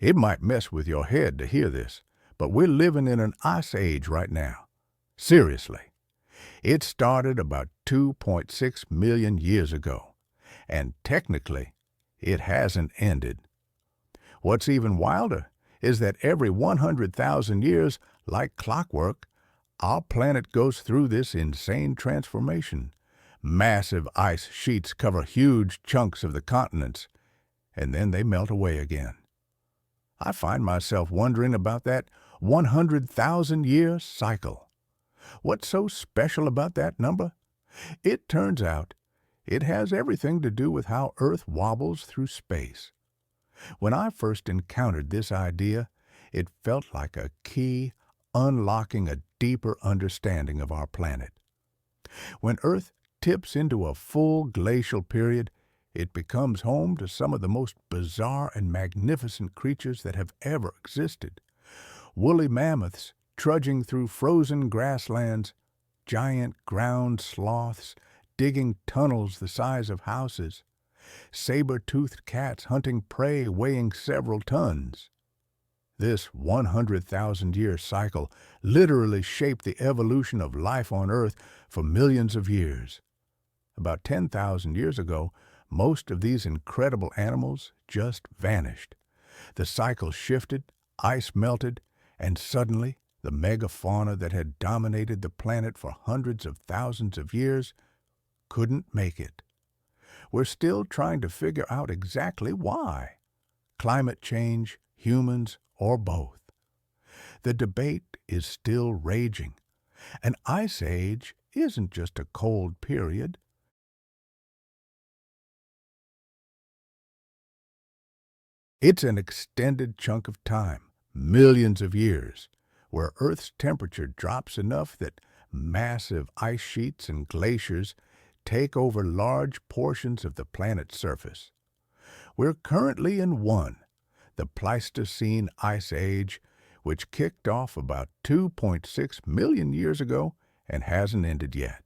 It might mess with your head to hear this, but we're living in an ice age right now. Seriously. It started about 2.6 million years ago, and technically, it hasn't ended. What's even wilder is that every 100,000 years, like clockwork, our planet goes through this insane transformation. Massive ice sheets cover huge chunks of the continents, and then they melt away again. I find myself wondering about that 100,000-year cycle. What's so special about that number? It turns out it has everything to do with how Earth wobbles through space. When I first encountered this idea, it felt like a key unlocking a deeper understanding of our planet. When Earth tips into a full glacial period, it becomes home to some of the most bizarre and magnificent creatures that have ever existed. Woolly mammoths trudging through frozen grasslands, giant ground sloths digging tunnels the size of houses, saber-toothed cats hunting prey weighing several tons. This 100,000-year cycle literally shaped the evolution of life on Earth for millions of years. About 10,000 years ago, most of these incredible animals just vanished. The cycle shifted, ice melted, and suddenly the megafauna that had dominated the planet for hundreds of thousands of years couldn't make it. We're still trying to figure out exactly why. Climate change, humans, or both. The debate is still raging. An ice age isn't just a cold period. It's an extended chunk of time, millions of years, where Earth's temperature drops enough that massive ice sheets and glaciers take over large portions of the planet's surface. We're currently in one, the Pleistocene Ice Age, which kicked off about 2.6 million years ago and hasn't ended yet.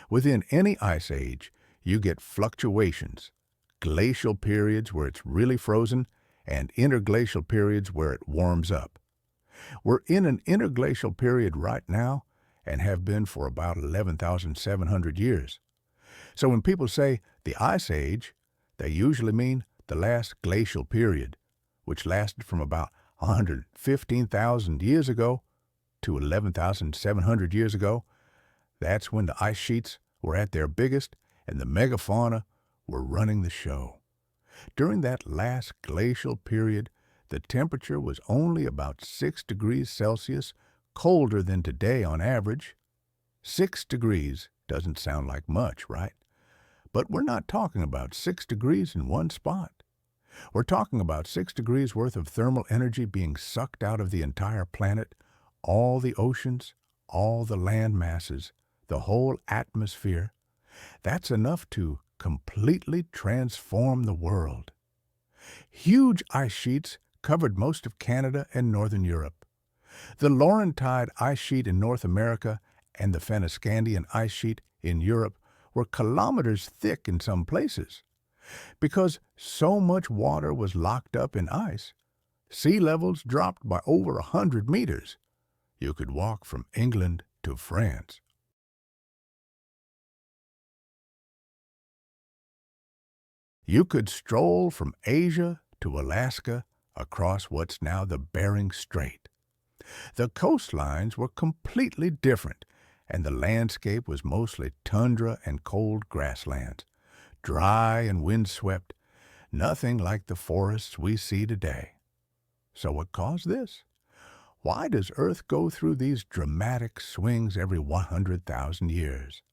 Within any ice age, you get fluctuations, glacial periods where it's really frozen, and interglacial periods where it warms up. We're in an interglacial period right now and have been for about 11,700 years. So when people say the Ice Age, they usually mean the last glacial period, which lasted from about 115,000 years ago to 11,700 years ago. That's when the ice sheets were at their biggest and the megafauna were running the show. During that last glacial period, the temperature was only about 6 degrees Celsius colder than today on average. 6 degrees doesn't sound like much, right? But we're not talking about 6 degrees in one spot. We're talking about 6 degrees worth of thermal energy being sucked out of the entire planet, all the oceans, all the land masses, the whole atmosphere. That's enough to completely transform the world. Huge ice sheets covered most of Canada and northern Europe. The Laurentide ice sheet in North America and the Fennoscandian ice sheet in Europe were kilometers thick in some places. Because so much water was locked up in ice, sea levels dropped by over 100 meters. You could walk from England to France. You could stroll from Asia to Alaska across what's now the Bering Strait. The coastlines were completely different, and the landscape was mostly tundra and cold grasslands, dry and windswept, nothing like the forests we see today. So what caused this? Why does Earth go through these dramatic swings every 100,000 years?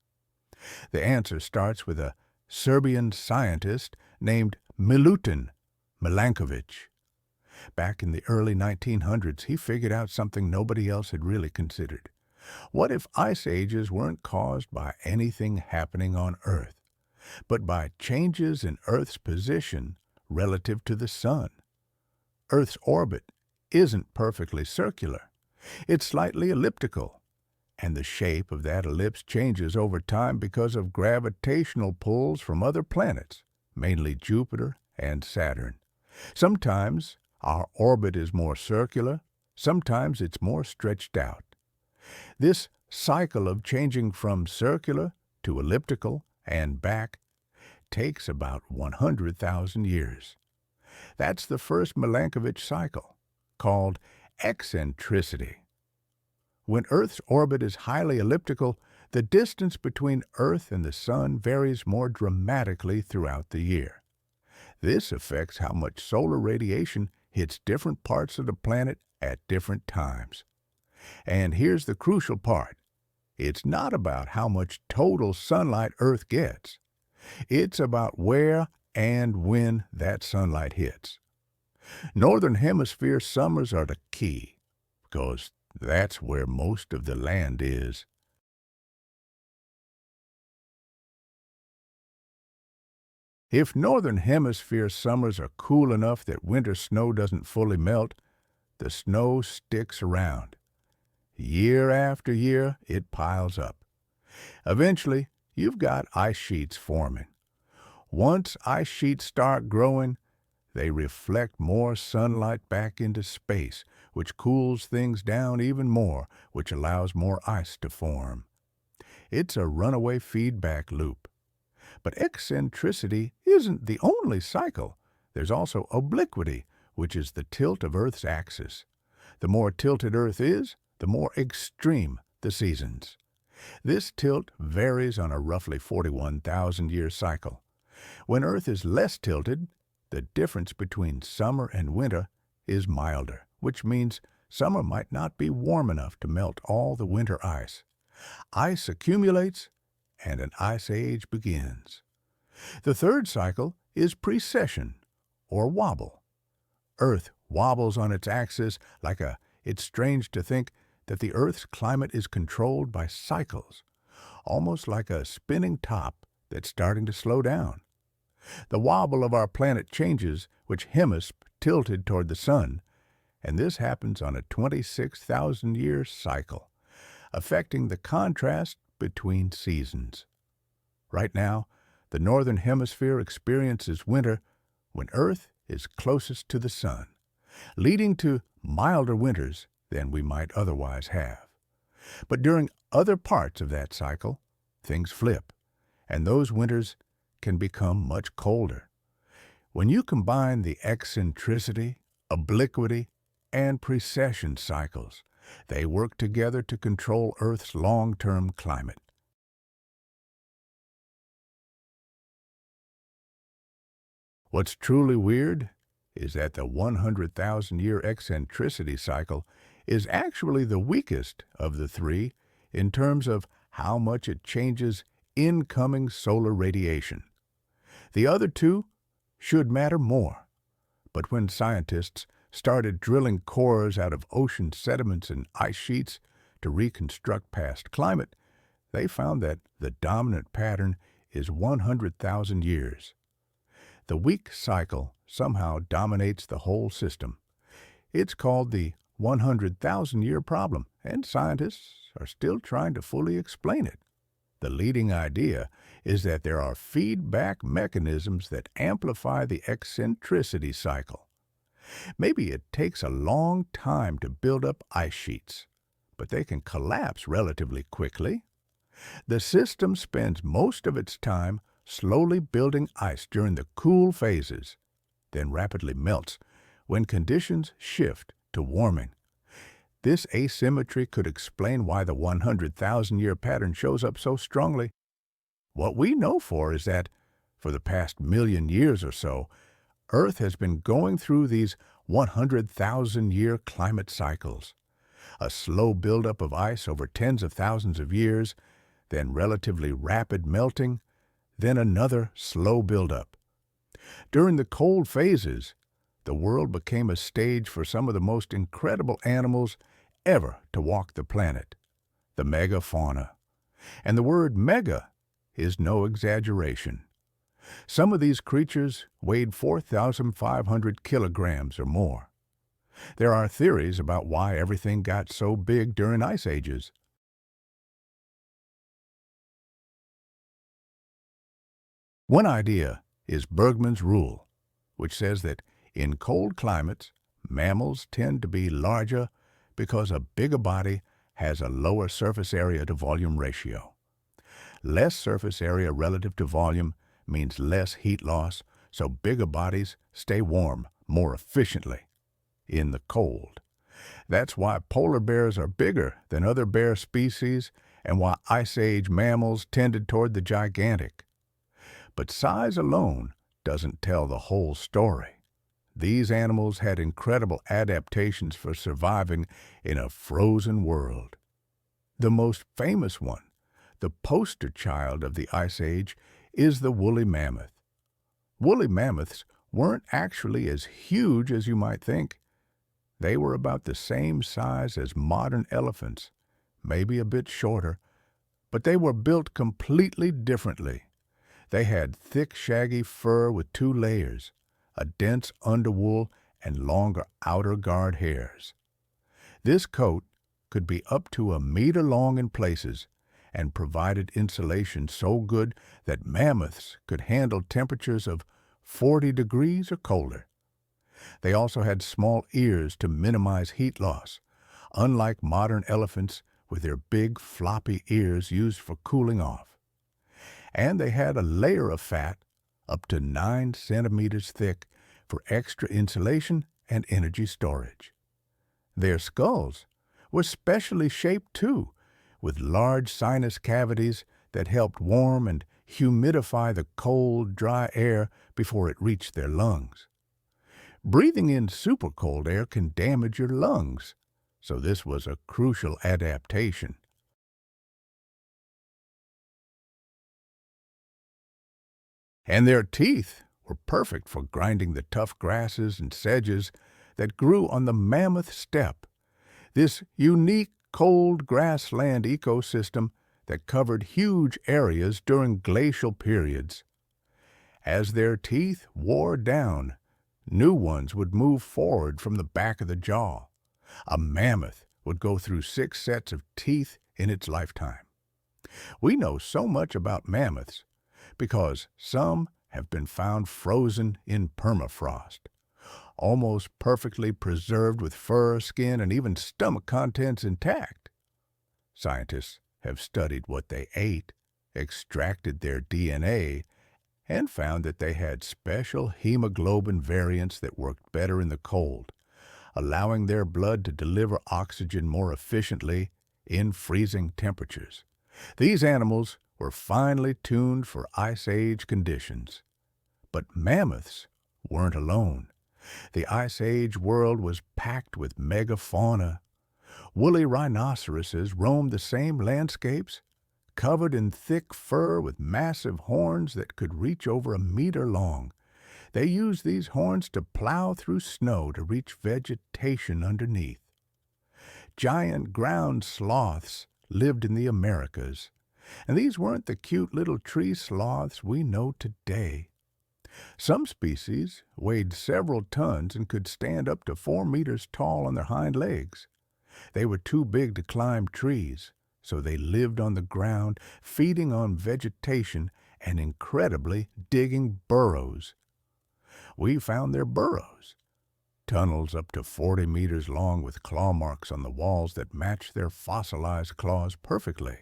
The answer starts with a Serbian scientist named Milutin Milankovitch. Back in the early 1900s, he figured out something nobody else had really considered. What if ice ages weren't caused by anything happening on Earth, but by changes in Earth's position relative to the Sun? Earth's orbit isn't perfectly circular. It's slightly elliptical, and the shape of that ellipse changes over time because of gravitational pulls from other planets, mainly Jupiter and Saturn. Sometimes Our orbit is more circular, sometimes it's more stretched out. This cycle of changing from circular to elliptical and back takes about 100,000 years. That's the first Milankovitch cycle, called eccentricity. When Earth's orbit is highly elliptical, the distance between Earth and the Sun varies more dramatically throughout the year. This affects how much solar radiation hits different parts of the planet at different times. And here's the crucial part. It's not about how much total sunlight Earth gets. It's about where and when that sunlight hits. Northern Hemisphere summers are the key, because that's where most of the land is. If Northern Hemisphere summers are cool enough that winter snow doesn't fully melt, the snow sticks around. Year after year, it piles up. Eventually, you've got ice sheets forming. Once ice sheets start growing, they reflect more sunlight back into space, which cools things down even more, which allows more ice to form. It's a runaway feedback loop. But eccentricity isn't the only cycle. There's also obliquity, which is the tilt of Earth's axis. The more tilted Earth is, the more extreme the seasons. This tilt varies on a roughly 41,000-year cycle. When Earth is less tilted, the difference between summer and winter is milder, which means summer might not be warm enough to melt all the winter ice. Ice accumulates, and an ice age begins. The third cycle is precession, or wobble. Earth wobbles on its axis it's strange to think that the Earth's climate is controlled by cycles, almost like a spinning top that's starting to slow down. The wobble of our planet changes which hemisphere tilted toward the sun, and this happens on a 26,000-year cycle, affecting the contrast between seasons. Right now, the Northern Hemisphere experiences winter when Earth is closest to the sun, leading to milder winters than we might otherwise have. But during other parts of that cycle, things flip, and those winters can become much colder. When you combine the eccentricity, obliquity, and precession cycles, they work together to control Earth's long-term climate. What's truly weird is that the 100,000-year eccentricity cycle is actually the weakest of the three in terms of how much it changes incoming solar radiation. The other two should matter more, but when scientists started drilling cores out of ocean sediments and ice sheets to reconstruct past climate, they found that the dominant pattern is 100,000 years. The weak cycle somehow dominates the whole system. It's called the 100,000-year problem, and scientists are still trying to fully explain it. The leading idea is that there are feedback mechanisms that amplify the eccentricity cycle. Maybe it takes a long time to build up ice sheets, but they can collapse relatively quickly. The system spends most of its time slowly building ice during the cool phases, then rapidly melts when conditions shift to warming. This asymmetry could explain why the 100,000-year pattern shows up so strongly. What we know is that, for the past million years or so, Earth has been going through these 100,000-year climate cycles. A slow buildup of ice over tens of thousands of years, then relatively rapid melting, then another slow buildup. During the cold phases, the world became a stage for some of the most incredible animals ever to walk the planet, the megafauna. And the word mega is no exaggeration. Some of these creatures weighed 4,500 kilograms or more. There are theories about why everything got so big during ice ages. One idea is Bergmann's rule, which says that in cold climates, Mammals tend to be larger because a bigger body has a lower surface area to volume ratio. Less surface area relative to volume means less heat loss, so bigger bodies stay warm more efficiently in the cold. That's why polar bears are bigger than other bear species and why Ice Age mammals tended toward the gigantic. But size alone doesn't tell the whole story. These animals had incredible adaptations for surviving in a frozen world. The most famous one, the poster child of the Ice Age, is the woolly mammoth. Woolly mammoths weren't actually as huge as you might think. They were about the same size as modern elephants, maybe a bit shorter, but they were built completely differently. They had thick, shaggy fur with 2 layers, a dense underwool, and longer outer guard hairs. This coat could be up to a meter long in places and provided insulation so good that mammoths could handle temperatures of 40 degrees or colder. They also had small ears to minimize heat loss, unlike modern elephants with their big, floppy ears used for cooling off. And they had a layer of fat up to 9 centimeters thick for extra insulation and energy storage. Their skulls were specially shaped too, with large sinus cavities that helped warm and humidify the cold, dry air before it reached their lungs. Breathing in super cold air can damage your lungs, so this was a crucial adaptation. And their teeth were perfect for grinding the tough grasses and sedges that grew on the mammoth steppe, this unique cold grassland ecosystem that covered huge areas during glacial periods. As their teeth wore down, new ones would move forward from the back of the jaw. A mammoth would go through 6 sets of teeth in its lifetime. We know so much about mammoths because some have been found frozen in permafrost, almost perfectly preserved with fur, skin, and even stomach contents intact. Scientists have studied what they ate, extracted their DNA, and found that they had special hemoglobin variants that worked better in the cold, allowing their blood to deliver oxygen more efficiently in freezing temperatures. These animals were finely tuned for Ice Age conditions. But mammoths weren't alone. The Ice Age world was packed with megafauna. Woolly rhinoceroses roamed the same landscapes, covered in thick fur with massive horns that could reach over a meter long. They used these horns to plow through snow to reach vegetation underneath. Giant ground sloths lived in the Americas, and these weren't the cute little tree sloths we know today. Some species weighed several tons and could stand up to 4 meters tall on their hind legs. They were too big to climb trees, so they lived on the ground, feeding on vegetation and incredibly digging burrows. We found their burrows, tunnels up to 40 meters long with claw marks on the walls that matched their fossilized claws perfectly.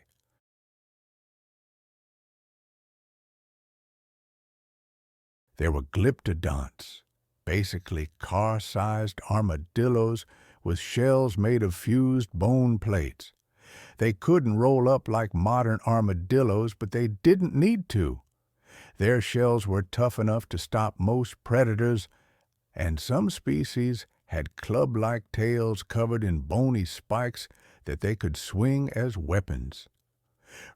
There were glyptodonts, basically car-sized armadillos with shells made of fused bone plates. They couldn't roll up like modern armadillos, but they didn't need to. Their shells were tough enough to stop most predators, and some species had club-like tails covered in bony spikes that they could swing as weapons.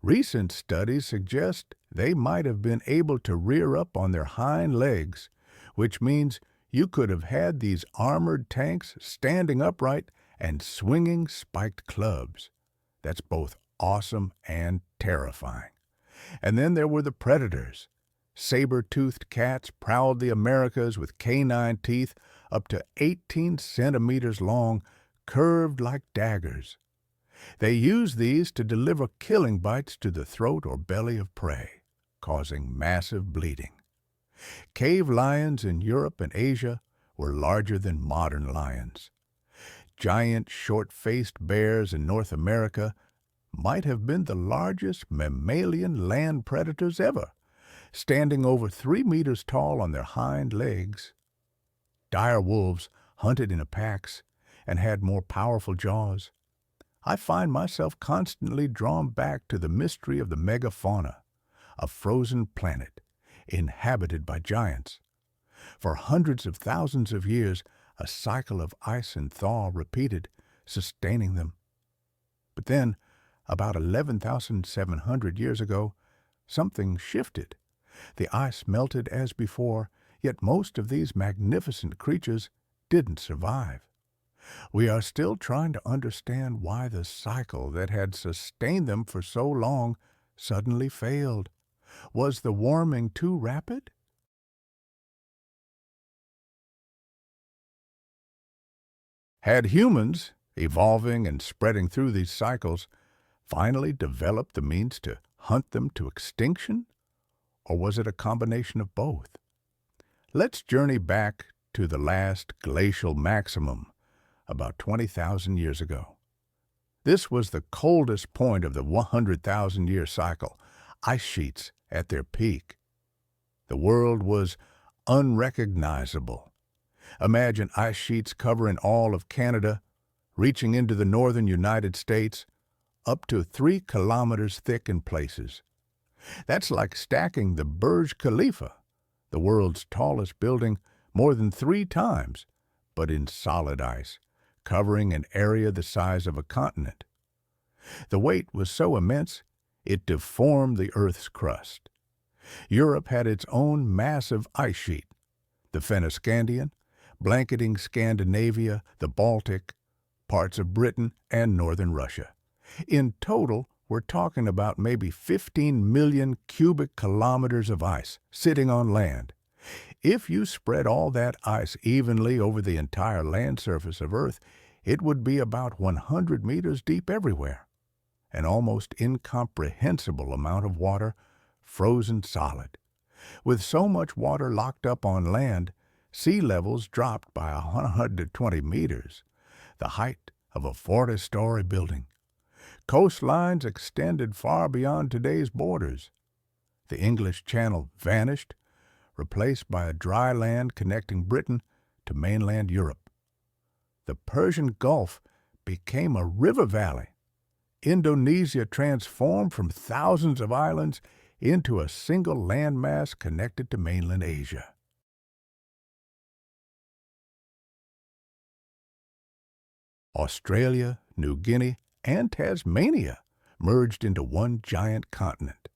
Recent studies suggest they might have been able to rear up on their hind legs, which means you could have had these armored tanks standing upright and swinging spiked clubs. That's both awesome and terrifying. And then there were the predators. Saber-toothed cats prowled the Americas with canine teeth up to 18 centimeters long, curved like daggers. They used these to deliver killing bites to the throat or belly of prey, causing massive bleeding. Cave lions in Europe and Asia were larger than modern lions. Giant short-faced bears in North America might have been the largest mammalian land predators ever, standing over 3 meters tall on their hind legs. Dire wolves hunted in packs and had more powerful jaws. I find myself constantly drawn back to the mystery of the megafauna, a frozen planet inhabited by giants. For hundreds of thousands of years, a cycle of ice and thaw repeated, sustaining them. But then, about 11,700 years ago, something shifted. The ice melted as before, yet most of these magnificent creatures didn't survive. We are still trying to understand why the cycle that had sustained them for so long suddenly failed. Was the warming too rapid? Had humans, evolving and spreading through these cycles, finally developed the means to hunt them to extinction? Or was it a combination of both? Let's journey back to the last glacial maximum, about 20,000 years ago. This was the coldest point of the 100,000-year cycle, ice sheets at their peak. The world was unrecognizable. Imagine ice sheets covering all of Canada, reaching into the northern United States, up to 3 kilometers thick in places. That's like stacking the Burj Khalifa, the world's tallest building, more than 3 times, but in solid ice, covering an area the size of a continent. The weight was so immense, it deformed the Earth's crust. Europe had its own massive ice sheet, the Fennoscandian, blanketing Scandinavia, the Baltic, parts of Britain, and northern Russia. In total, we're talking about maybe 15 million cubic kilometers of ice sitting on land. If you spread all that ice evenly over the entire land surface of Earth, it would be about 100 meters deep everywhere. An almost incomprehensible amount of water, frozen solid. With so much water locked up on land, sea levels dropped by 120 meters, the height of a 40-story building. Coastlines extended far beyond today's borders. The English Channel vanished, replaced by a dry land connecting Britain to mainland Europe. The Persian Gulf became a river valley. Indonesia transformed from thousands of islands into a single landmass connected to mainland Asia. Australia, New Guinea, and Tasmania merged into one giant continent.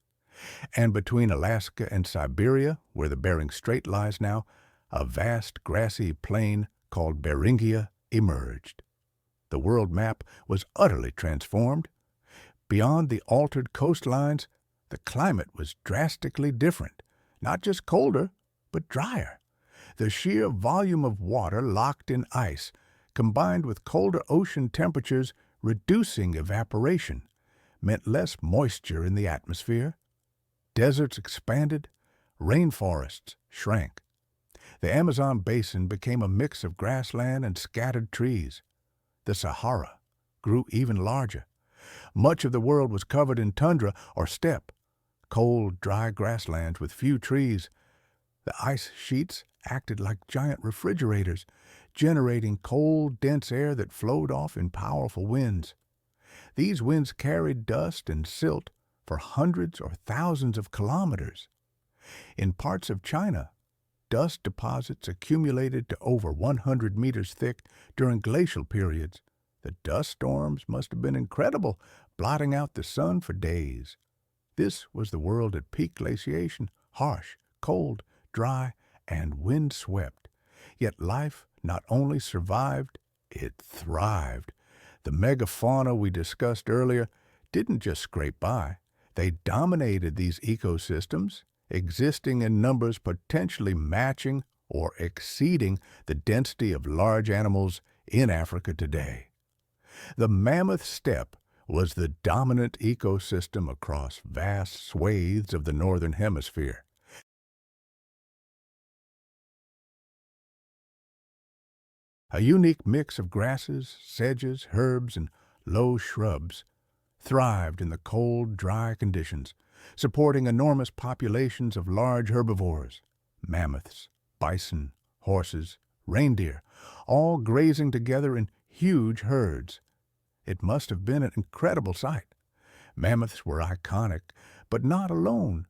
And between Alaska and Siberia, where the Bering Strait lies now, a vast grassy plain called Beringia emerged. The world map was utterly transformed. Beyond the altered coastlines, the climate was drastically different, not just colder, but drier. The sheer volume of water locked in ice, combined with colder ocean temperatures reducing evaporation, meant less moisture in the atmosphere. Deserts expanded, rainforests shrank. The Amazon basin became a mix of grassland and scattered trees. The Sahara grew even larger. Much of the world was covered in tundra or steppe, cold, dry grasslands with few trees. The ice sheets acted like giant refrigerators, generating cold, dense air that flowed off in powerful winds. These winds carried dust and silt for hundreds or thousands of kilometers. In parts of China, dust deposits accumulated to over 100 meters thick during glacial periods. The dust storms must have been incredible, blotting out the sun for days. This was the world at peak glaciation, harsh, cold, dry, and wind-swept. Yet life not only survived, it thrived. The megafauna we discussed earlier didn't just scrape by. They dominated these ecosystems, existing in numbers potentially matching or exceeding the density of large animals in Africa today. The mammoth steppe was the dominant ecosystem across vast swathes of the northern hemisphere. A unique mix of grasses, sedges, herbs, and low shrubs thrived in the cold, dry conditions, supporting enormous populations of large herbivores, mammoths, bison, horses, reindeer, all grazing together in huge herds. It must have been an incredible sight. Mammoths were iconic, but not alone.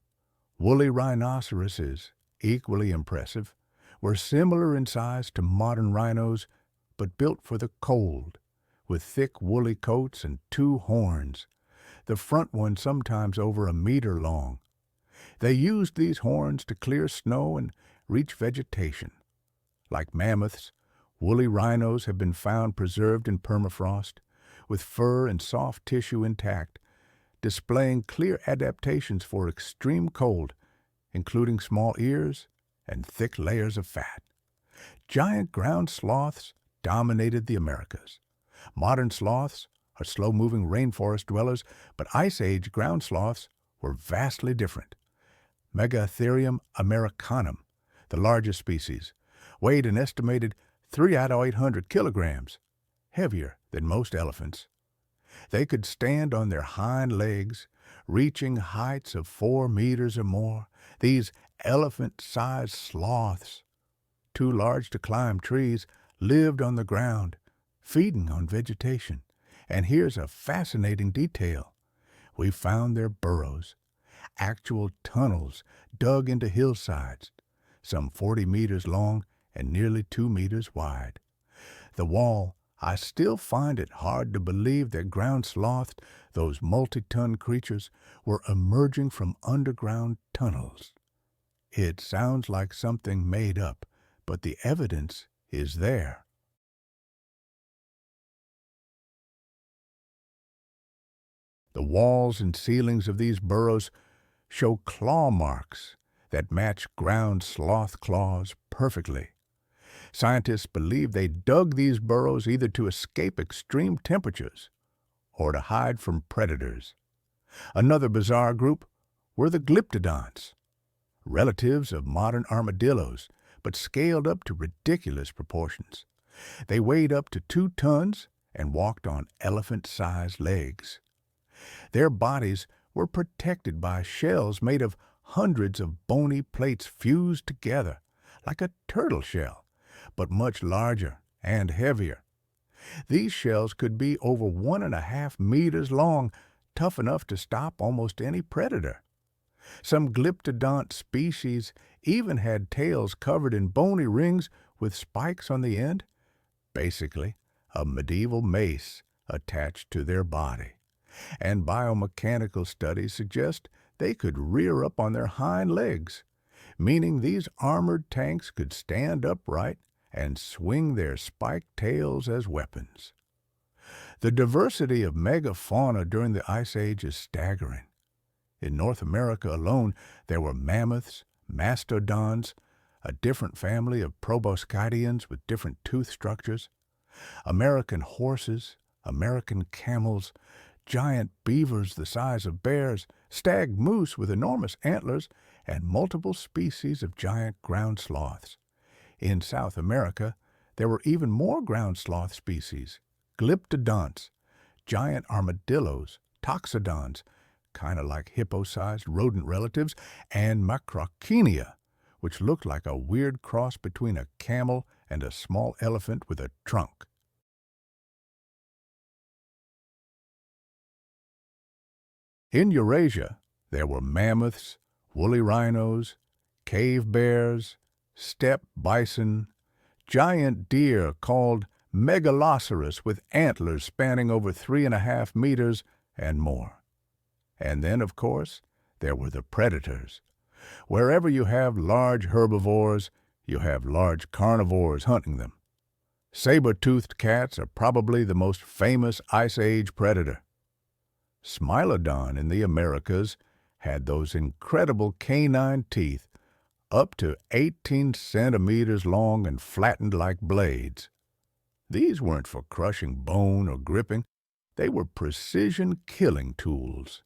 Woolly rhinoceroses, equally impressive, were similar in size to modern rhinos, but built for the cold, with thick woolly coats and two horns, the front one sometimes over a meter long. They used these horns to clear snow and reach vegetation. Like mammoths, woolly rhinos have been found preserved in permafrost, with fur and soft tissue intact, displaying clear adaptations for extreme cold, including small ears and thick layers of fat. Giant ground sloths dominated the Americas. Modern sloths are slow-moving rainforest dwellers, but Ice Age ground sloths were vastly different. Megatherium americanum, the largest species, weighed an estimated 3 out of 800 kilograms, heavier than most elephants. They could stand on their hind legs, reaching heights of 4 meters or more. These elephant-sized sloths, too large to climb trees, lived on the ground, feeding on vegetation. And here's a fascinating detail. We found their burrows, actual tunnels dug into hillsides, some 40 meters long and nearly 2 meters wide. The wall, I still find it hard to believe that ground sloths, those multi-ton creatures, were emerging from underground tunnels. It sounds like something made up, but the evidence is there. The walls and ceilings of these burrows show claw marks that match ground sloth claws perfectly. Scientists believe they dug these burrows either to escape extreme temperatures or to hide from predators. Another bizarre group were the glyptodonts, relatives of modern armadillos, but scaled up to ridiculous proportions. They weighed up to 2 tons and walked on elephant-sized legs. Their bodies were protected by shells made of hundreds of bony plates fused together, like a turtle shell, but much larger and heavier. These shells could be over 1.5 meters long, tough enough to stop almost any predator. Some glyptodont species even had tails covered in bony rings with spikes on the end, basically a medieval mace attached to their body. And biomechanical studies suggest they could rear up on their hind legs, meaning these armored tanks could stand upright and swing their spiked tails as weapons. The diversity of megafauna during the Ice Age is staggering. In North America alone, there were mammoths, mastodons, a different family of proboscideans with different tooth structures, American horses, American camels, giant beavers the size of bears, stag moose with enormous antlers, and multiple species of giant ground sloths. In South America, there were even more ground sloth species, glyptodonts, giant armadillos, toxodons, kind of like hippo-sized rodent relatives, and macrauchenia, which looked like a weird cross between a camel and a small elephant with a trunk. In Eurasia, there were mammoths, woolly rhinos, cave bears, steppe bison, giant deer called megaloceros with antlers spanning over 3.5 meters, and more. And then, of course, there were the predators. Wherever you have large herbivores, you have large carnivores hunting them. Saber-toothed cats are probably the most famous Ice Age predator. Smilodon in the Americas had those incredible canine teeth, up to 18 centimeters long and flattened like blades. These weren't for crushing bone or gripping. They were precision killing tools.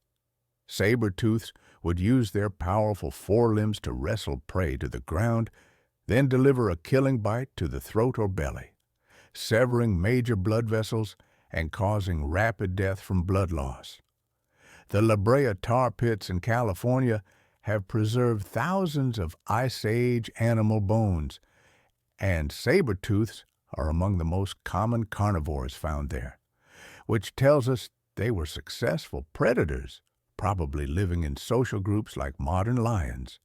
Saber-tooths would use their powerful forelimbs to wrestle prey to the ground, then deliver a killing bite to the throat or belly. severing major blood vessels and causing rapid death from blood loss. The La Brea tar pits in California have preserved thousands of Ice Age animal bones, and saber-tooths are among the most common carnivores found there, which tells us they were successful predators, probably living in social groups like modern lions.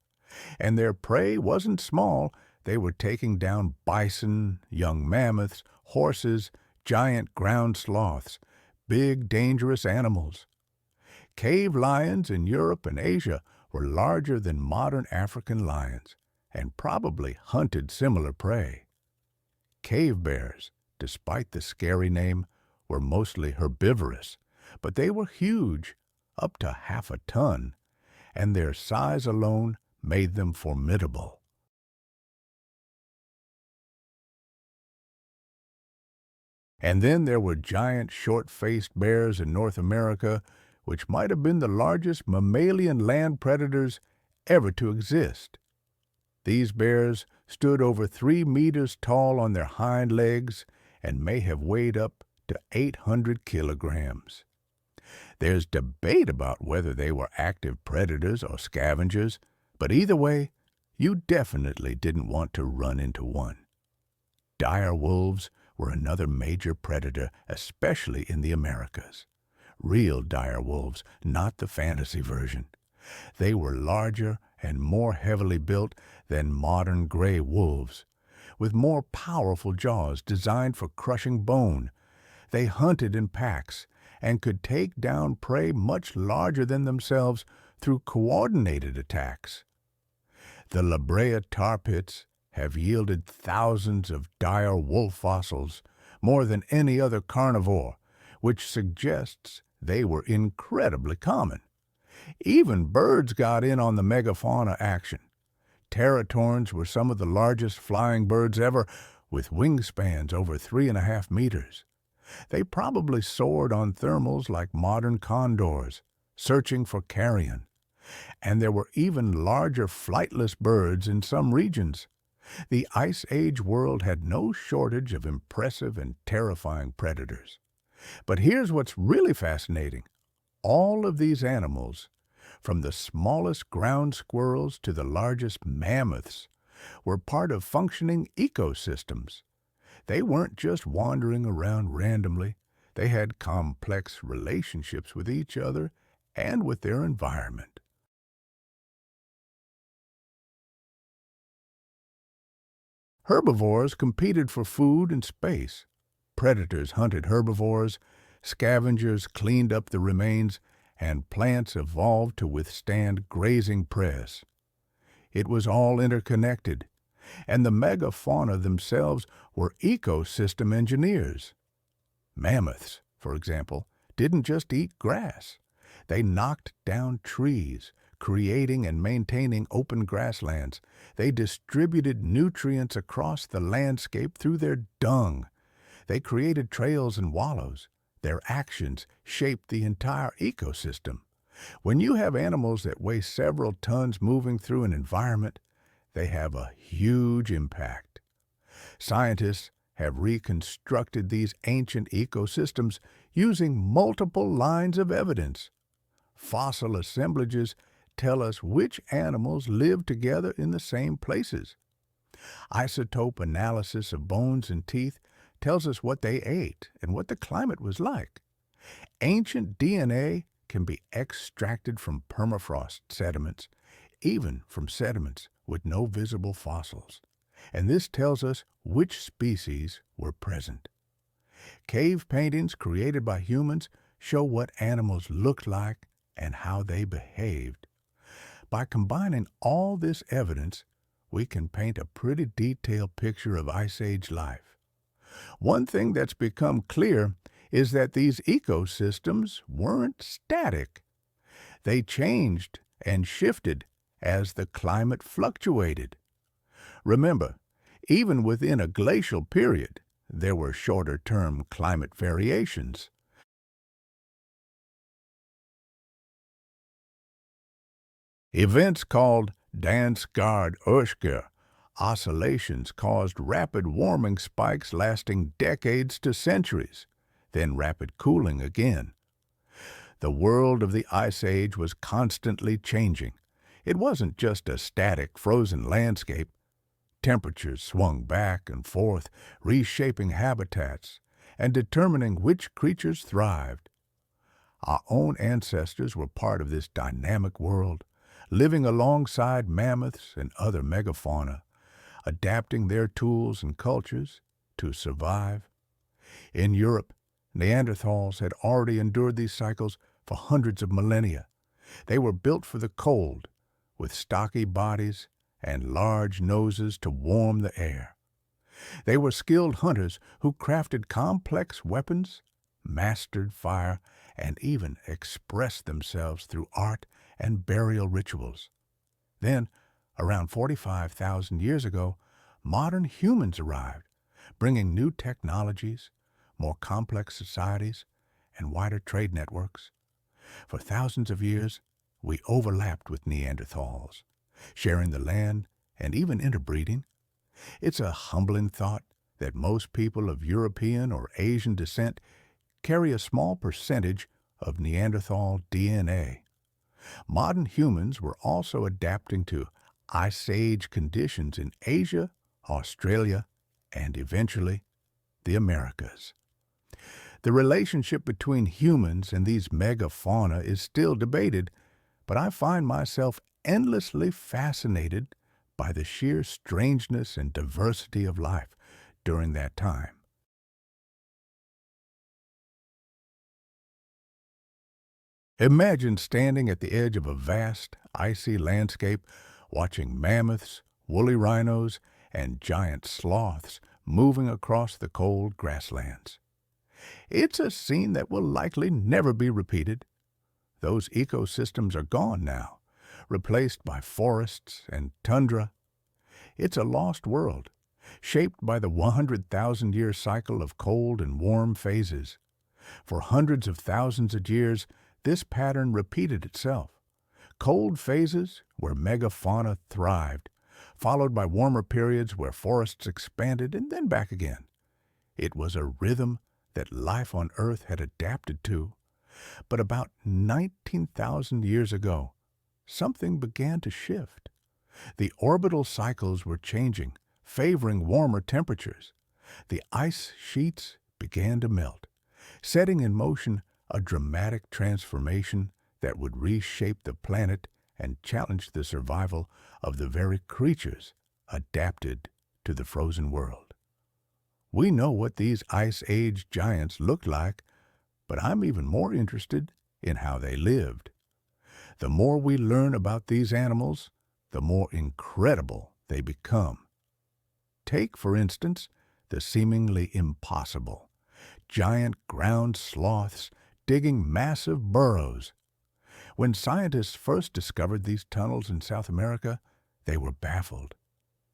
And their prey wasn't small. They were taking down bison, young mammoths, horses, giant ground sloths, big, dangerous animals. Cave lions in Europe and Asia were larger than modern African lions and probably hunted similar prey. Cave bears, despite the scary name, were mostly herbivorous, but they were huge, up to half a ton, and their size alone made them formidable. And then there were giant short-faced bears in North America, which might have been the largest mammalian land predators ever to exist. These bears stood over 3 meters tall on their hind legs and may have weighed up to 800 kilograms. There's debate about whether they were active predators or scavengers, but either way, you definitely didn't want to run into one. Dire wolves were another major predator, especially in the Americas. Real dire wolves, not the fantasy version. They were larger and more heavily built than modern gray wolves, with more powerful jaws designed for crushing bone. They hunted in packs and could take down prey much larger than themselves through coordinated attacks. The La Brea tar pits have yielded thousands of dire wolf fossils, more than any other carnivore, which suggests they were incredibly common. Even birds got in on the megafauna action. Teratorns were some of the largest flying birds ever, with wingspans over 3.5 meters. They probably soared on thermals like modern condors, searching for carrion. And there were even larger flightless birds in some regions. The Ice Age world had no shortage of impressive and terrifying predators. But here's what's really fascinating. All of these animals, from the smallest ground squirrels to the largest mammoths, were part of functioning ecosystems. They weren't just wandering around randomly. They had complex relationships with each other and with their environment. Herbivores competed for food and space. Predators hunted herbivores, scavengers cleaned up the remains, and plants evolved to withstand grazing press. It was all interconnected, and the megafauna themselves were ecosystem engineers. Mammoths, for example, didn't just eat grass. They knocked down trees, creating and maintaining open grasslands. They distributed nutrients across the landscape through their dung. They created trails and wallows. Their actions shaped the entire ecosystem. When you have animals that weigh several tons moving through an environment, they have a huge impact. Scientists have reconstructed these ancient ecosystems using multiple lines of evidence. Fossil assemblages tell us which animals live together in the same places. Isotope analysis of bones and teeth tells us what they ate and what the climate was like. Ancient DNA can be extracted from permafrost sediments, even from sediments with no visible fossils. And this tells us which species were present. Cave paintings created by humans show what animals looked like and how they behaved. By combining all this evidence, we can paint a pretty detailed picture of Ice Age life. One thing that's become clear is that these ecosystems weren't static. They changed and shifted as the climate fluctuated. Remember, even within a glacial period, there were shorter-term climate variations. Events called Danskard Ursker Oscillations caused rapid warming spikes lasting decades to centuries, then rapid cooling again. The world of the Ice Age was constantly changing. It wasn't just a static, frozen landscape. Temperatures swung back and forth, reshaping habitats and determining which creatures thrived. Our own ancestors were part of this dynamic world, living alongside mammoths and other megafauna, adapting their tools and cultures to survive. In Europe, Neanderthals had already endured these cycles for hundreds of millennia. They were built for the cold, with stocky bodies and large noses to warm the air. They were skilled hunters who crafted complex weapons, mastered fire, and even expressed themselves through art and burial rituals. Then, around 45,000 years ago, modern humans arrived, bringing new technologies, more complex societies, and wider trade networks. For thousands of years, we overlapped with Neanderthals, sharing the land and even interbreeding. It's a humbling thought that most people of European or Asian descent carry a small percentage of Neanderthal DNA. Modern humans were also adapting to Ice Age conditions in Asia, Australia, and eventually the Americas. The relationship between humans and these megafauna is still debated, but I find myself endlessly fascinated by the sheer strangeness and diversity of life during that time. Imagine standing at the edge of a vast, icy landscape, watching mammoths, woolly rhinos, and giant sloths moving across the cold grasslands. It's a scene that will likely never be repeated. Those ecosystems are gone now, replaced by forests and tundra. It's a lost world, shaped by the 100,000-year cycle of cold and warm phases. For hundreds of thousands of years, this pattern repeated itself. Cold phases where megafauna thrived, followed by warmer periods where forests expanded and then back again. It was a rhythm that life on Earth had adapted to. But about 19,000 years ago, something began to shift. The orbital cycles were changing, favoring warmer temperatures. The ice sheets began to melt, setting in motion a dramatic transformation that would reshape the planet and challenge the survival of the very creatures adapted to the frozen world. We know what these Ice Age giants looked like, but I'm even more interested in how they lived. The more we learn about these animals, the more incredible they become. Take, for instance, the seemingly impossible. Giant ground sloths digging massive burrows. When scientists first discovered these tunnels in South America, they were baffled.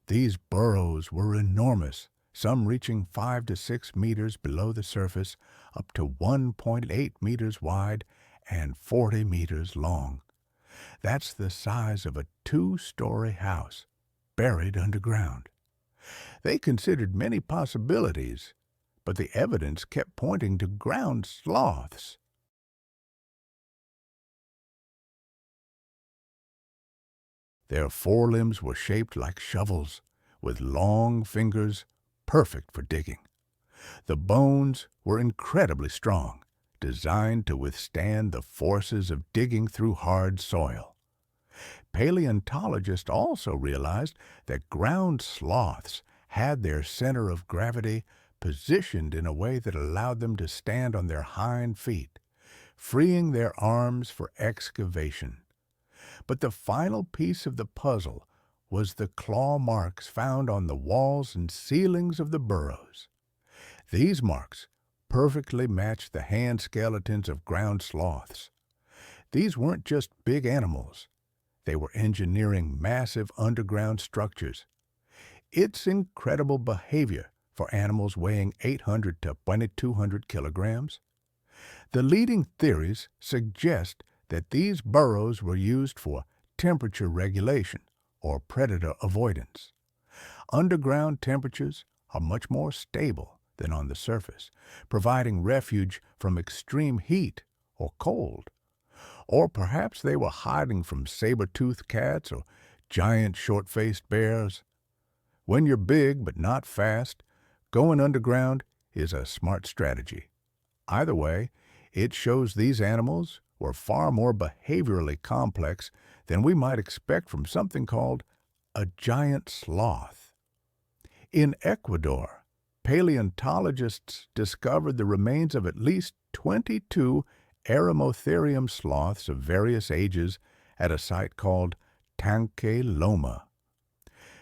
These burrows were enormous, some reaching 5 to 6 meters below the surface, up to 1.8 meters wide and 40 meters long. That's the size of a 2-story house, buried underground. They considered many possibilities, but the evidence kept pointing to ground sloths. Their forelimbs were shaped like shovels, with long fingers, perfect for digging. The bones were incredibly strong, designed to withstand the forces of digging through hard soil. Paleontologists also realized that ground sloths had their center of gravity positioned in a way that allowed them to stand on their hind feet, freeing their arms for excavation. But the final piece of the puzzle was the claw marks found on the walls and ceilings of the burrows. These marks perfectly matched the hand skeletons of ground sloths. These weren't just big animals. They were engineering massive underground structures. It's incredible behavior for animals weighing 800 to 2,200 kilograms. The leading theories suggest that these burrows were used for temperature regulation or predator avoidance. underground temperatures are much more stable than on the surface, providing refuge from extreme heat or cold. Or perhaps they were hiding from saber-toothed cats or giant short-faced bears. When you're big but not fast, going underground is a smart strategy. Either way, it shows these animals were far more behaviorally complex than we might expect from something called a giant sloth. In Ecuador, paleontologists discovered the remains of at least 22 Eremotherium sloths of various ages at a site called Tanque Loma.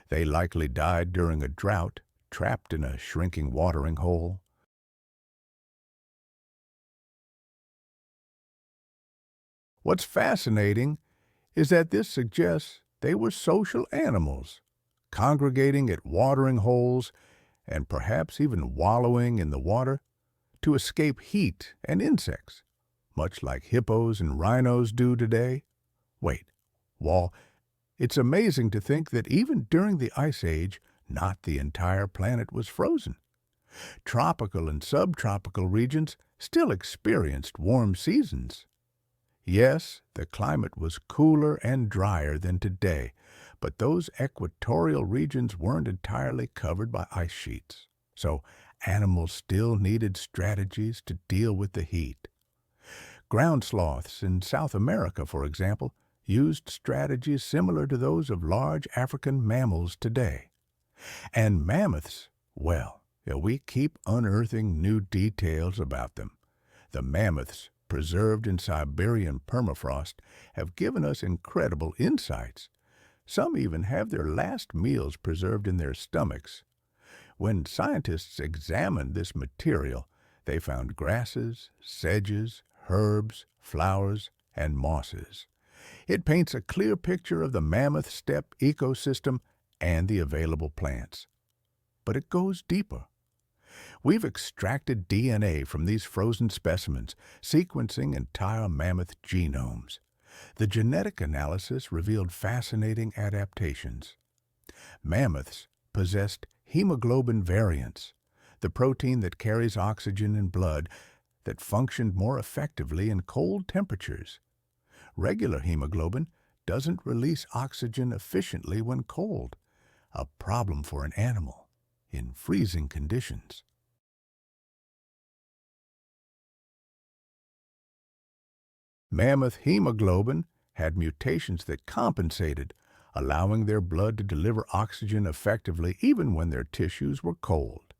They likely died during a drought, trapped in a shrinking watering hole. What's fascinating is that this suggests they were social animals, congregating at watering holes and perhaps even wallowing in the water to escape heat and insects, much like hippos and rhinos do today. Wait, Wall, it's amazing to think that even during the Ice Age, not the entire planet was frozen. Tropical and subtropical regions still experienced warm seasons. Yes, the climate was cooler and drier than today, but those equatorial regions weren't entirely covered by ice sheets. So animals still needed strategies to deal with the heat. Ground sloths in South America, for example, used strategies similar to those of large African mammals today. And mammoths, well, we keep unearthing new details about them. The mammoths, preserved in Siberian permafrost, have given us incredible insights. Some even have their last meals preserved in their stomachs. When scientists examined this material, they found grasses, sedges, herbs, flowers, and mosses. It paints a clear picture of the mammoth steppe ecosystem and the available plants. But it goes deeper. We've extracted DNA from these frozen specimens, sequencing entire mammoth genomes. The genetic analysis revealed fascinating adaptations. Mammoths possessed hemoglobin variants, the protein that carries oxygen in blood that functioned more effectively in cold temperatures. Regular hemoglobin doesn't release oxygen efficiently when cold, a problem for an animal in freezing conditions. Mammoth hemoglobin had mutations that compensated, allowing their blood to deliver oxygen effectively even when their tissues were cold.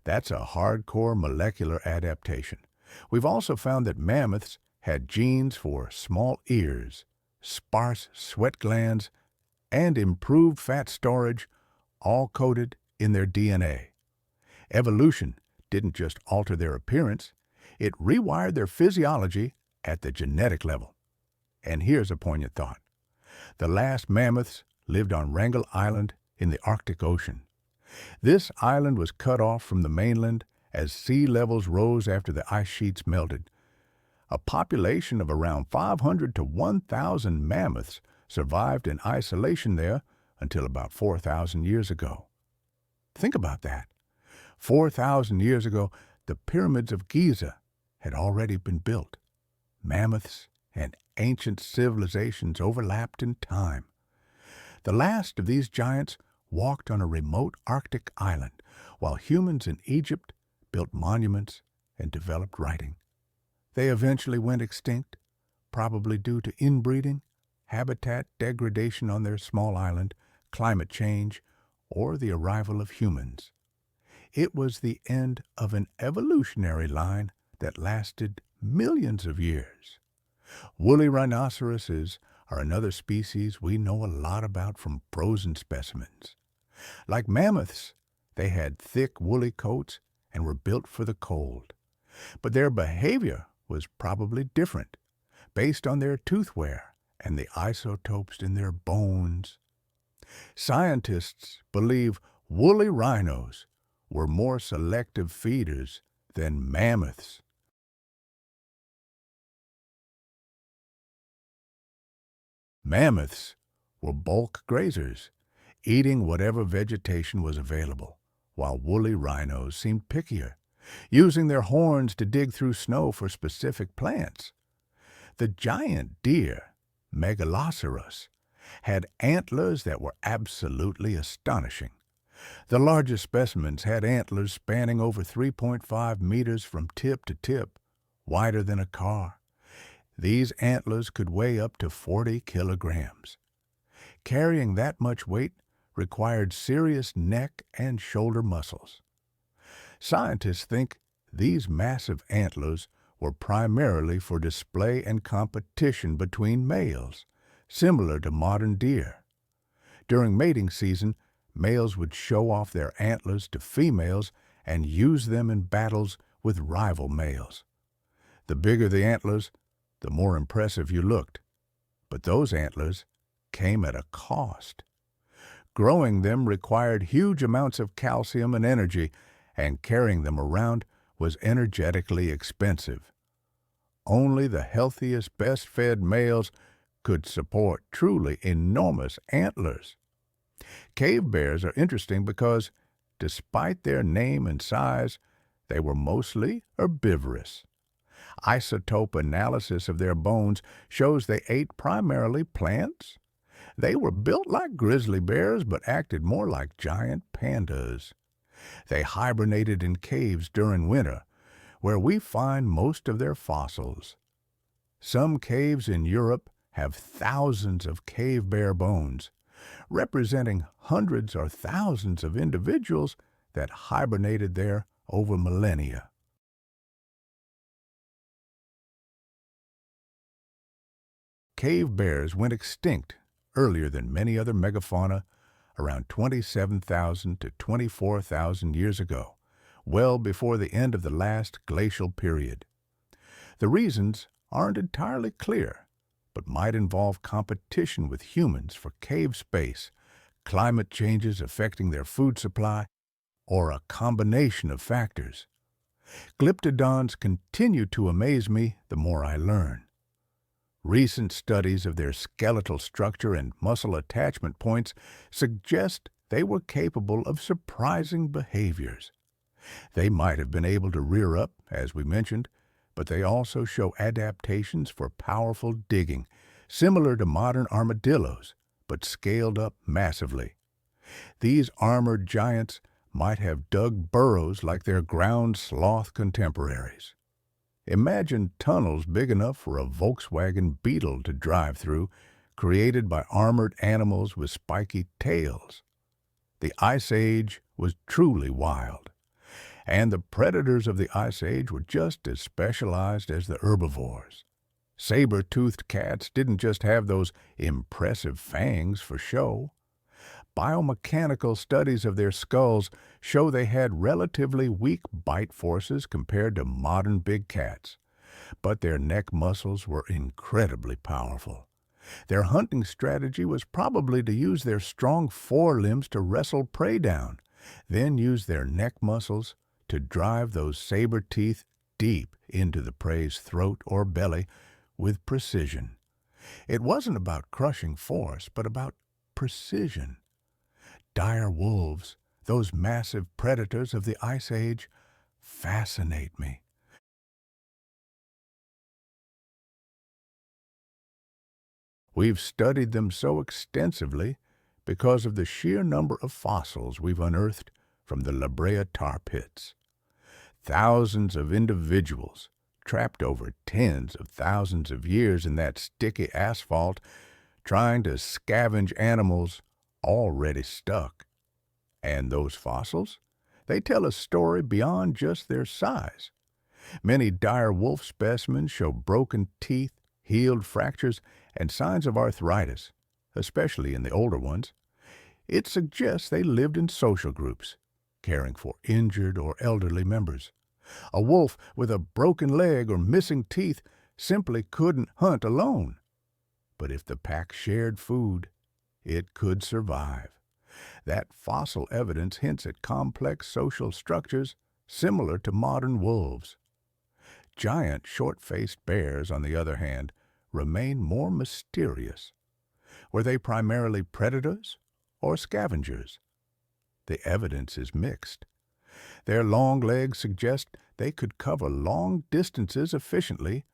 That's a hardcore molecular adaptation. We've also found that mammoths had genes for small ears, sparse sweat glands, and improved fat storage, all coded in their DNA. Evolution didn't just alter their appearance, it rewired their physiology at the genetic level. And here's a poignant thought. The last mammoths lived on Wrangel Island in the Arctic Ocean. This island was cut off from the mainland as sea levels rose after the ice sheets melted. A population of around 500 to 1,000 mammoths survived in isolation there until about 4,000 years ago. Think about that. 4,000 years ago, the pyramids of Giza had already been built. Mammoths and ancient civilizations overlapped in time. The last of these giants walked on a remote Arctic island, while humans in Egypt built monuments and developed writing. They eventually went extinct, probably due to inbreeding, habitat degradation on their small island, climate change, or the arrival of humans. It was the end of an evolutionary line that lasted millions of years. Woolly rhinoceroses are another species we know a lot about from frozen specimens. Like mammoths, they had thick woolly coats and were built for the cold. But their behavior was probably different, based on their tooth wear and the isotopes in their bones. Scientists believe woolly rhinos were more selective feeders than mammoths. Mammoths were bulk grazers, eating whatever vegetation was available, while woolly rhinos seemed pickier, using their horns to dig through snow for specific plants. The giant deer, Megaloceros, had antlers that were absolutely astonishing. The largest specimens had antlers spanning over 3.5 meters from tip to tip, wider than a car. These antlers could weigh up to 40 kilograms. Carrying that much weight required serious neck and shoulder muscles. Scientists think these massive antlers were primarily for display and competition between males, similar to modern deer. During mating season, males would show off their antlers to females and use them in battles with rival males. The bigger the antlers, the more impressive you looked. But those antlers came at a cost. Growing them required huge amounts of calcium and energy, and carrying them around was energetically expensive. Only the healthiest, best-fed males could support truly enormous antlers. Cave bears are interesting because, despite their name and size, they were mostly herbivorous. Isotope analysis of their bones shows they ate primarily plants. They were built like grizzly bears but acted more like giant pandas. They hibernated in caves during winter, where we find most of their fossils. Some caves in Europe have thousands of cave bear bones, representing hundreds or thousands of individuals that hibernated there over millennia. Cave bears went extinct earlier than many other megafauna, around 27,000 to 24,000 years ago, well before the end of the last glacial period. The reasons aren't entirely clear, but might involve competition with humans for cave space, climate changes affecting their food supply, or a combination of factors. Glyptodons continue to amaze me the more I learn. Recent studies of their skeletal structure and muscle attachment points suggest they were capable of surprising behaviors. They might have been able to rear up, as we mentioned, but they also show adaptations for powerful digging, similar to modern armadillos, but scaled up massively. These armored giants might have dug burrows like their ground sloth contemporaries. Imagine tunnels big enough for a Volkswagen Beetle to drive through, created by armored animals with spiky tails. The Ice Age was truly wild, and the predators of the Ice Age were just as specialized as the herbivores. Saber-toothed cats didn't just have those impressive fangs for show. Biomechanical studies of their skulls show they had relatively weak bite forces compared to modern big cats, but their neck muscles were incredibly powerful. Their hunting strategy was probably to use their strong forelimbs to wrestle prey down, then use their neck muscles to drive those saber teeth deep into the prey's throat or belly with precision. It wasn't about crushing force, but about precision. Dire wolves, those massive predators of the Ice Age, fascinate me. We've studied them so extensively because of the sheer number of fossils we've unearthed from the La Brea tar pits. Thousands of individuals, trapped over tens of thousands of years in that sticky asphalt, trying to scavenge animals already stuck. And those fossils? They tell a story beyond just their size. Many dire wolf specimens show broken teeth, healed fractures, and signs of arthritis, especially in the older ones. It suggests they lived in social groups, caring for injured or elderly members. A wolf with a broken leg or missing teeth simply couldn't hunt alone. But if the pack shared food, it could survive. That fossil evidence hints at complex social structures similar to modern wolves. Giant short-faced bears, on the other hand, remain more mysterious. Were they primarily predators or scavengers. The evidence is mixed. Their long legs suggest they could cover long distances efficiently,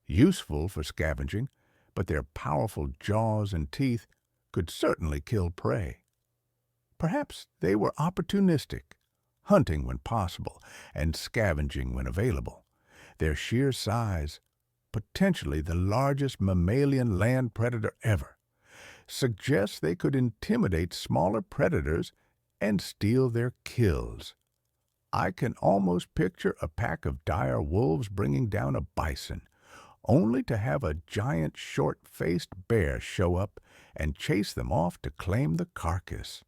useful for scavenging, but their powerful jaws and teeth could certainly kill prey. Perhaps they were opportunistic, hunting when possible and scavenging when available. Their sheer size, potentially the largest mammalian land predator ever, suggests they could intimidate smaller predators and steal their kills. I can almost picture a pack of dire wolves bringing down a bison, only to have a giant short-faced bear show up and chase them off to claim the carcass.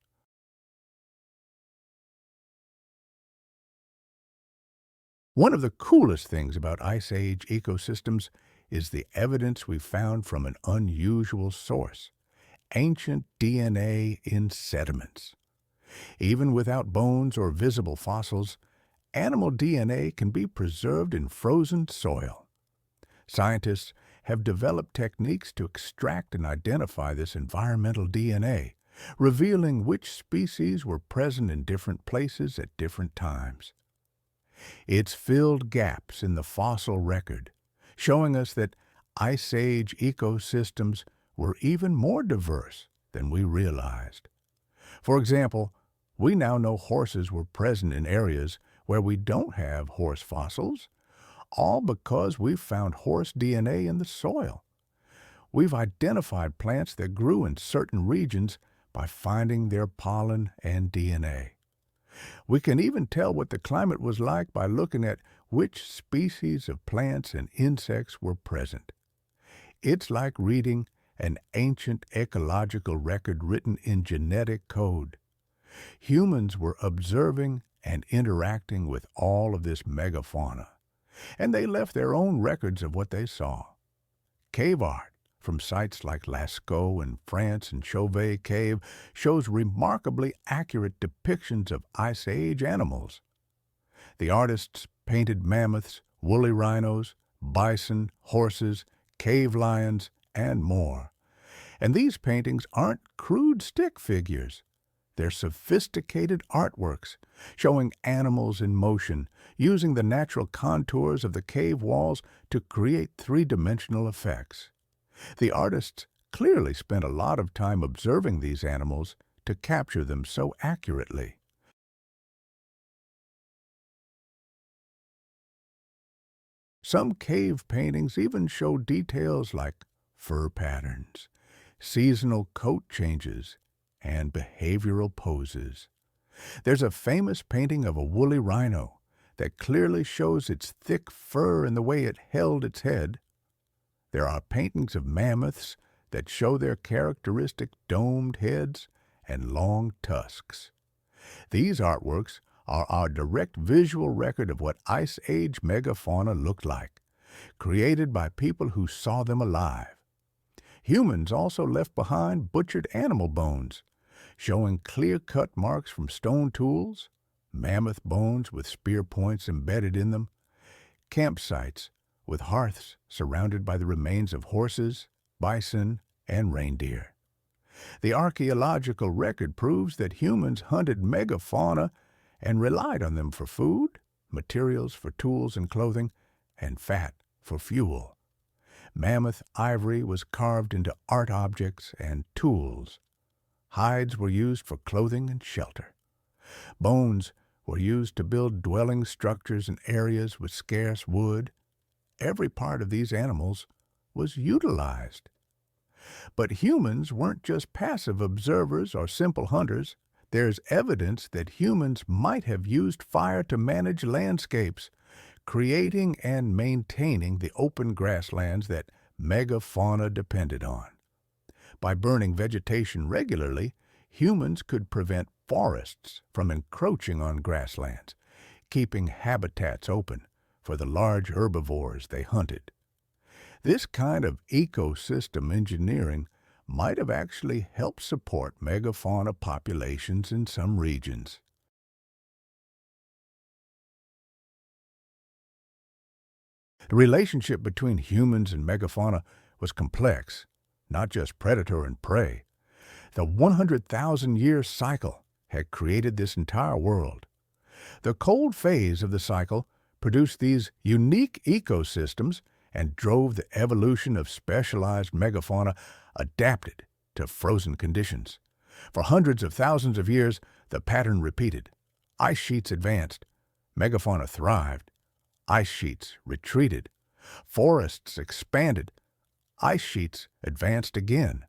One of the coolest things about Ice Age ecosystems is the evidence we found from an unusual source: ancient DNA in sediments. Even without bones or visible fossils, animal DNA can be preserved in frozen soil. Scientists have developed techniques to extract and identify this environmental DNA, revealing which species were present in different places at different times. It's filled gaps in the fossil record, showing us that Ice Age ecosystems were even more diverse than we realized. For example, we now know horses were present in areas where we don't have horse fossils, all because we've found horse DNA in the soil. We've identified plants that grew in certain regions by finding their pollen and DNA. We can even tell what the climate was like by looking at which species of plants and insects were present. It's like reading an ancient ecological record written in genetic code. Humans were observing and interacting with all of this megafauna, and they left their own records of what they saw. Cave art from sites like Lascaux in France and Chauvet Cave shows remarkably accurate depictions of Ice Age animals. The artists painted mammoths, woolly rhinos, bison, horses, cave lions, and more. And these paintings aren't crude stick figures. They're sophisticated artworks, showing animals in motion, using the natural contours of the cave walls to create three-dimensional effects. The artists clearly spent a lot of time observing these animals to capture them so accurately. Some cave paintings even show details like fur patterns, seasonal coat changes, and behavioral poses. There's a famous painting of a woolly rhino that clearly shows its thick fur and the way it held its head. There are paintings of mammoths that show their characteristic domed heads and long tusks. These artworks are our direct visual record of what Ice Age megafauna looked like, created by people who saw them alive. Humans also left behind butchered animal bones, showing clear-cut marks from stone tools, mammoth bones with spear points embedded in them, campsites with hearths surrounded by the remains of horses, bison, and reindeer. The archaeological record proves that humans hunted megafauna and relied on them for food, materials for tools and clothing, and fat for fuel. Mammoth ivory was carved into art objects and tools. Hides were used for clothing and shelter. Bones were used to build dwelling structures in areas with scarce wood. Every part of these animals was utilized. But humans weren't just passive observers or simple hunters. There's evidence that humans might have used fire to manage landscapes, creating and maintaining the open grasslands that megafauna depended on. By burning vegetation regularly, humans could prevent forests from encroaching on grasslands, keeping habitats open for the large herbivores they hunted. This kind of ecosystem engineering might have actually helped support megafauna populations in some regions. The relationship between humans and megafauna was complex, not just predator and prey. The 100,000-year cycle had created this entire world. The cold phase of the cycle produced these unique ecosystems and drove the evolution of specialized megafauna adapted to frozen conditions. For hundreds of thousands of years, the pattern repeated. Ice sheets advanced, megafauna thrived. Ice sheets retreated. Forests expanded. Ice sheets advanced again.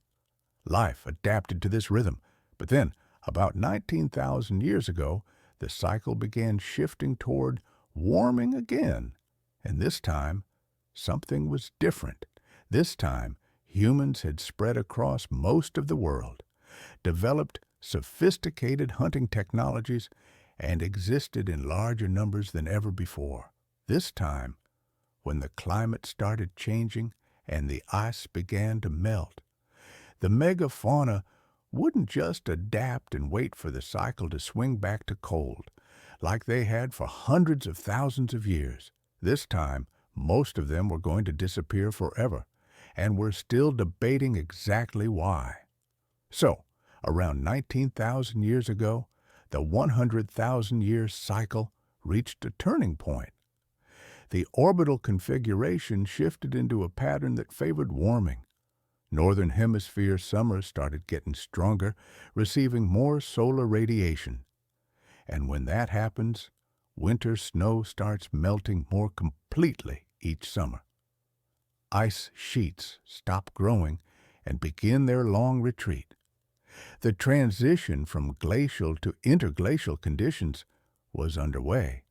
Life adapted to this rhythm. But then, about 19,000 years ago, the cycle began shifting toward warming again. And this time, something was different. This time, humans had spread across most of the world, developed sophisticated hunting technologies, and existed in larger numbers than ever before. This time, when the climate started changing and the ice began to melt, the megafauna wouldn't just adapt and wait for the cycle to swing back to cold, like they had for hundreds of thousands of years. This time, most of them were going to disappear forever, and we're still debating exactly why. So, around 19,000 years ago, the 100,000-year cycle reached a turning point. The orbital configuration shifted into a pattern that favored warming. Northern Hemisphere summers started getting stronger, receiving more solar radiation. And when that happens, winter snow starts melting more completely each summer. Ice sheets stop growing and begin their long retreat. The transition from glacial to interglacial conditions was underway.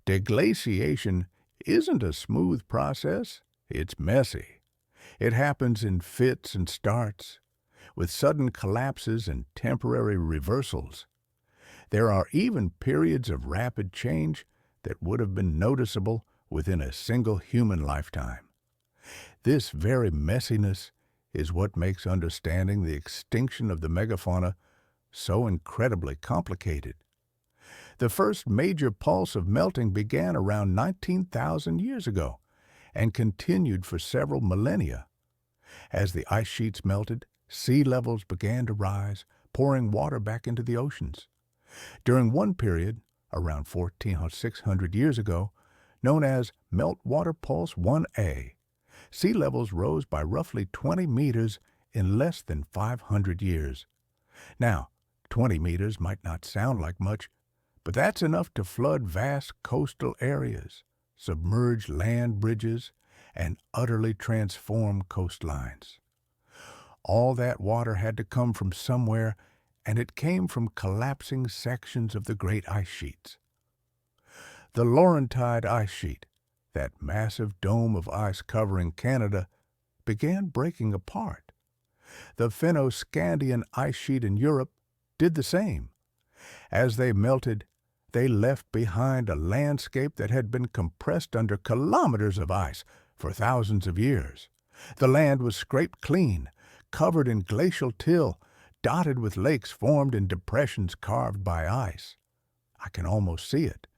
Deglaciation isn't a smooth process, it's messy. It happens in fits and starts, with sudden collapses and temporary reversals. There are even periods of rapid change that would have been noticeable within a single human lifetime. This very messiness is what makes understanding the extinction of the megafauna so incredibly complicated. The first major pulse of melting began around 19,000 years ago and continued for several millennia. As the ice sheets melted, sea levels began to rise, pouring water back into the oceans. During one period, around 1,600 years ago, known as Meltwater Pulse 1A, sea levels rose by roughly 20 meters in less than 500 years. Now, 20 meters might not sound like much, but that's enough to flood vast coastal areas, submerge land bridges, and utterly transform coastlines. All that water had to come from somewhere, and it came from collapsing sections of the great ice sheets. The Laurentide ice sheet, that massive dome of ice covering Canada, began breaking apart. The Fennoscandian ice sheet in Europe did the same. As they melted, they left behind a landscape that had been compressed under kilometers of ice for thousands of years. The land was scraped clean, covered in glacial till, dotted with lakes formed in depressions carved by ice. I can almost see it.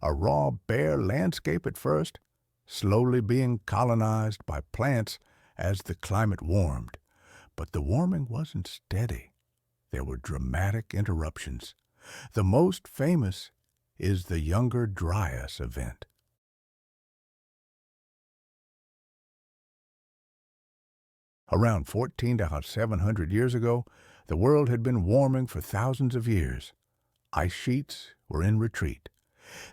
A raw, bare landscape at first, slowly being colonized by plants as the climate warmed. But the warming wasn't steady. There were dramatic interruptions. The most famous is the Younger Dryas event. Around 14,700 years ago, the world had been warming for thousands of years. Ice sheets were in retreat.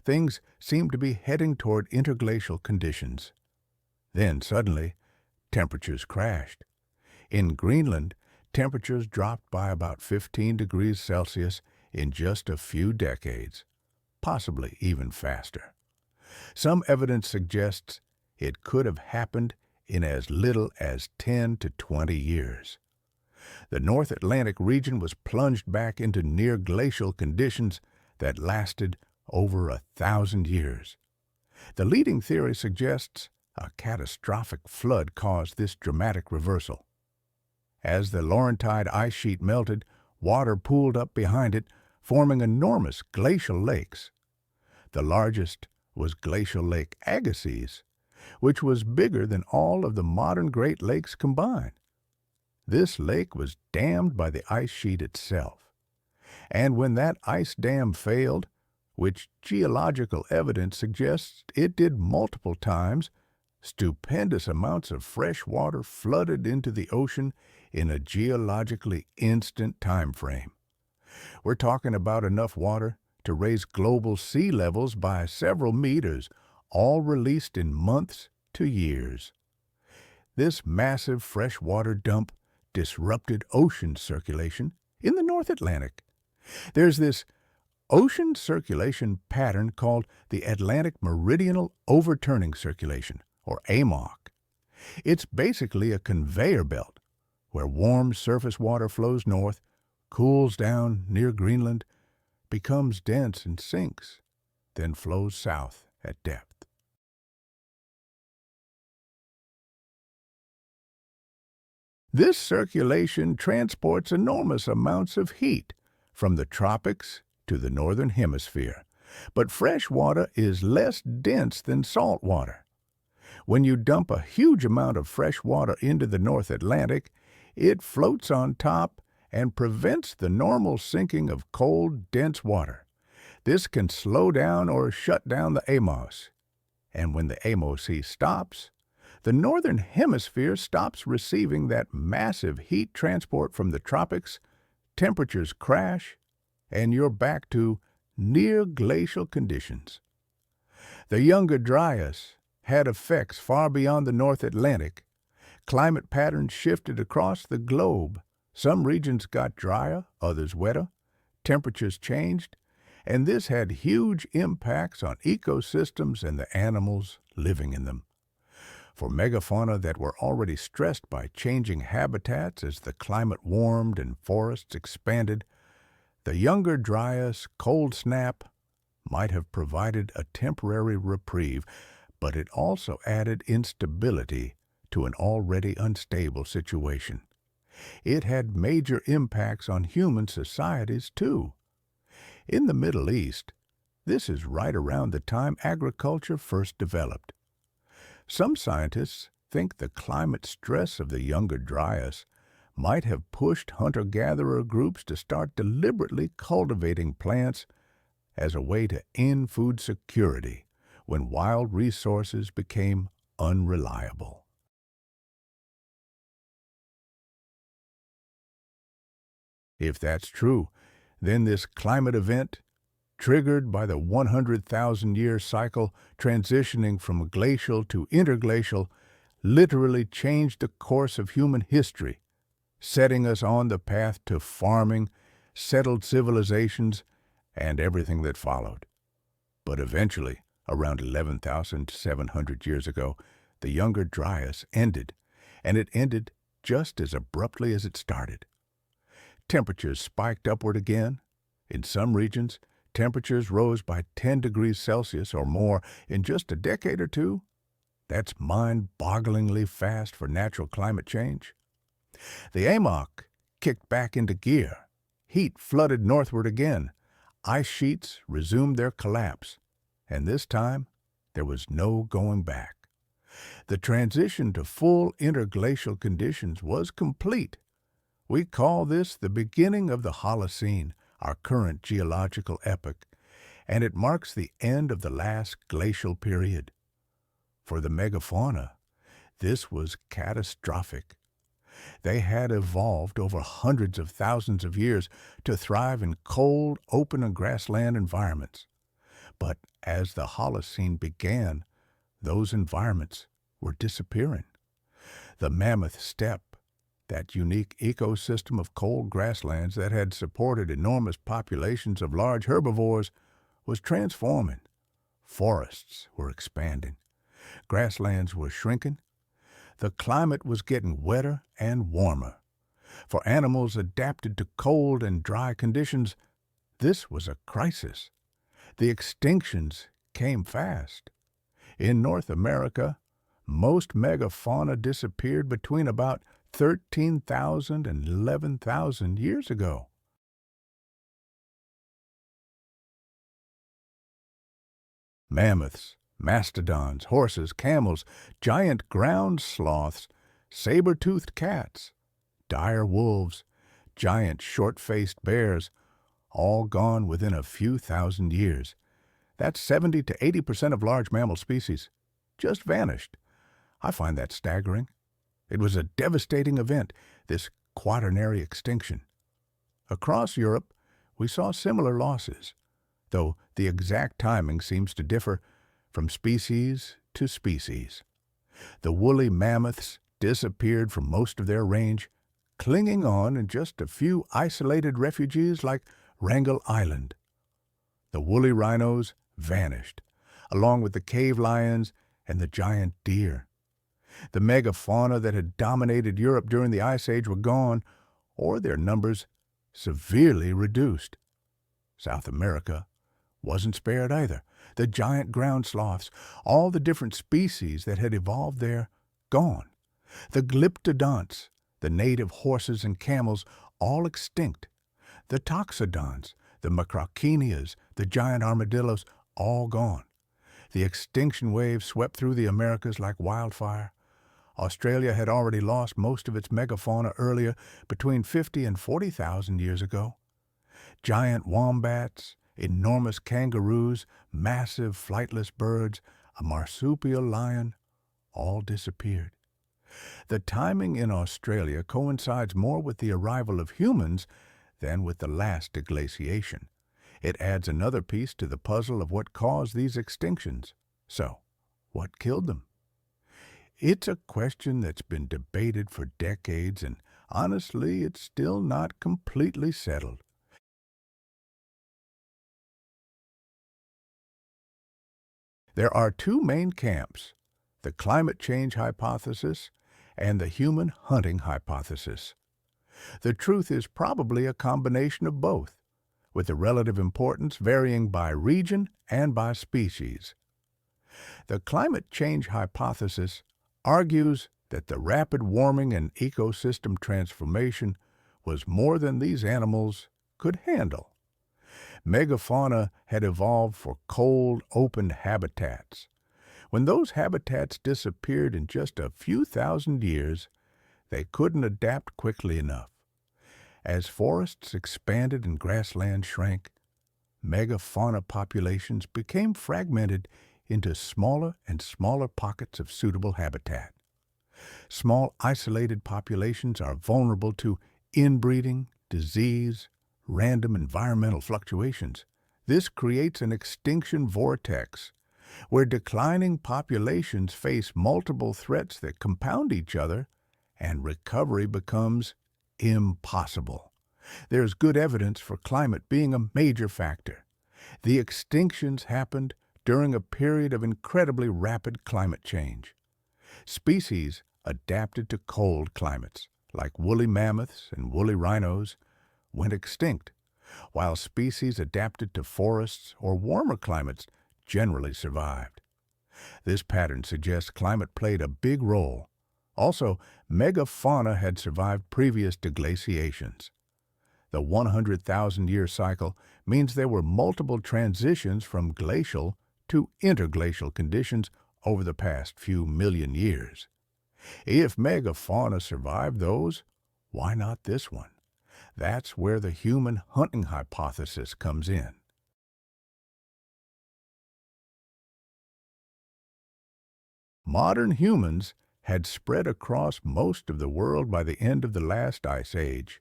Things seemed to be heading toward interglacial conditions. Then, suddenly, temperatures crashed. In Greenland, temperatures dropped by about 15 degrees Celsius in just a few decades, possibly even faster. Some evidence suggests it could have happened in as little as 10 to 20 years. The North Atlantic region was plunged back into near glacial conditions that lasted over 1,000 years. The leading theory suggests a catastrophic flood caused this dramatic reversal. As the Laurentide ice sheet melted, water pooled up behind it, forming enormous glacial lakes. The largest was Glacial Lake Agassiz, which was bigger than all of the modern Great Lakes combined. This lake was dammed by the ice sheet itself. And when that ice dam failed, which geological evidence suggests it did multiple times, stupendous amounts of fresh water flooded into the ocean in a geologically instant time frame. We're talking about enough water to raise global sea levels by several meters, all released in months to years. This massive freshwater dump disrupted ocean circulation in the North Atlantic. There's this ocean circulation pattern called the Atlantic Meridional Overturning Circulation, or AMOC. It's basically a conveyor belt where warm surface water flows north, cools down near Greenland, becomes dense and sinks, then flows south at depth. This circulation transports enormous amounts of heat from the tropics to the northern hemisphere, but fresh water is less dense than salt water. When you dump a huge amount of fresh water into the North Atlantic, it floats on top and prevents the normal sinking of cold, dense water. This can slow down or shut down the AMOC. And when the AMOC stops, the northern hemisphere stops receiving that massive heat transport from the tropics, temperatures crash, and you're back to near glacial conditions. The Younger Dryas had effects far beyond the North Atlantic. Climate patterns shifted across the globe. Some regions got drier, others wetter. Temperatures changed, and this had huge impacts on ecosystems and the animals living in them. For megafauna that were already stressed by changing habitats as the climate warmed and forests expanded, the Younger Dryas cold snap might have provided a temporary reprieve, but it also added instability to an already unstable situation. It had major impacts on human societies, too. In the Middle East, this is right around the time agriculture first developed. Some scientists think the climate stress of the Younger Dryas might have pushed hunter-gatherer groups to start deliberately cultivating plants as a way to end food security when wild resources became unreliable. If that's true, then this climate event, triggered by the 100,000-year cycle transitioning from glacial to interglacial, literally changed the course of human history, setting us on the path to farming, settled civilizations, and everything that followed. But eventually, around 11,700 years ago, the Younger Dryas ended, and it ended just as abruptly as it started. Temperatures spiked upward again. In some regions, temperatures rose by 10 degrees Celsius or more in just a decade or two. That's mind-bogglingly fast for natural climate change. The AMOC kicked back into gear. Heat flooded northward again. Ice sheets resumed their collapse. And this time, there was no going back. The transition to full interglacial conditions was complete. We call this the beginning of the Holocene, our current geological epoch, and it marks the end of the last glacial period. For the megafauna, this was catastrophic. They had evolved over hundreds of thousands of years to thrive in cold, open and grassland environments. But as the Holocene began, those environments were disappearing. The mammoth steppe, that unique ecosystem of cold grasslands that had supported enormous populations of large herbivores, was transforming. Forests were expanding. Grasslands were shrinking. The climate was getting wetter and warmer. For animals adapted to cold and dry conditions, this was a crisis. The extinctions came fast. In North America, most megafauna disappeared between about 13,000 and 11,000 years ago. Mammoths, mastodons, horses, camels, giant ground sloths, saber-toothed cats, dire wolves, giant short-faced bears, all gone within a few thousand years. That's 70 to 80% of large mammal species. Just vanished. I find that staggering. It was a devastating event, this quaternary extinction. Across Europe, we saw similar losses, though the exact timing seems to differ from species to species. The woolly mammoths disappeared from most of their range, clinging on in just a few isolated refuges like Wrangel Island. The woolly rhinos vanished, along with the cave lions and the giant deer. The megafauna that had dominated Europe during the Ice Age were gone, or their numbers severely reduced. South America wasn't spared either. The giant ground sloths, all the different species that had evolved there, gone. The glyptodonts, the native horses and camels, all extinct. The toxodons, the macrauchenias, the giant armadillos, all gone. The extinction wave swept through the Americas like wildfire. Australia had already lost most of its megafauna earlier, between 50 and 40,000 years ago. Giant wombats, enormous kangaroos, massive flightless birds, a marsupial lion, all disappeared. The timing in Australia coincides more with the arrival of humans than with the last deglaciation. It adds another piece to the puzzle of what caused these extinctions. So, what killed them? It's a question that's been debated for decades, and honestly, it's still not completely settled. There are two main camps, the climate change hypothesis and the human hunting hypothesis. The truth is probably a combination of both, with the relative importance varying by region and by species. The climate change hypothesis argues that the rapid warming and ecosystem transformation was more than these animals could handle. Megafauna had evolved for cold, open habitats. When those habitats disappeared in just a few thousand years, they couldn't adapt quickly enough. As forests expanded and grassland shrank, megafauna populations became fragmented into smaller and smaller pockets of suitable habitat. Small isolated populations are vulnerable to inbreeding, disease, random environmental fluctuations. This creates an extinction vortex, where declining populations face multiple threats that compound each other, and recovery becomes impossible. There's good evidence for climate being a major factor. The extinctions happened during a period of incredibly rapid climate change. Species adapted to cold climates, like woolly mammoths and woolly rhinos, went extinct, while species adapted to forests or warmer climates generally survived. This pattern suggests climate played a big role. Also, megafauna had survived previous deglaciations. The 100,000-year cycle means there were multiple transitions from glacial to interglacial conditions over the past few million years. If megafauna survived those, why not this one? That's where the human hunting hypothesis comes in. Modern humans had spread across most of the world by the end of the last ice age,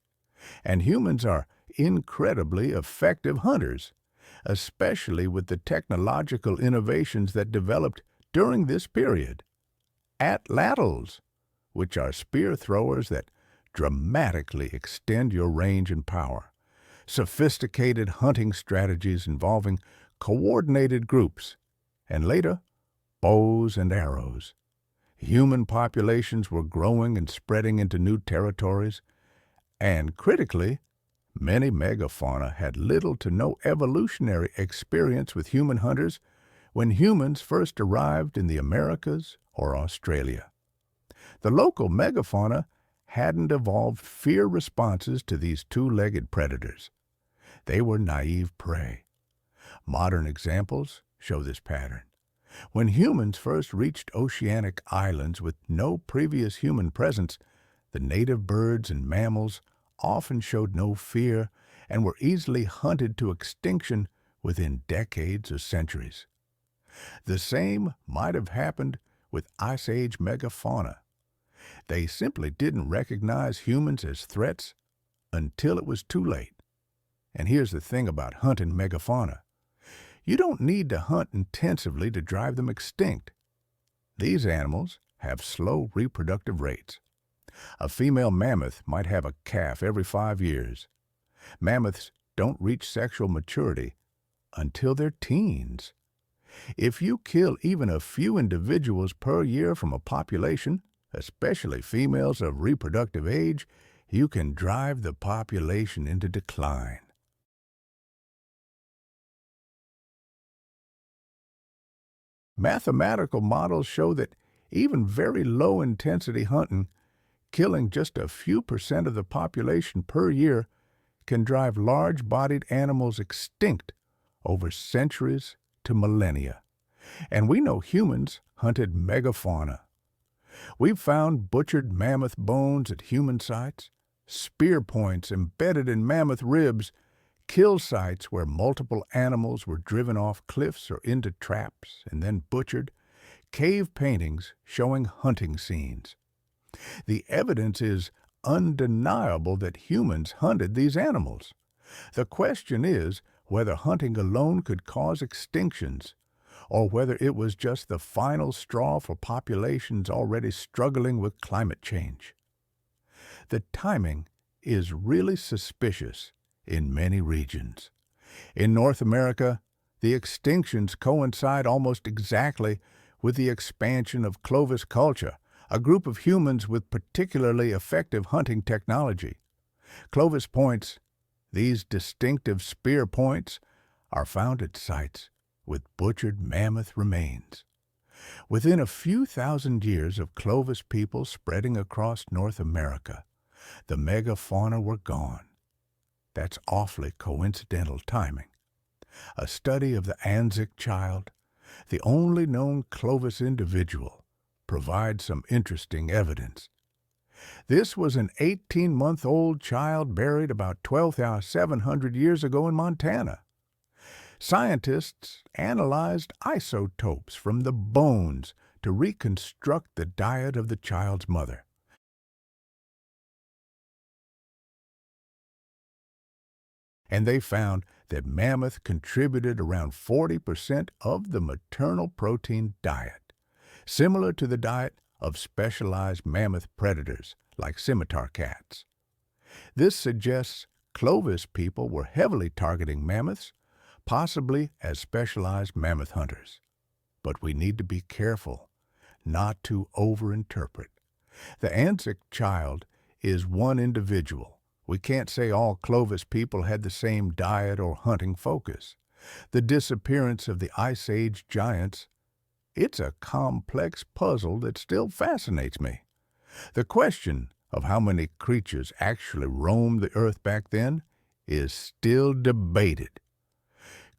and humans are incredibly effective hunters, especially with the technological innovations that developed during this period. Atlatls, which are spear throwers that dramatically extend your range and power. Sophisticated hunting strategies involving coordinated groups, and later, bows and arrows. Human populations were growing and spreading into new territories, and critically, many megafauna had little to no evolutionary experience with human hunters when humans first arrived in the Americas or Australia. The local megafauna hadn't evolved fear responses to these two-legged predators. They were naive prey. Modern examples show this pattern. When humans first reached oceanic islands with no previous human presence, the native birds and mammals often showed no fear and were easily hunted to extinction within decades or centuries. The same might have happened with Ice Age megafauna. They simply didn't recognize humans as threats until it was too late. And here's the thing about hunting megafauna. You don't need to hunt intensively to drive them extinct. These animals have slow reproductive rates. A female mammoth might have a calf every 5 years. Mammoths don't reach sexual maturity until they're teens. If you kill even a few individuals per year from a population, especially females of reproductive age, you can drive the population into decline. Mathematical models show that even very low-intensity hunting, killing just a few percent of the population per year, can drive large-bodied animals extinct over centuries to millennia. And we know humans hunted megafauna. We've found butchered mammoth bones at human sites, spear points embedded in mammoth ribs, kill sites where multiple animals were driven off cliffs or into traps and then butchered, cave paintings showing hunting scenes. The evidence is undeniable that humans hunted these animals. The question is whether hunting alone could cause extinctions, or whether it was just the final straw for populations already struggling with climate change. The timing is really suspicious in many regions. In North America, the extinctions coincide almost exactly with the expansion of Clovis culture, a group of humans with particularly effective hunting technology. Clovis points, these distinctive spear points, are found at sites with butchered mammoth remains. Within a few thousand years of Clovis people spreading across North America, the megafauna were gone. That's awfully coincidental timing. A study of the Anzac child, the only known Clovis individual, provides some interesting evidence. This was an 18-month-old child buried about 12,700 years ago in Montana. Scientists analyzed isotopes from the bones to reconstruct the diet of the child's mother. And they found that mammoth contributed around 40% of the maternal protein diet, similar to the diet of specialized mammoth predators like scimitar cats. This suggests Clovis people were heavily targeting mammoths, possibly as specialized mammoth hunters. But we need to be careful not to overinterpret. The Anzac child is one individual. We can't say all Clovis people had the same diet or hunting focus. The disappearance of the Ice Age giants, it's a complex puzzle that still fascinates me. The question of how many creatures actually roamed the earth back then is still debated.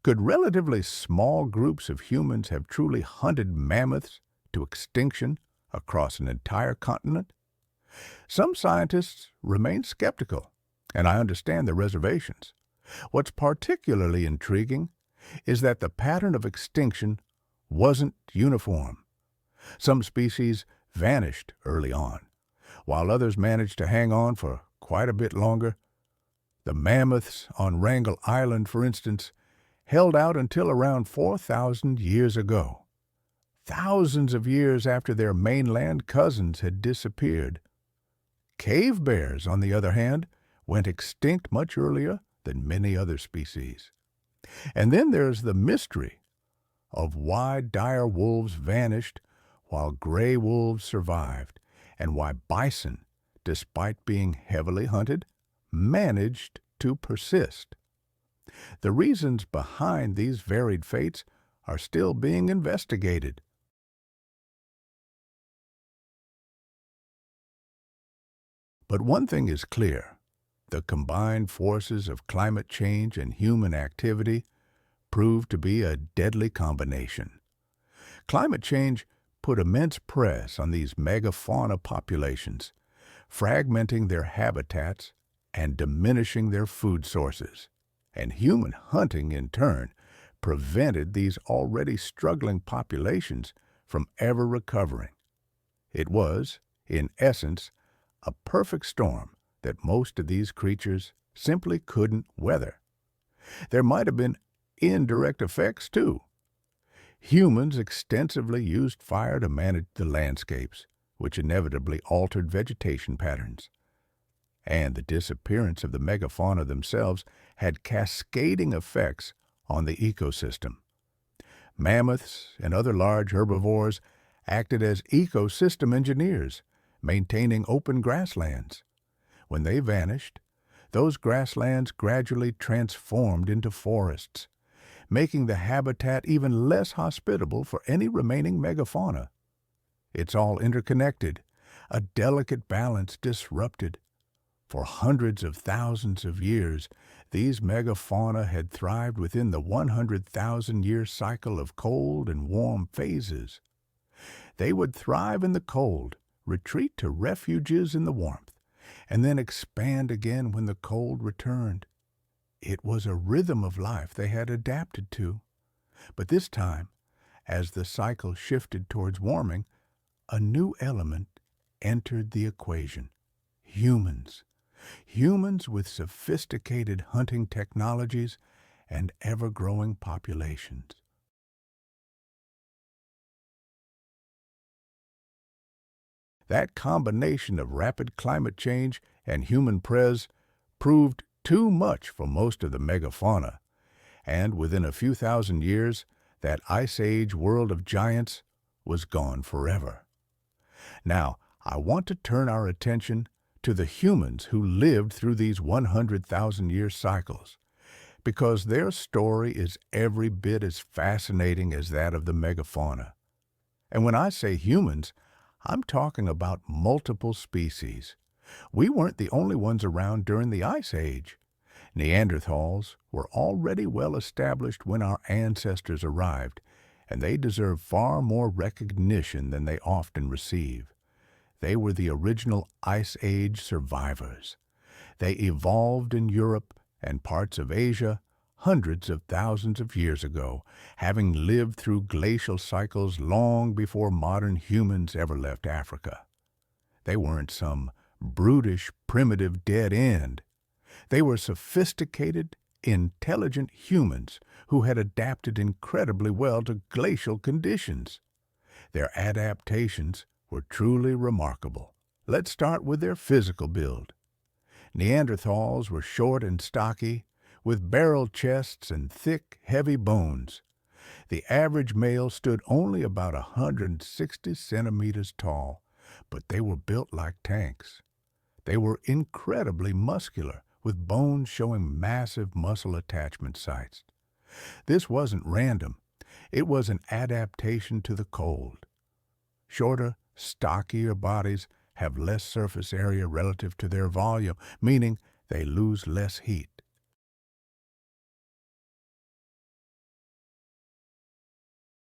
Could relatively small groups of humans have truly hunted mammoths to extinction across an entire continent? Some scientists remain skeptical, and I understand their reservations. What's particularly intriguing is that the pattern of extinction wasn't uniform. Some species vanished early on, while others managed to hang on for quite a bit longer. The mammoths on Wrangel Island, for instance, held out until around 4,000 years ago, thousands of years after their mainland cousins had disappeared. Cave bears, on the other hand, went extinct much earlier than many other species. And then there's the mystery of why dire wolves vanished while gray wolves survived, and why bison, despite being heavily hunted, managed to persist. The reasons behind these varied fates are still being investigated. But one thing is clear. The combined forces of climate change and human activity prove to be a deadly combination. Climate change put immense press on these megafauna populations, fragmenting their habitats and diminishing their food sources. And human hunting, in turn, prevented these already struggling populations from ever recovering. It was, in essence, a perfect storm that most of these creatures simply couldn't weather. There might have been indirect effects, too. Humans extensively used fire to manage the landscapes, which inevitably altered vegetation patterns. And the disappearance of the megafauna themselves had cascading effects on the ecosystem. Mammoths and other large herbivores acted as ecosystem engineers, maintaining open grasslands. When they vanished, those grasslands gradually transformed into forests, making the habitat even less hospitable for any remaining megafauna. It's all interconnected, a delicate balance disrupted. For hundreds of thousands of years, these megafauna had thrived within the 100,000-year cycle of cold and warm phases. They would thrive in the cold, retreat to refuges in the warmth, and then expand again when the cold returned. It was a rhythm of life they had adapted to. But this time, as the cycle shifted towards warming, a new element entered the equation: humans. Humans with sophisticated hunting technologies and ever-growing populations. That combination of rapid climate change and human proved too much for most of the megafauna, and within a few thousand years, that Ice Age world of giants was gone forever. Now, I want to turn our attention to the humans who lived through these 100,000-year cycles, because their story is every bit as fascinating as that of the megafauna. And when I say humans, I'm talking about multiple species. We weren't the only ones around during the Ice Age. Neanderthals were already well established when our ancestors arrived, and they deserve far more recognition than they often receive. They were the original Ice Age survivors. They evolved in Europe and parts of Asia hundreds of thousands of years ago, having lived through glacial cycles long before modern humans ever left Africa. They weren't some brutish, primitive dead end. They were sophisticated, intelligent humans who had adapted incredibly well to glacial conditions. Their adaptations were truly remarkable. Let's start with their physical build. Neanderthals were short and stocky, with barrel chests and thick, heavy bones. The average male stood only about 160 centimeters tall, but they were built like tanks. They were incredibly muscular, with bones showing massive muscle attachment sites. This wasn't random. It was an adaptation to the cold. Shorter, stockier bodies have less surface area relative to their volume, meaning they lose less heat.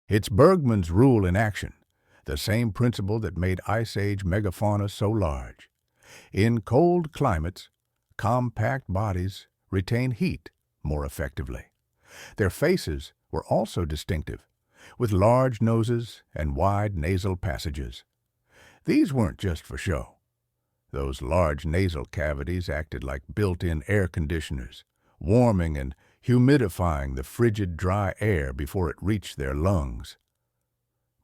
It's Bergmann's rule in action, the same principle that made Ice Age megafauna so large. In cold climates, compact bodies retain heat more effectively. Their faces were also distinctive, with large noses and wide nasal passages. These weren't just for show. Those large nasal cavities acted like built-in air conditioners, warming and humidifying the frigid, dry air before it reached their lungs.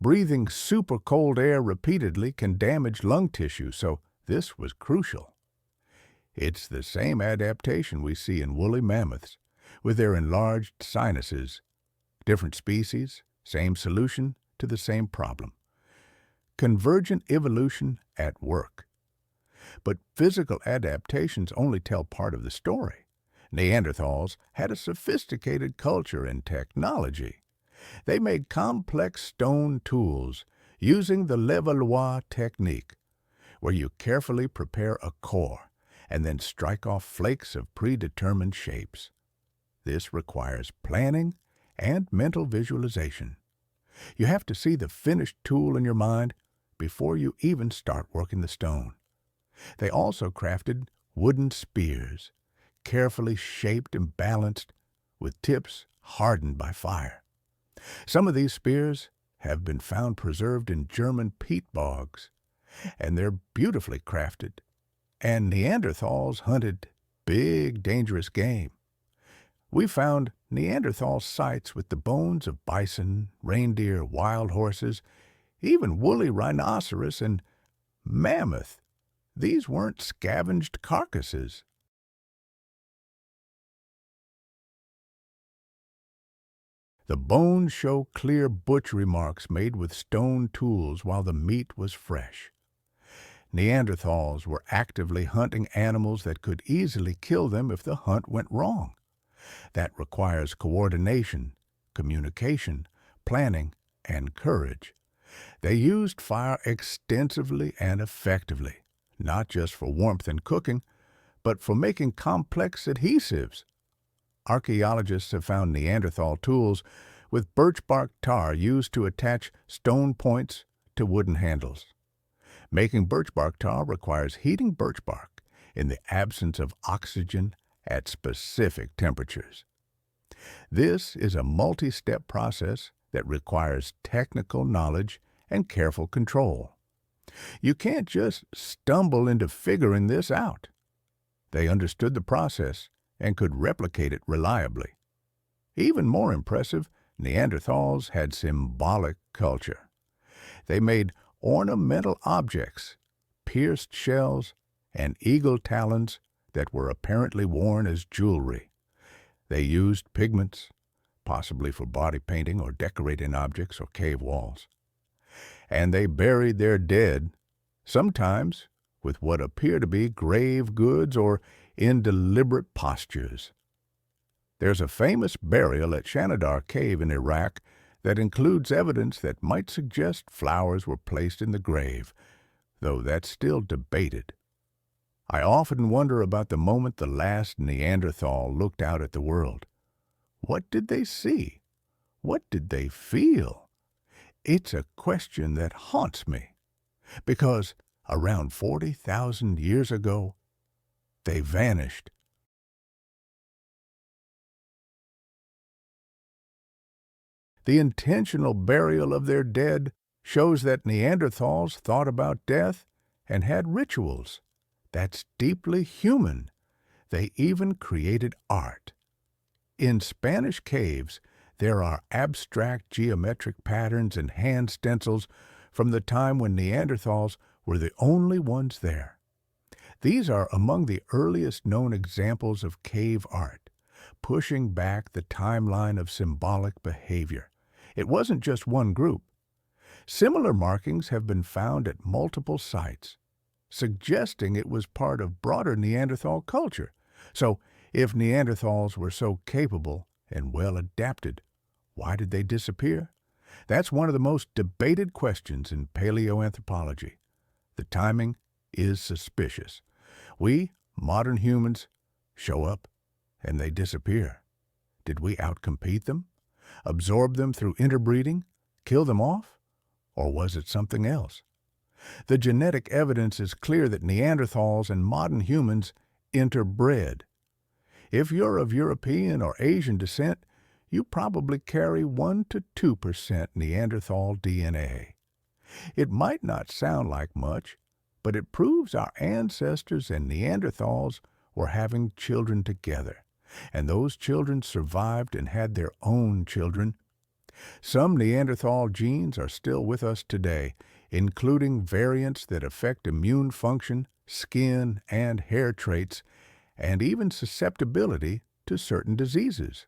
Breathing super cold air repeatedly can damage lung tissue, so this was crucial. It's the same adaptation we see in woolly mammoths, with their enlarged sinuses. Different species, same solution to the same problem. Convergent evolution at work. But physical adaptations only tell part of the story. Neanderthals had a sophisticated culture and technology. They made complex stone tools using the Levallois technique, where you carefully prepare a core and then strike off flakes of predetermined shapes. This requires planning and mental visualization. You have to see the finished tool in your mind before you even start working the stone. They also crafted wooden spears, carefully shaped and balanced, with tips hardened by fire. Some of these spears have been found preserved in German peat bogs, and they're beautifully crafted. And Neanderthals hunted big, dangerous game. We found Neanderthal sites with the bones of bison, reindeer, wild horses, even woolly rhinoceros and mammoth. These weren't scavenged carcasses. The bones show clear butchery marks made with stone tools while the meat was fresh. Neanderthals were actively hunting animals that could easily kill them if the hunt went wrong. That requires coordination, communication, planning, and courage. They used fire extensively and effectively, not just for warmth and cooking, but for making complex adhesives. Archaeologists have found Neanderthal tools with birch bark tar used to attach stone points to wooden handles. Making birch bark tar requires heating birch bark in the absence of oxygen at specific temperatures. This is a multi-step process that requires technical knowledge and careful control. You can't just stumble into figuring this out. They understood the process and could replicate it reliably. Even more impressive, Neanderthals had symbolic culture. They made ornamental objects, pierced shells, and eagle talons that were apparently worn as jewelry. They used pigments, possibly for body painting or decorating objects or cave walls. And they buried their dead, sometimes with what appear to be grave goods or in deliberate postures. There's a famous burial at Shanidar Cave in Iraq that includes evidence that might suggest flowers were placed in the grave, though that's still debated. I often wonder about the moment the last Neanderthal looked out at the world. What did they see? What did they feel? It's a question that haunts me, because around 40,000 years ago, they vanished. The intentional burial of their dead shows that Neanderthals thought about death and had rituals. That's deeply human. They even created art. In Spanish caves, there are abstract geometric patterns and hand stencils from the time when Neanderthals were the only ones there. These are among the earliest known examples of cave art, pushing back the timeline of symbolic behavior. It wasn't just one group. Similar markings have been found at multiple sites, suggesting it was part of broader Neanderthal culture. So, if Neanderthals were so capable and well adapted, why did they disappear? That's one of the most debated questions in paleoanthropology. The timing is suspicious. We, modern humans, show up and they disappear. Did we outcompete them? Absorb them through interbreeding? Kill them off? Or was it something else? The genetic evidence is clear that Neanderthals and modern humans interbred. If you're of European or Asian descent, you probably carry 1 to 2% Neanderthal DNA. It might not sound like much, but it proves our ancestors and Neanderthals were having children together, and those children survived and had their own children. Some Neanderthal genes are still with us today, including variants that affect immune function, skin and hair traits, and even susceptibility to certain diseases.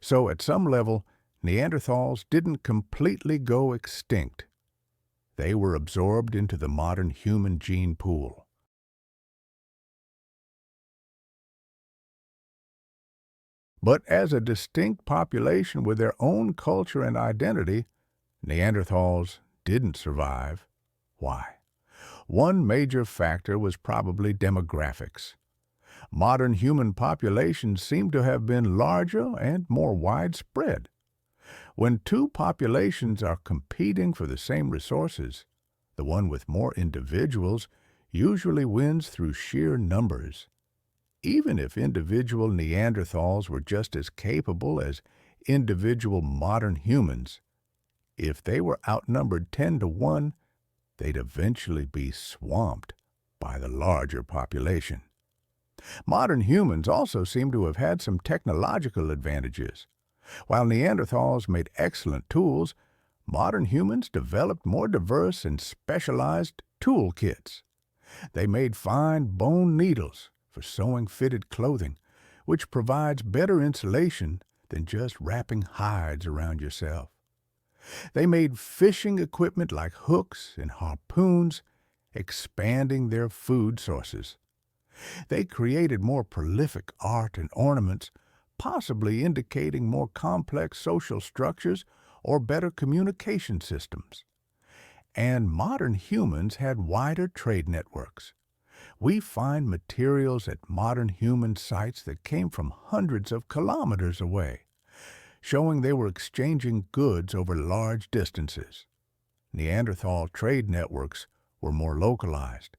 So at some level, Neanderthals didn't completely go extinct. They were absorbed into the modern human gene pool. But as a distinct population with their own culture and identity, Neanderthals didn't survive. Why? One major factor was probably demographics. Modern human populations seem to have been larger and more widespread. When two populations are competing for the same resources, the one with more individuals usually wins through sheer numbers. Even if individual Neanderthals were just as capable as individual modern humans, if they were outnumbered 10 to 1, they'd eventually be swamped by the larger population. Modern humans also seem to have had some technological advantages. While Neanderthals made excellent tools, modern humans developed more diverse and specialized toolkits. They made fine bone needles for sewing fitted clothing, which provides better insulation than just wrapping hides around yourself. They made fishing equipment like hooks and harpoons, expanding their food sources. They created more prolific art and ornaments, possibly indicating more complex social structures or better communication systems. And modern humans had wider trade networks. We find materials at modern human sites that came from hundreds of kilometers away, showing they were exchanging goods over large distances. Neanderthal trade networks were more localized.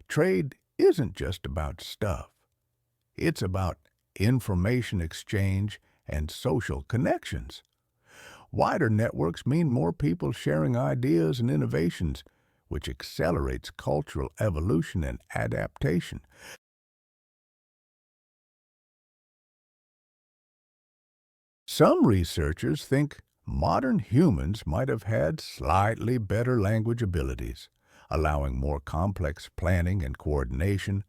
Trade isn't just about stuff. It's about information exchange and social connections. Wider networks mean more people sharing ideas and innovations, which accelerates cultural evolution and adaptation. Some researchers think modern humans might have had slightly better language abilities, allowing more complex planning and coordination,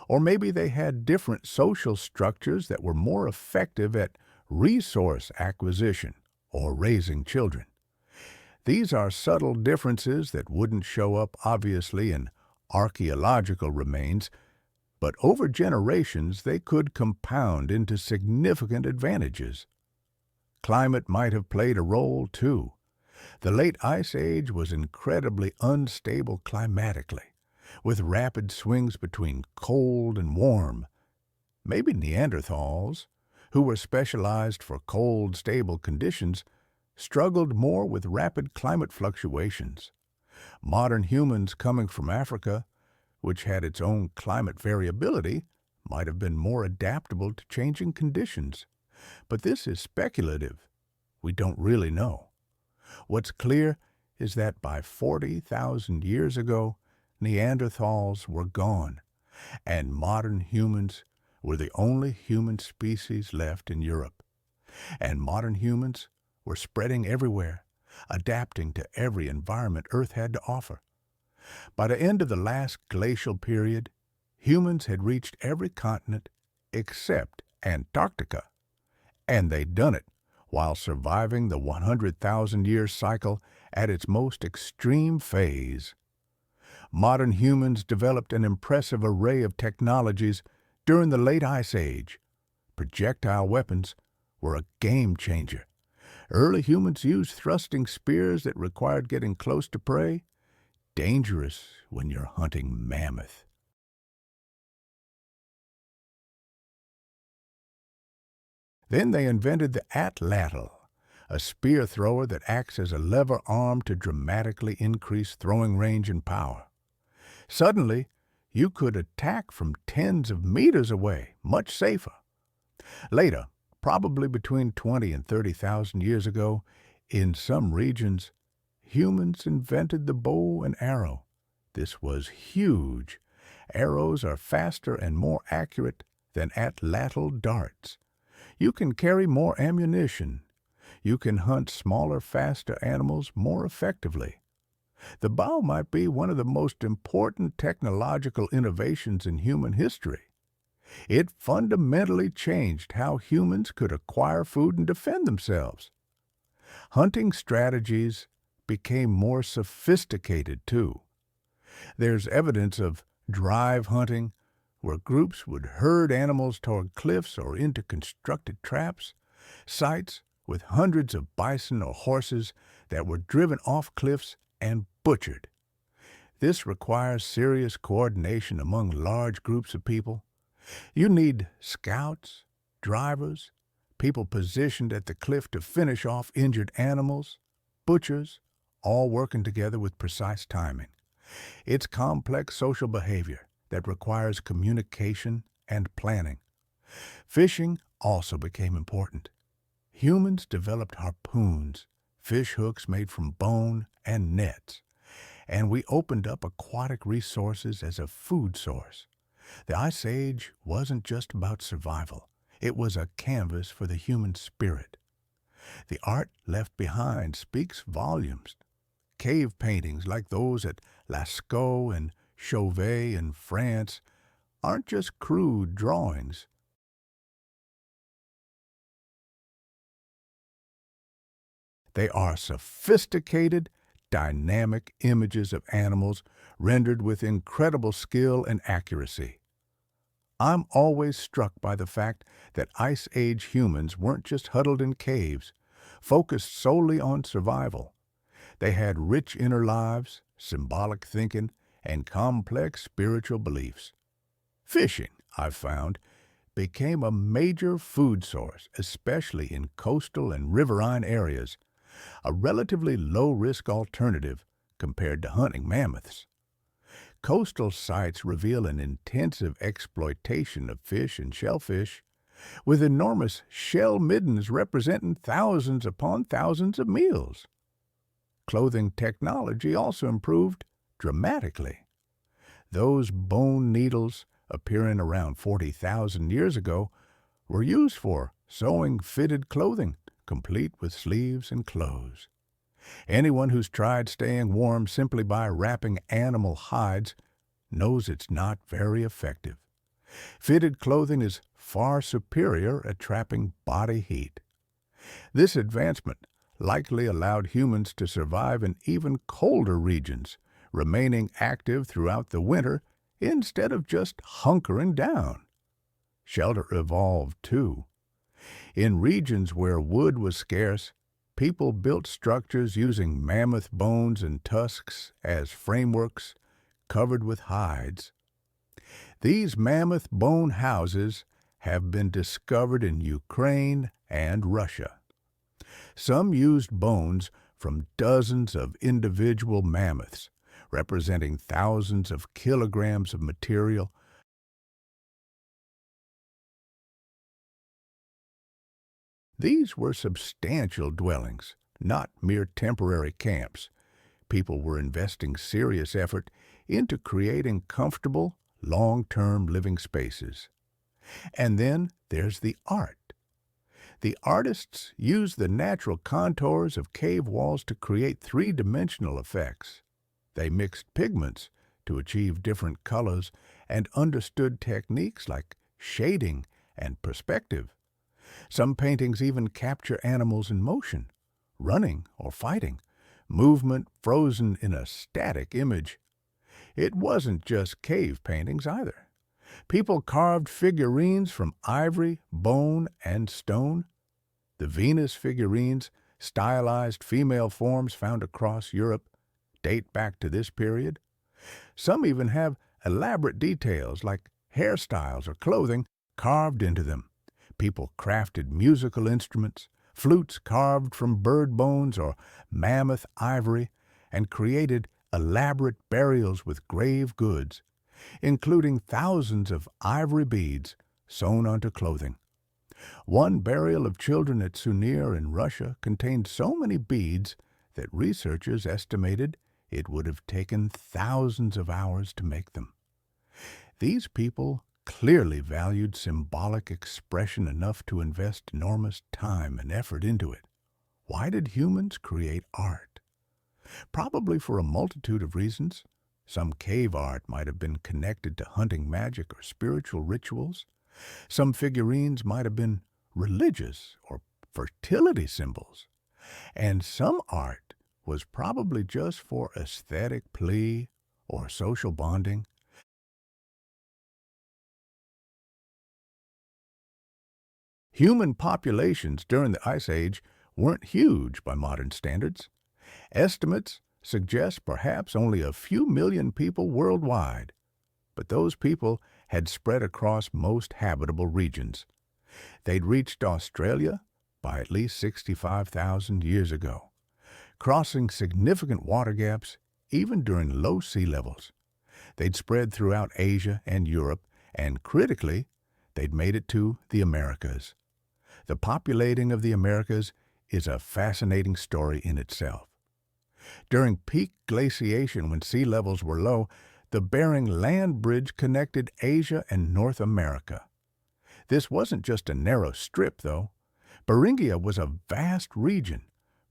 or maybe they had different social structures that were more effective at resource acquisition or raising children. These are subtle differences that wouldn't show up obviously in archaeological remains, but over generations they could compound into significant advantages. Climate might have played a role, too. The late Ice Age was incredibly unstable climatically, with rapid swings between cold and warm. Maybe Neanderthals, who were specialized for cold, stable conditions, struggled more with rapid climate fluctuations. Modern humans coming from Africa, which had its own climate variability, might have been more adaptable to changing conditions. But this is speculative. We don't really know. What's clear is that by 40,000 years ago, Neanderthals were gone, and modern humans were the only human species left in Europe. And modern humans were spreading everywhere, adapting to every environment Earth had to offer. By the end of the last glacial period, humans had reached every continent except Antarctica, and they'd done it while surviving the 100,000-year cycle at its most extreme phase. Modern humans developed an impressive array of technologies during the late Ice Age. Projectile weapons were a game changer. Early humans used thrusting spears that required getting close to prey, dangerous when you're hunting mammoth. Then they invented the atlatl, a spear thrower that acts as a lever arm to dramatically increase throwing range and power. Suddenly, you could attack from tens of meters away, much safer. Later, probably between 20 and 30,000 years ago, in some regions, humans invented the bow and arrow. This was huge. Arrows are faster and more accurate than atlatl darts. You can carry more ammunition. You can hunt smaller, faster animals more effectively. The bow might be one of the most important technological innovations in human history. It fundamentally changed how humans could acquire food and defend themselves. Hunting strategies became more sophisticated, too. There's evidence of drive hunting, where groups would herd animals toward cliffs or into constructed traps, sites with hundreds of bison or horses that were driven off cliffs and butchered. This requires serious coordination among large groups of people. You need scouts, drivers, people positioned at the cliff to finish off injured animals, butchers, all working together with precise timing. It's complex social behavior that requires communication and planning. Fishing also became important. Humans developed harpoons, fish hooks made from bone, and nets, and we opened up aquatic resources as a food source. The Ice Age wasn't just about survival. It was a canvas for the human spirit. The art left behind speaks volumes. Cave paintings like those at Lascaux and Chauvet in France aren't just crude drawings. They are sophisticated, dynamic images of animals rendered with incredible skill and accuracy. I'm always struck by the fact that Ice Age humans weren't just huddled in caves, focused solely on survival. They had rich inner lives, symbolic thinking, and complex spiritual beliefs. Fishing, I've found, became a major food source, especially in coastal and riverine areas, a relatively low-risk alternative compared to hunting mammoths. Coastal sites reveal an intensive exploitation of fish and shellfish, with enormous shell middens representing thousands upon thousands of meals. Clothing technology also improved dramatically. Those bone needles, appearing around 40,000 years ago, were used for sewing fitted clothing, complete with sleeves and clothes. Anyone who's tried staying warm simply by wrapping animal hides knows it's not very effective. Fitted clothing is far superior at trapping body heat. This advancement likely allowed humans to survive in even colder regions, remaining active throughout the winter instead of just hunkering down. Shelter evolved, too. In regions where wood was scarce, people built structures using mammoth bones and tusks as frameworks covered with hides. These mammoth bone houses have been discovered in Ukraine and Russia. Some used bones from dozens of individual mammoths, representing thousands of kilograms of material. These were substantial dwellings, not mere temporary camps. People were investing serious effort into creating comfortable, long-term living spaces. And then there's the art. The artists used the natural contours of cave walls to create three-dimensional effects. They mixed pigments to achieve different colors and understood techniques like shading and perspective. Some paintings even capture animals in motion, running or fighting, movement frozen in a static image. It wasn't just cave paintings either. People carved figurines from ivory, bone, and stone. The Venus figurines, stylized female forms found across Europe, date back to this period. Some even have elaborate details like hairstyles or clothing carved into them. People crafted musical instruments, flutes carved from bird bones or mammoth ivory, and created elaborate burials with grave goods, including thousands of ivory beads sewn onto clothing. One burial of children at Sunir in Russia contained so many beads that researchers estimated it would have taken thousands of hours to make them. These people clearly valued symbolic expression enough to invest enormous time and effort into it. Why did humans create art? Probably for a multitude of reasons. Some cave art might have been connected to hunting magic or spiritual rituals. Some figurines might have been religious or fertility symbols. And some art was probably just for aesthetic plea or social bonding. Human populations during the Ice Age weren't huge by modern standards. Estimates suggest perhaps only a few million people worldwide, but those people had spread across most habitable regions. They'd reached Australia by at least 65,000 years ago, crossing significant water gaps even during low sea levels. They'd spread throughout Asia and Europe, and critically, they'd made it to the Americas. The populating of the Americas is a fascinating story in itself. During peak glaciation, when sea levels were low, the Bering Land Bridge connected Asia and North America. This wasn't just a narrow strip, though. Beringia was a vast region,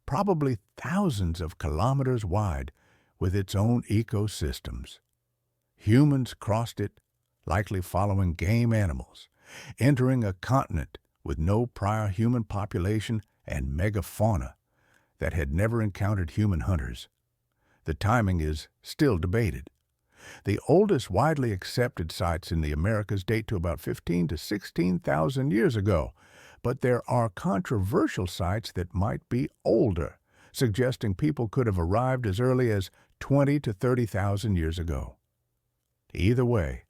probably thousands of kilometers wide, with its own ecosystems. Humans crossed it, likely following game animals, entering a continent with no prior human population and megafauna that had never encountered human hunters. The timing is still debated. The oldest widely accepted sites in the Americas date to about 15 to 16,000 years ago, but there are controversial sites that might be older, suggesting people could have arrived as early as 20 to 30,000 years ago. Either way,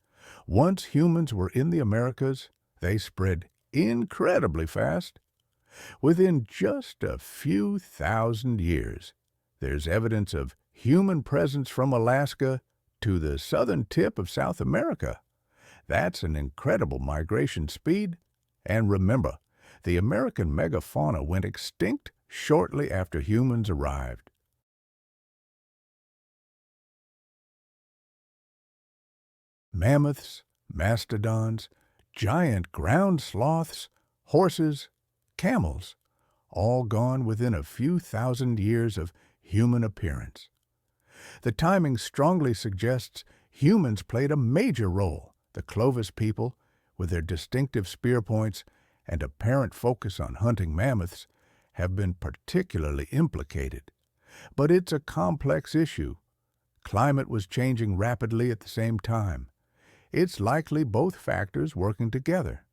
once humans were in the Americas, they spread incredibly fast. Within just a few thousand years, there's evidence of human presence from Alaska to the southern tip of South America. That's an incredible migration speed. And remember, the American megafauna went extinct shortly after humans arrived. Mammoths, mastodons, giant ground sloths, horses, camels, all gone within a few thousand years of human appearance. The timing strongly suggests humans played a major role. The Clovis people, with their distinctive spear points and apparent focus on hunting mammoths, have been particularly implicated. But it's a complex issue. Climate was changing rapidly at the same time. It's likely both factors working together.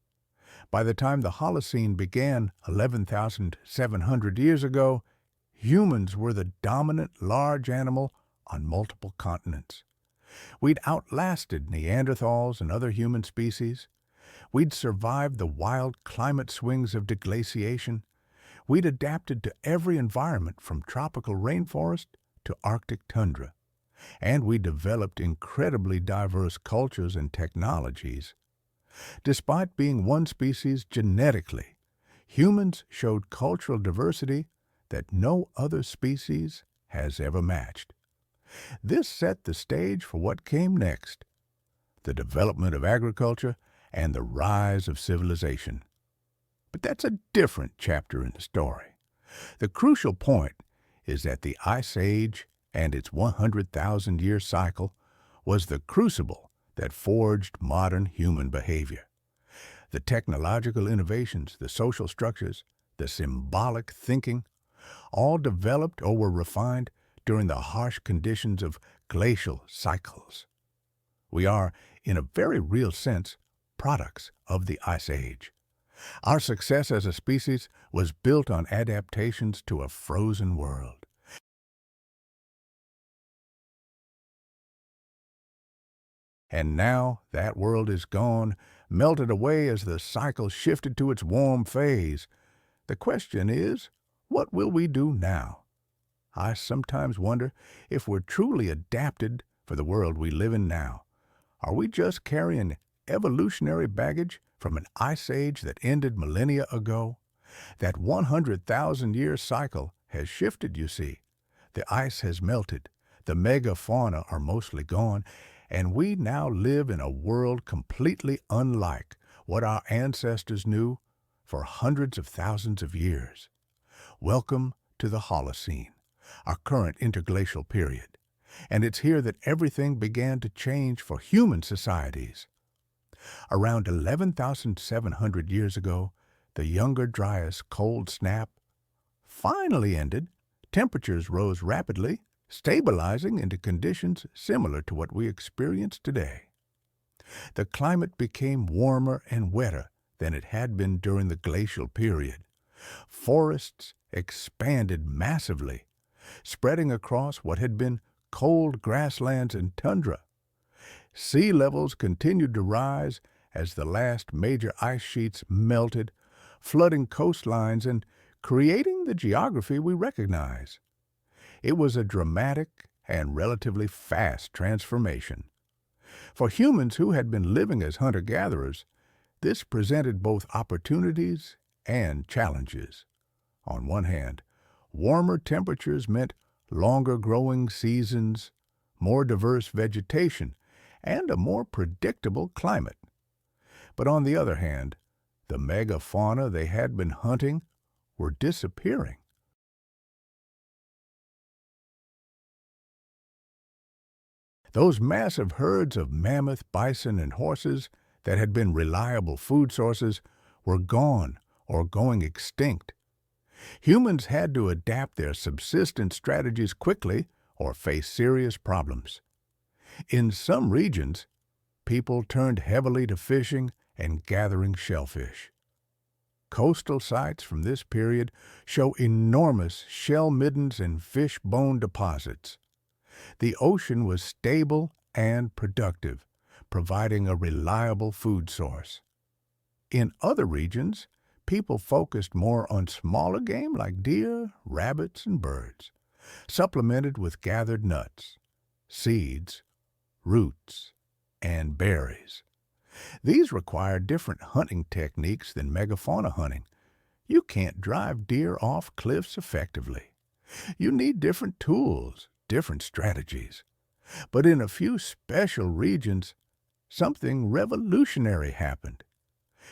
By the time the Holocene began 11,700 years ago, humans were the dominant large animal on multiple continents. We'd outlasted Neanderthals and other human species. We'd survived the wild climate swings of deglaciation. We'd adapted to every environment from tropical rainforest to Arctic tundra. And we developed incredibly diverse cultures and technologies. Despite being one species genetically, humans showed cultural diversity that no other species has ever matched. This set the stage for what came next: the development of agriculture and the rise of civilization. But that's a different chapter in the story. The crucial point is that the Ice Age and its 100,000-year cycle was the crucible that forged modern human behavior. The technological innovations, the social structures, the symbolic thinking, all developed or were refined during the harsh conditions of glacial cycles. We are, in a very real sense, products of the Ice Age. Our success as a species was built on adaptations to a frozen world. And now that world is gone, melted away as the cycle shifted to its warm phase. The question is, what will we do now? I sometimes wonder if we're truly adapted for the world we live in now. Are we just carrying evolutionary baggage from an ice age that ended millennia ago? That 100,000-year cycle has shifted, you see. The ice has melted, the megafauna are mostly gone, and we now live in a world completely unlike what our ancestors knew for hundreds of thousands of years. Welcome to the Holocene, our current interglacial period. And it's here that everything began to change for human societies. Around 11,700 years ago, the Younger Dryas cold snap finally ended. Temperatures rose rapidly, stabilizing into conditions similar to what we experience today. The climate became warmer and wetter than it had been during the glacial period. Forests expanded massively, spreading across what had been cold grasslands and tundra. Sea levels continued to rise, as the last major ice sheets melted, flooding coastlines and creating the geography we recognize. It was a dramatic and relatively fast transformation. For humans who had been living as hunter-gatherers, this presented both opportunities and challenges. On one hand, warmer temperatures meant longer growing seasons, more diverse vegetation, and a more predictable climate. But on the other hand, the megafauna they had been hunting were disappearing. Those massive herds of mammoth, bison, and horses that had been reliable food sources were gone or going extinct. Humans had to adapt their subsistence strategies quickly or face serious problems. In some regions, people turned heavily to fishing and gathering shellfish. Coastal sites from this period show enormous shell middens and fish bone deposits. The ocean was stable and productive, providing a reliable food source. In other regions, people focused more on smaller game like deer, rabbits, and birds, supplemented with gathered nuts, seeds, roots, and berries. These require different hunting techniques than megafauna hunting. You can't drive deer off cliffs effectively. You need different tools, different strategies. But in a few special regions, something revolutionary happened.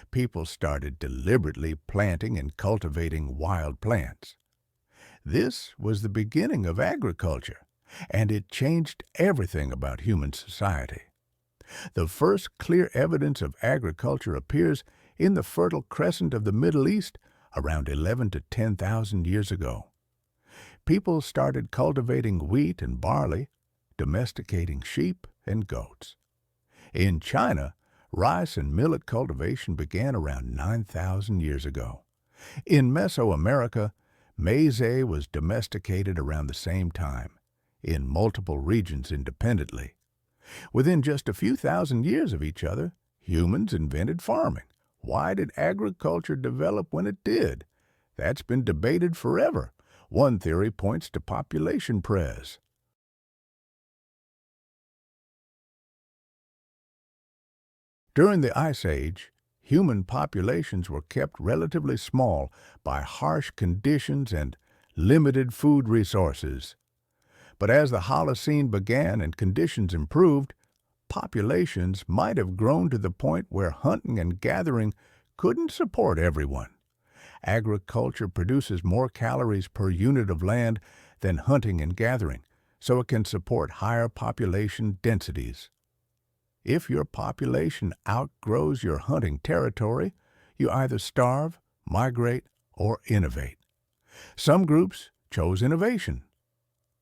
People started deliberately planting and cultivating wild plants. This was the beginning of agriculture, and it changed everything about human society. The first clear evidence of agriculture appears in the Fertile Crescent of the Middle East around 11 to 10,000 years ago. People started cultivating wheat and barley, domesticating sheep and goats. In China, rice and millet cultivation began around 9,000 years ago. In Mesoamerica, maize was domesticated around the same time, in multiple regions independently. Within just a few thousand years of each other, humans invented farming. Why did agriculture develop when it did? That's been debated forever. One theory points to population press. During the Ice Age, human populations were kept relatively small by harsh conditions and limited food resources. But as the Holocene began and conditions improved, populations might have grown to the point where hunting and gathering couldn't support everyone. Agriculture produces more calories per unit of land than hunting and gathering, so it can support higher population densities. If your population outgrows your hunting territory, you either starve, migrate, or innovate. Some groups chose innovation.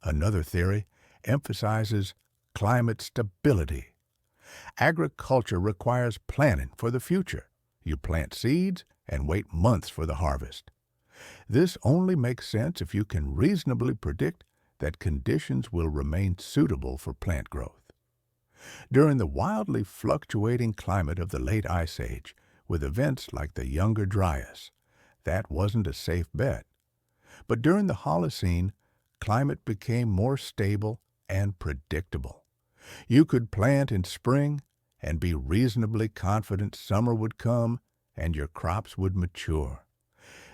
Another theory emphasizes climate stability. Agriculture requires planning for the future. You plant seeds and wait months for the harvest. This only makes sense if you can reasonably predict that conditions will remain suitable for plant growth. During the wildly fluctuating climate of the late Ice Age, with events like the Younger Dryas, that wasn't a safe bet. But during the Holocene, climate became more stable and predictable. You could plant in spring and be reasonably confident summer would come and your crops would mature.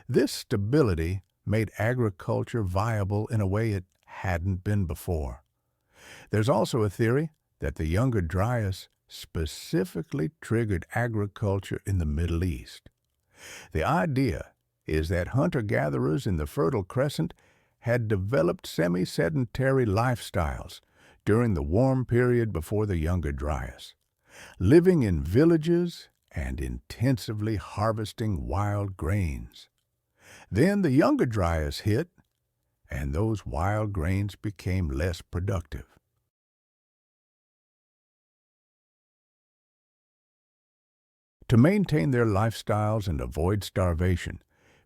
This stability made agriculture viable in a way it hadn't been before. There's also a theory that the Younger Dryas specifically triggered agriculture in the Middle East. The idea is that hunter-gatherers in the Fertile Crescent had developed semi-sedentary lifestyles during the warm period before the Younger Dryas, living in villages and intensively harvesting wild grains. Then the Younger Dryas hit, and those wild grains became less productive. To maintain their lifestyles and avoid starvation,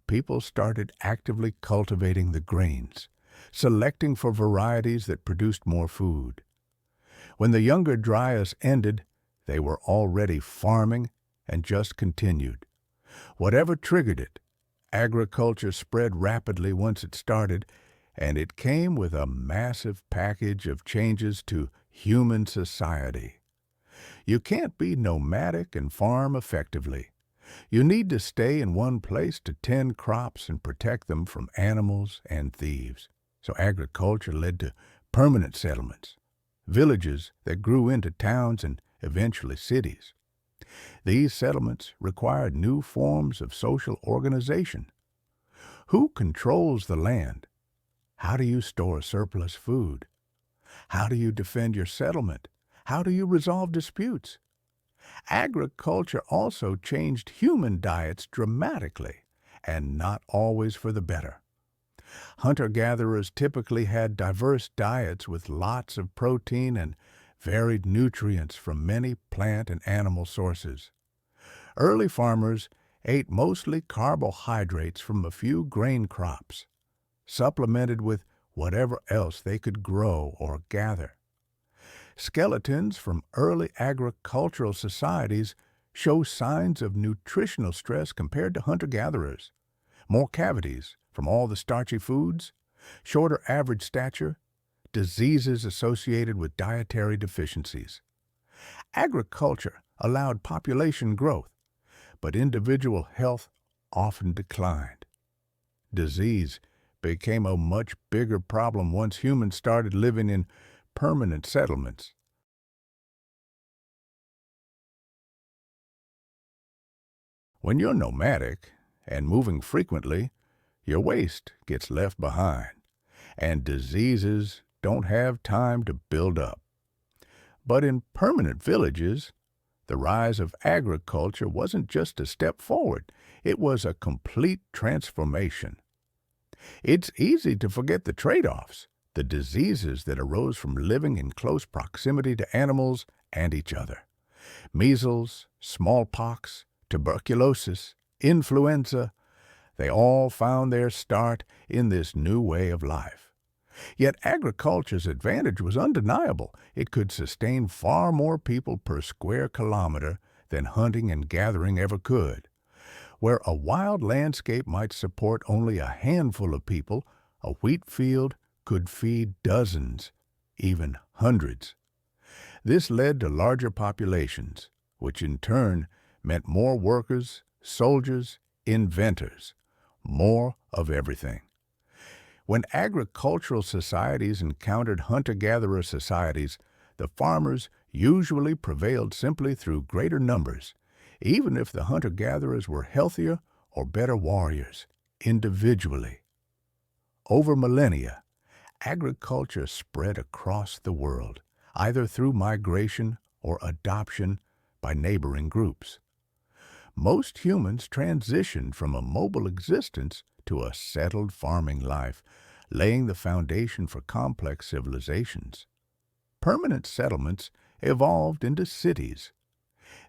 people started actively cultivating the grains, selecting for varieties that produced more food. When the Younger Dryas ended, they were already farming and just continued. Whatever triggered it, agriculture spread rapidly once it started, and it came with a massive package of changes to human society. You can't be nomadic and farm effectively. You need to stay in one place to tend crops and protect them from animals and thieves. So agriculture led to permanent settlements, villages that grew into towns and eventually cities. These settlements required new forms of social organization. Who controls the land? How do you store surplus food? How do you defend your settlement? How do you resolve disputes? Agriculture also changed human diets dramatically, and not always for the better. Hunter-gatherers typically had diverse diets with lots of protein and varied nutrients from many plant and animal sources. Early farmers ate mostly carbohydrates from a few grain crops, supplemented with whatever else they could grow or gather. Skeletons from early agricultural societies show signs of nutritional stress compared to hunter-gatherers. More cavities from all the starchy foods, shorter average stature, diseases associated with dietary deficiencies. Agriculture allowed population growth, but individual health often declined. Disease became a much bigger problem once humans started living in permanent settlements. When you're nomadic and moving frequently, your waste gets left behind, and diseases don't have time to build up. But in permanent villages, the rise of agriculture wasn't just a step forward, it was a complete transformation. It's easy to forget the trade-offs, the diseases that arose from living in close proximity to animals and each other. Measles, smallpox, tuberculosis, influenza, they all found their start in this new way of life. Yet agriculture's advantage was undeniable. It could sustain far more people per square kilometer than hunting and gathering ever could. Where a wild landscape might support only a handful of people, a wheat field could feed dozens, even hundreds. This led to larger populations, which in turn meant more workers, soldiers, inventors, more of everything. When agricultural societies encountered hunter-gatherer societies, the farmers usually prevailed simply through greater numbers, even if the hunter-gatherers were healthier or better warriors, individually. Over millennia, agriculture spread across the world, either through migration or adoption by neighboring groups. Most humans transitioned from a mobile existence to a settled farming life, laying the foundation for complex civilizations. Permanent settlements evolved into cities.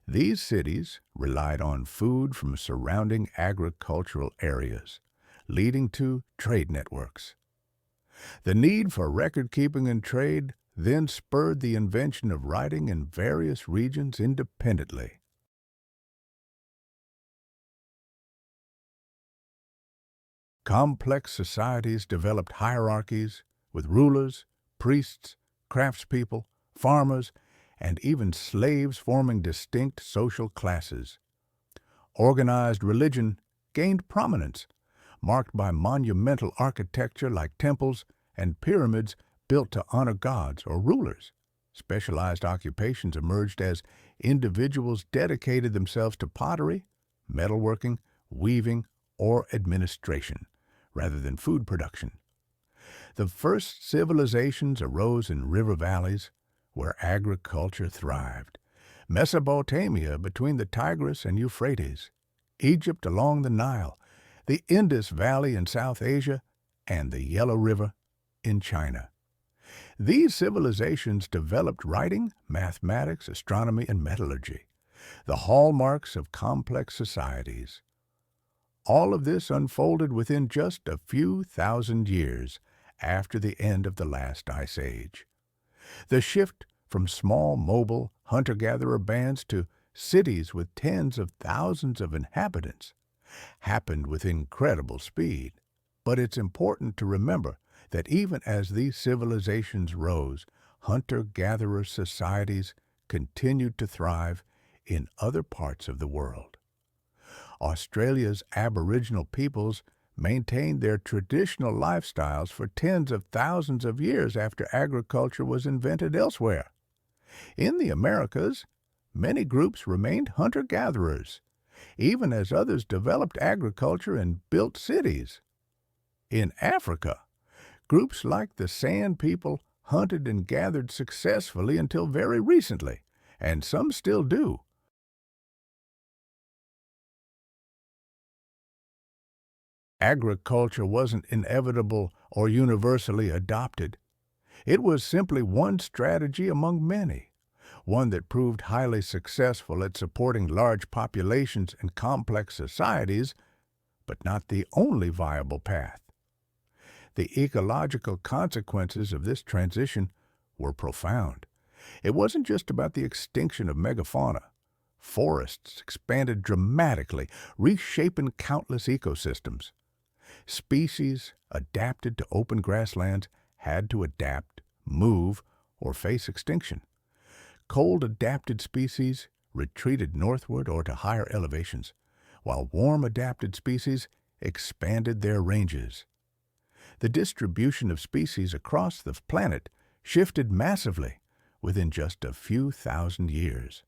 These cities relied on food from surrounding agricultural areas, leading to trade networks. The need for record-keeping and trade then spurred the invention of writing in various regions independently. Complex societies developed hierarchies with rulers, priests, craftspeople, farmers, and even slaves forming distinct social classes. Organized religion gained prominence, marked by monumental architecture like temples and pyramids built to honor gods or rulers. Specialized occupations emerged as individuals dedicated themselves to pottery, metalworking, weaving, or administration, rather than food production. The first civilizations arose in river valleys where agriculture thrived. Mesopotamia between the Tigris and Euphrates, Egypt along the Nile, the Indus Valley in South Asia, and the Yellow River in China. These civilizations developed writing, mathematics, astronomy, and metallurgy, the hallmarks of complex societies. All of this unfolded within just a few thousand years after the end of the last ice age. The shift from small, mobile, hunter-gatherer bands to cities with tens of thousands of inhabitants, happened with incredible speed. But it's important to remember that even as these civilizations rose, hunter-gatherer societies continued to thrive in other parts of the world. Australia's Aboriginal peoples maintained their traditional lifestyles for tens of thousands of years after agriculture was invented elsewhere. In the Americas, many groups remained hunter-gatherers, even as others developed agriculture and built cities. In Africa, groups like the San people hunted and gathered successfully until very recently, and some still do. Agriculture wasn't inevitable or universally adopted. It was simply one strategy among many, one that proved highly successful at supporting large populations and complex societies, but not the only viable path. The ecological consequences of this transition were profound. It wasn't just about the extinction of megafauna. Forests expanded dramatically, reshaping countless ecosystems. Species adapted to open grasslands had to adapt, move, or face extinction. Cold-adapted species retreated northward or to higher elevations, while warm-adapted species expanded their ranges. The distribution of species across the planet shifted massively within just a few thousand years.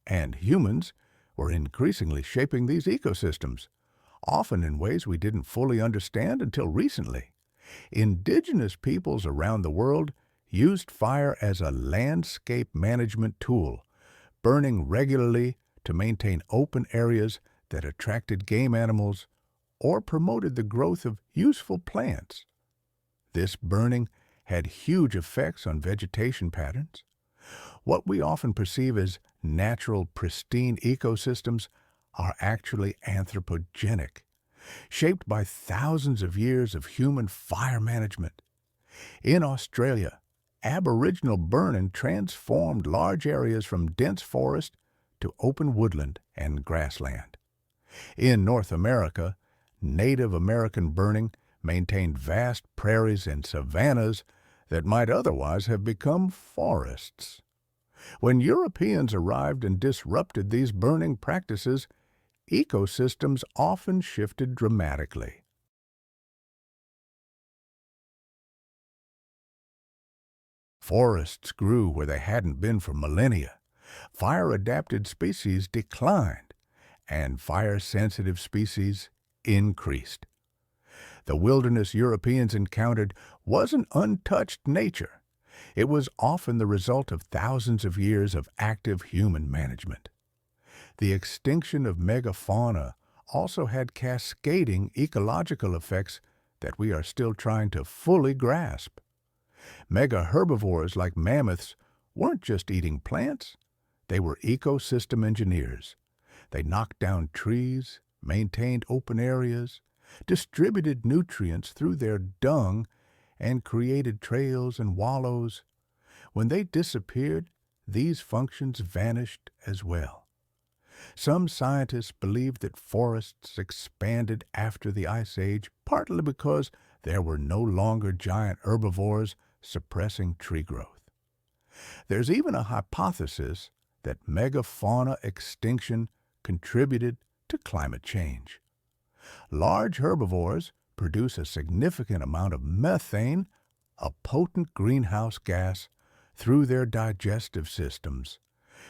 And humans were increasingly shaping these ecosystems, often in ways we didn't fully understand until recently. Indigenous peoples around the world used fire as a landscape management tool, burning regularly to maintain open areas that attracted game animals or promoted the growth of useful plants. This burning had huge effects on vegetation patterns. What we often perceive as natural, pristine ecosystems are actually anthropogenic, shaped by thousands of years of human fire management. In Australia, Aboriginal burning transformed large areas from dense forest to open woodland and grassland. In North America, Native American burning maintained vast prairies and savannas that might otherwise have become forests. When Europeans arrived and disrupted these burning practices, ecosystems often shifted dramatically. Forests grew where they hadn't been for millennia. Fire-adapted species declined, and fire-sensitive species increased. The wilderness Europeans encountered wasn't untouched nature. It was often the result of thousands of years of active human management. The extinction of megafauna also had cascading ecological effects that we are still trying to fully grasp. Mega-herbivores like mammoths weren't just eating plants, they were ecosystem engineers. They knocked down trees, maintained open areas, distributed nutrients through their dung, and created trails and wallows. When they disappeared, these functions vanished as well. Some scientists believe that forests expanded after the Ice Age, partly because there were no longer giant herbivores suppressing tree growth. There's even a hypothesis that megafauna extinction contributed to climate change. Large herbivores produce a significant amount of methane, a potent greenhouse gas, through their digestive systems.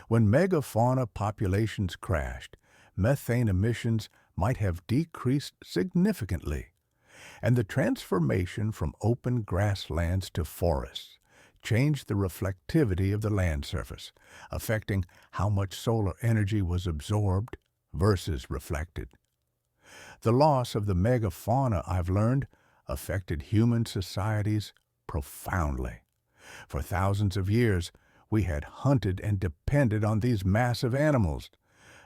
When megafauna populations crashed, methane emissions might have decreased significantly, and the transformation from open grasslands to forests changed the reflectivity of the land surface, affecting how much solar energy was absorbed versus reflected. The loss of the megafauna, I've learned, affected human societies profoundly. For thousands of years, we had hunted and depended on these massive animals.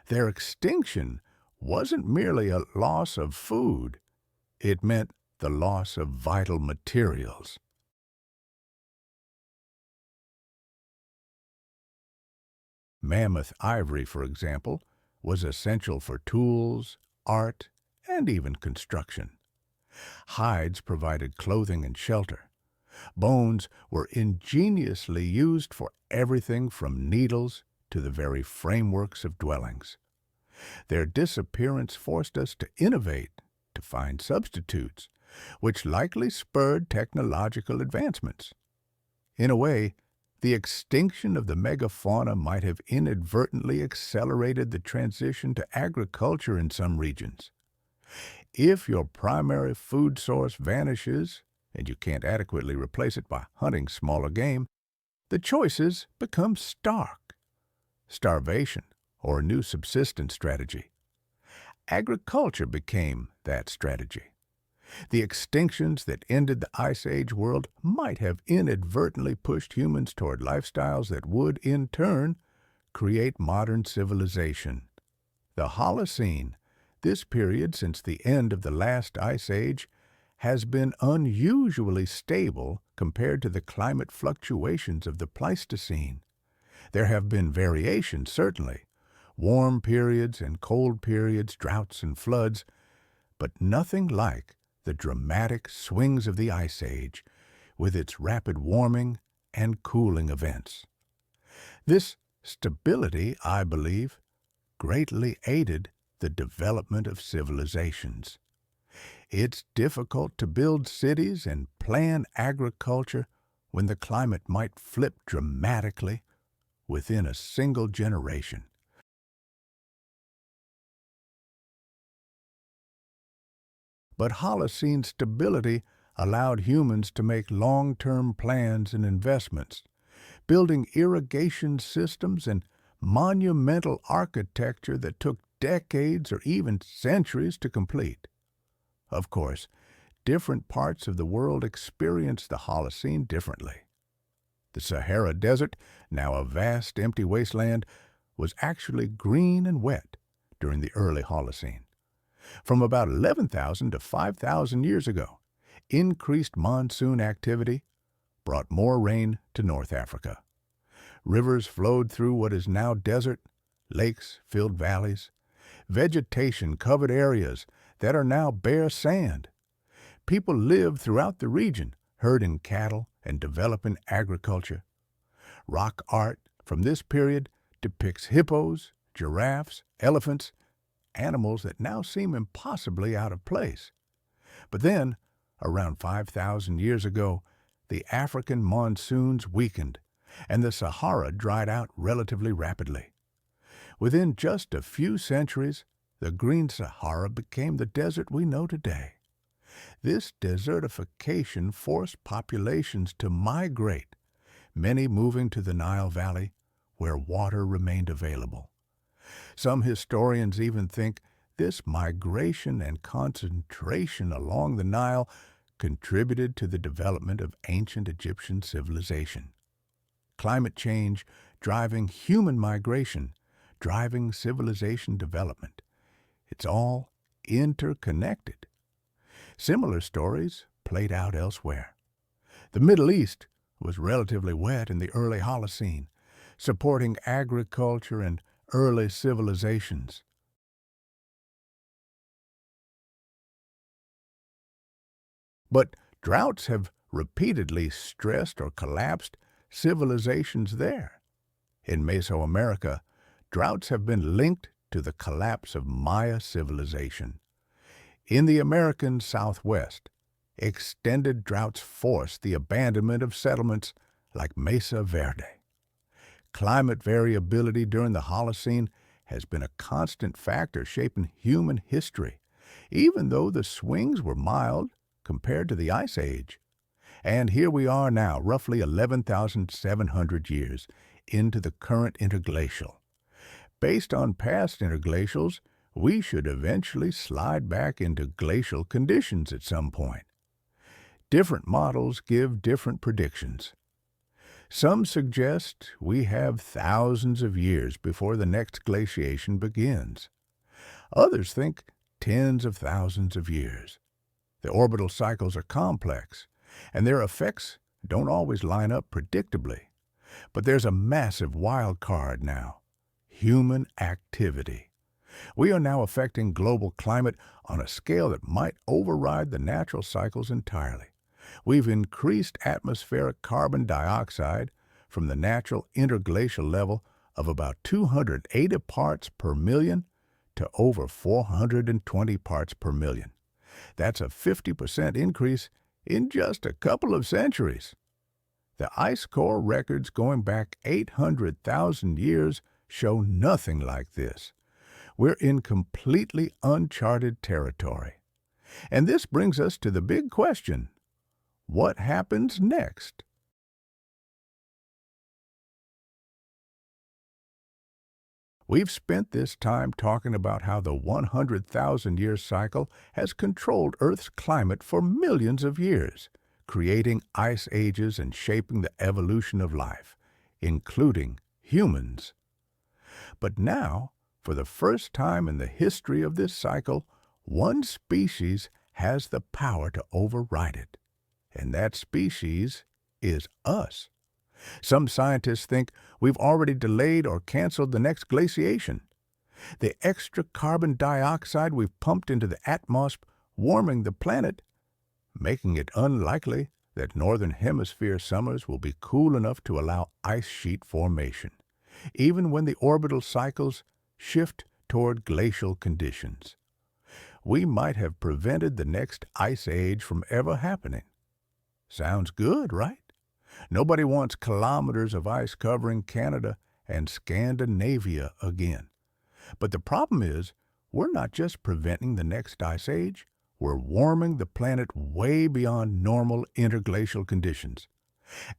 Their extinction wasn't merely a loss of food. It meant the loss of vital materials. Mammoth ivory, for example, was essential for tools, art, and even construction. Hides provided clothing and shelter. Bones were ingeniously used for everything from needles to the very frameworks of dwellings. Their disappearance forced us to innovate, to find substitutes, which likely spurred technological advancements. In a way, the extinction of the megafauna might have inadvertently accelerated the transition to agriculture in some regions. If your primary food source vanishes, and you can't adequately replace it by hunting smaller game, the choices become stark. Starvation or a new subsistence strategy. Agriculture became that strategy. The extinctions that ended the Ice Age world might have inadvertently pushed humans toward lifestyles that would, in turn, create modern civilization. The Holocene, this period since the end of the last Ice Age, has been unusually stable compared to the climate fluctuations of the Pleistocene. There have been variations, certainly, warm periods and cold periods, droughts and floods, but nothing like the dramatic swings of the Ice Age, with its rapid warming and cooling events. This stability, I believe, greatly aided the development of civilizations. It's difficult to build cities and plan agriculture when the climate might flip dramatically within a single generation. But Holocene stability allowed humans to make long-term plans and investments, building irrigation systems and monumental architecture that took decades or even centuries to complete. Of course, different parts of the world experienced the Holocene differently. The Sahara Desert, now a vast empty wasteland, was actually green and wet during the early Holocene. From about 11,000 to 5,000 years ago, increased monsoon activity brought more rain to North Africa. Rivers flowed through what is now desert, lakes filled valleys, vegetation covered areas that are now bare sand. People lived throughout the region, herding cattle and developing agriculture. Rock art from this period depicts hippos, giraffes, elephants, animals that now seem impossibly out of place. But then, around 5,000 years ago, the African monsoons weakened, and the Sahara dried out relatively rapidly. Within just a few centuries, the Green Sahara became the desert we know today. This desertification forced populations to migrate, many moving to the Nile Valley, where water remained available. Some historians even think this migration and concentration along the Nile contributed to the development of ancient Egyptian civilization. Climate change driving human migration, driving civilization development. It's all interconnected. Similar stories played out elsewhere. The Middle East was relatively wet in the early Holocene, supporting agriculture and early civilizations. But droughts have repeatedly stressed or collapsed civilizations there. In Mesoamerica, droughts have been linked to the collapse of Maya civilization. In the American Southwest, extended droughts forced the abandonment of settlements like Mesa Verde. Climate variability during the Holocene has been a constant factor shaping human history, even though the swings were mild compared to the Ice Age. And here we are now, roughly 11,700 years into the current interglacial. Based on past interglacials, we should eventually slide back into glacial conditions at some point. Different models give different predictions. Some suggest we have thousands of years before the next glaciation begins. Others think tens of thousands of years. The orbital cycles are complex, and their effects don't always line up predictably. But there's a massive wild card now, human activity. We are now affecting global climate on a scale that might override the natural cycles entirely. We've increased atmospheric carbon dioxide from the natural interglacial level of about 280 parts per million to over 420 parts per million. That's a 50% increase in just a couple of centuries. The ice core records going back 800,000 years show nothing like this. We're in completely uncharted territory. And this brings us to the big question: what happens next? We've spent this time talking about how the 100,000-year cycle has controlled Earth's climate for millions of years, creating ice ages and shaping the evolution of life, including humans. But now, for the first time in the history of this cycle, one species has the power to override it. And that species is us. Some scientists think we've already delayed or canceled the next glaciation. The extra carbon dioxide we've pumped into the atmosphere warming the planet, making it unlikely that northern hemisphere summers will be cool enough to allow ice sheet formation, even when the orbital cycles shift toward glacial conditions. We might have prevented the next ice age from ever happening. Sounds good, right? Nobody wants kilometers of ice covering Canada and Scandinavia again. But the problem is, we're not just preventing the next ice age, we're warming the planet way beyond normal interglacial conditions.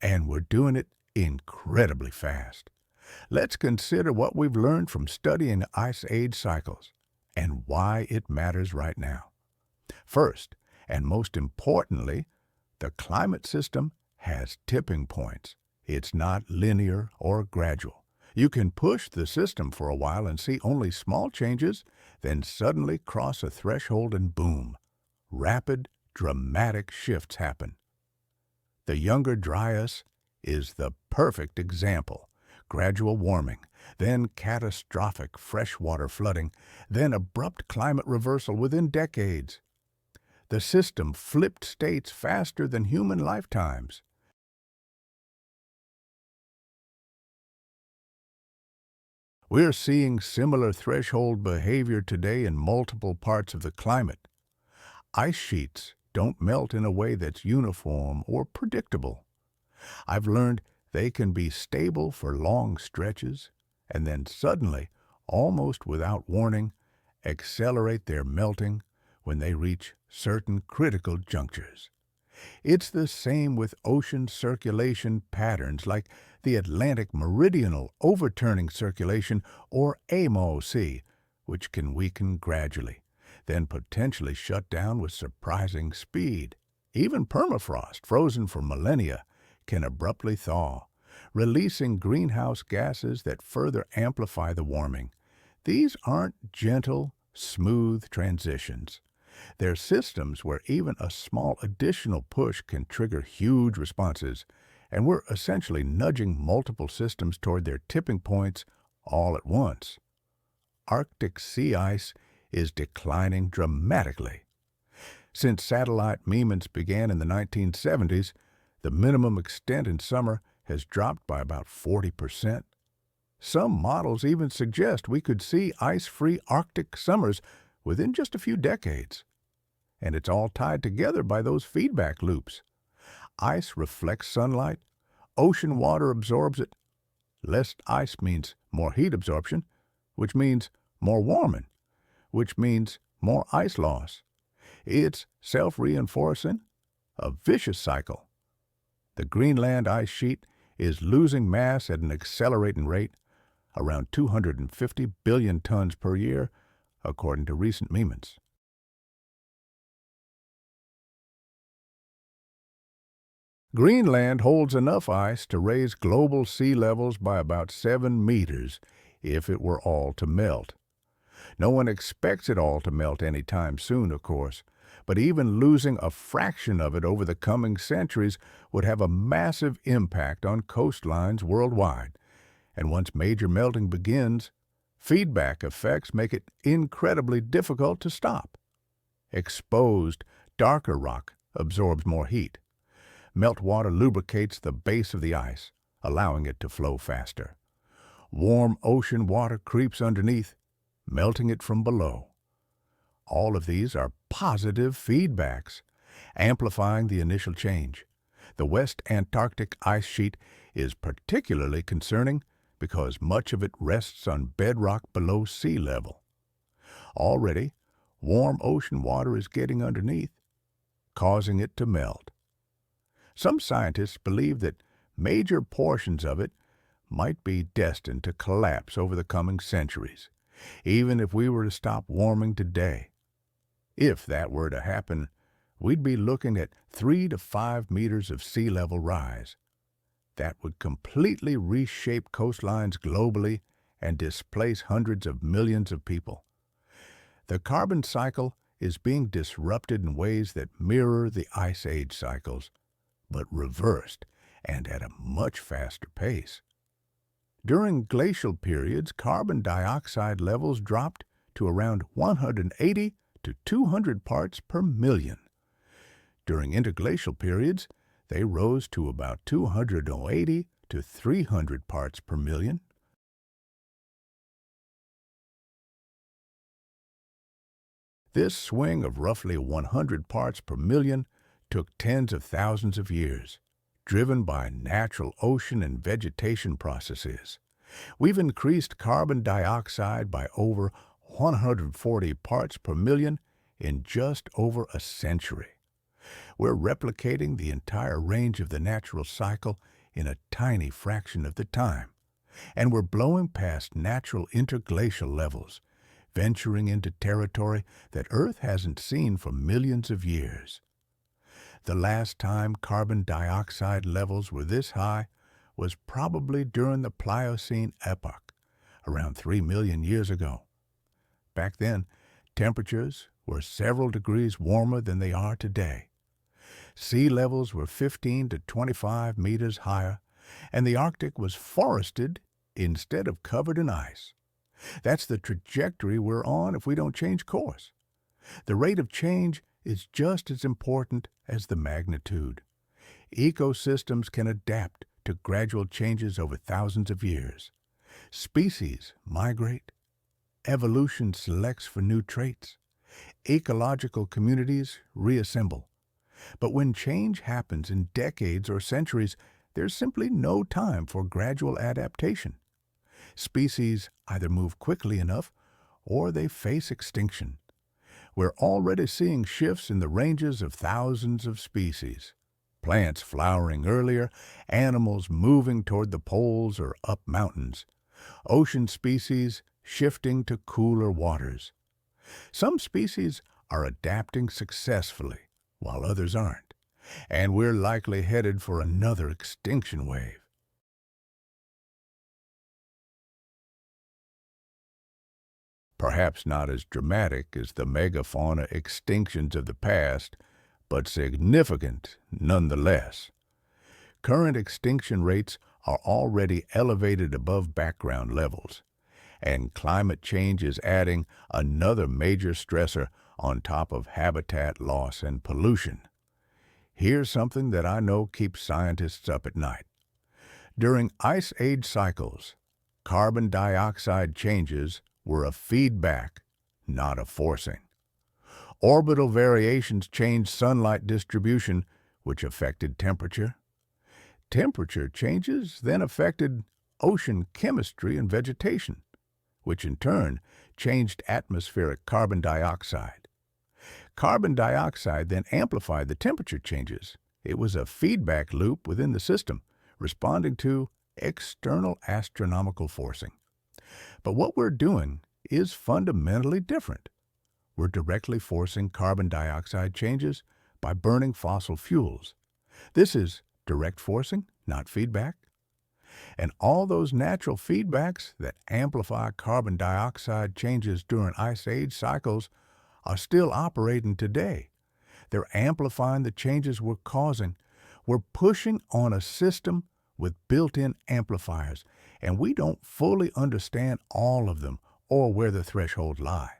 And we're doing it incredibly fast. Let's consider what we've learned from studying ice age cycles and why it matters right now. First, and most importantly, the climate system has tipping points. It's not linear or gradual. You can push the system for a while and see only small changes, then suddenly cross a threshold and boom, rapid, dramatic shifts happen. The Younger Dryas is the perfect example. Gradual warming, then catastrophic freshwater flooding, then abrupt climate reversal within decades. The system flipped states faster than human lifetimes. We're seeing similar threshold behavior today in multiple parts of the climate. Ice sheets don't melt in a way that's uniform or predictable. I've learned they can be stable for long stretches and then suddenly, almost without warning, accelerate their melting when they reach certain critical junctures. It's the same with ocean circulation patterns like the Atlantic Meridional Overturning Circulation, or AMOC, which can weaken gradually, then potentially shut down with surprising speed. Even permafrost, frozen for millennia, can abruptly thaw, releasing greenhouse gases that further amplify the warming. These aren't gentle, smooth transitions. They're systems where even a small additional push can trigger huge responses, and we're essentially nudging multiple systems toward their tipping points all at once. Arctic sea ice is declining dramatically. Since satellite measurements began in the 1970s, the minimum extent in summer has dropped by about 40%. Some models even suggest we could see ice-free Arctic summers within just a few decades. And it's all tied together by those feedback loops. Ice reflects sunlight, ocean water absorbs it. Less ice means more heat absorption, which means more warming, which means more ice loss. It's self-reinforcing, a vicious cycle. The Greenland ice sheet is losing mass at an accelerating rate, around 250 billion tons per year, according to recent measurements. Greenland holds enough ice to raise global sea levels by about 7 meters if it were all to melt. No one expects it all to melt anytime soon, of course, but even losing a fraction of it over the coming centuries would have a massive impact on coastlines worldwide. And once major melting begins, Feedback effects make it incredibly difficult to stop. Exposed, darker rock absorbs more heat. Meltwater lubricates the base of the ice, allowing it to flow faster. Warm ocean water creeps underneath, melting it from below. All of these are positive feedbacks, amplifying the initial change. The West Antarctic ice sheet is particularly concerning because much of it rests on bedrock below sea level. Already, warm ocean water is getting underneath, causing it to melt. Some scientists believe that major portions of it might be destined to collapse over the coming centuries, even if we were to stop warming today. If that were to happen, we'd be looking at 3 to 5 meters of sea level rise. That would completely reshape coastlines globally and displace hundreds of millions of people. The carbon cycle is being disrupted in ways that mirror the Ice Age cycles, but reversed and at a much faster pace. During glacial periods, carbon dioxide levels dropped to around 180 to 200 parts per million. During interglacial periods, they rose to about 280 to 300 parts per million. This swing of roughly 100 parts per million took tens of thousands of years, driven by natural ocean and vegetation processes. We've increased carbon dioxide by over 140 parts per million in just over a century. We're replicating the entire range of the natural cycle in a tiny fraction of the time, and we're blowing past natural interglacial levels, venturing into territory that Earth hasn't seen for millions of years. The last time carbon dioxide levels were this high was probably during the Pliocene epoch, around 3 million years ago. Back then, temperatures were several degrees warmer than they are today. Sea levels were 15 to 25 meters higher, and the Arctic was forested instead of covered in ice. That's the trajectory we're on if we don't change course. The rate of change is just as important as the magnitude. Ecosystems can adapt to gradual changes over thousands of years. Species migrate. Evolution selects for new traits. Ecological communities reassemble. But when change happens in decades or centuries, there's simply no time for gradual adaptation. Species either move quickly enough or they face extinction. We're already seeing shifts in the ranges of thousands of species. Plants flowering earlier, animals moving toward the poles or up mountains, ocean species shifting to cooler waters. Some species are adapting successfully, while others aren't, and we're likely headed for another extinction wave. Perhaps not as dramatic as the megafauna extinctions of the past, but significant nonetheless. Current extinction rates are already elevated above background levels, and climate change is adding another major stressor on top of habitat loss and pollution. Here's something that I know keeps scientists up at night. During Ice Age cycles, carbon dioxide changes were a feedback, not a forcing. Orbital variations changed sunlight distribution, which affected temperature. Temperature changes then affected ocean chemistry and vegetation, which in turn changed atmospheric carbon dioxide. Carbon dioxide then amplified the temperature changes. It was a feedback loop within the system, responding to external astronomical forcing. But what we're doing is fundamentally different. We're directly forcing carbon dioxide changes by burning fossil fuels. This is direct forcing, not feedback. And all those natural feedbacks that amplify carbon dioxide changes during Ice Age cycles are still operating today. They're amplifying the changes we're causing. We're pushing on a system with built-in amplifiers, and we don't fully understand all of them or where the thresholds lie.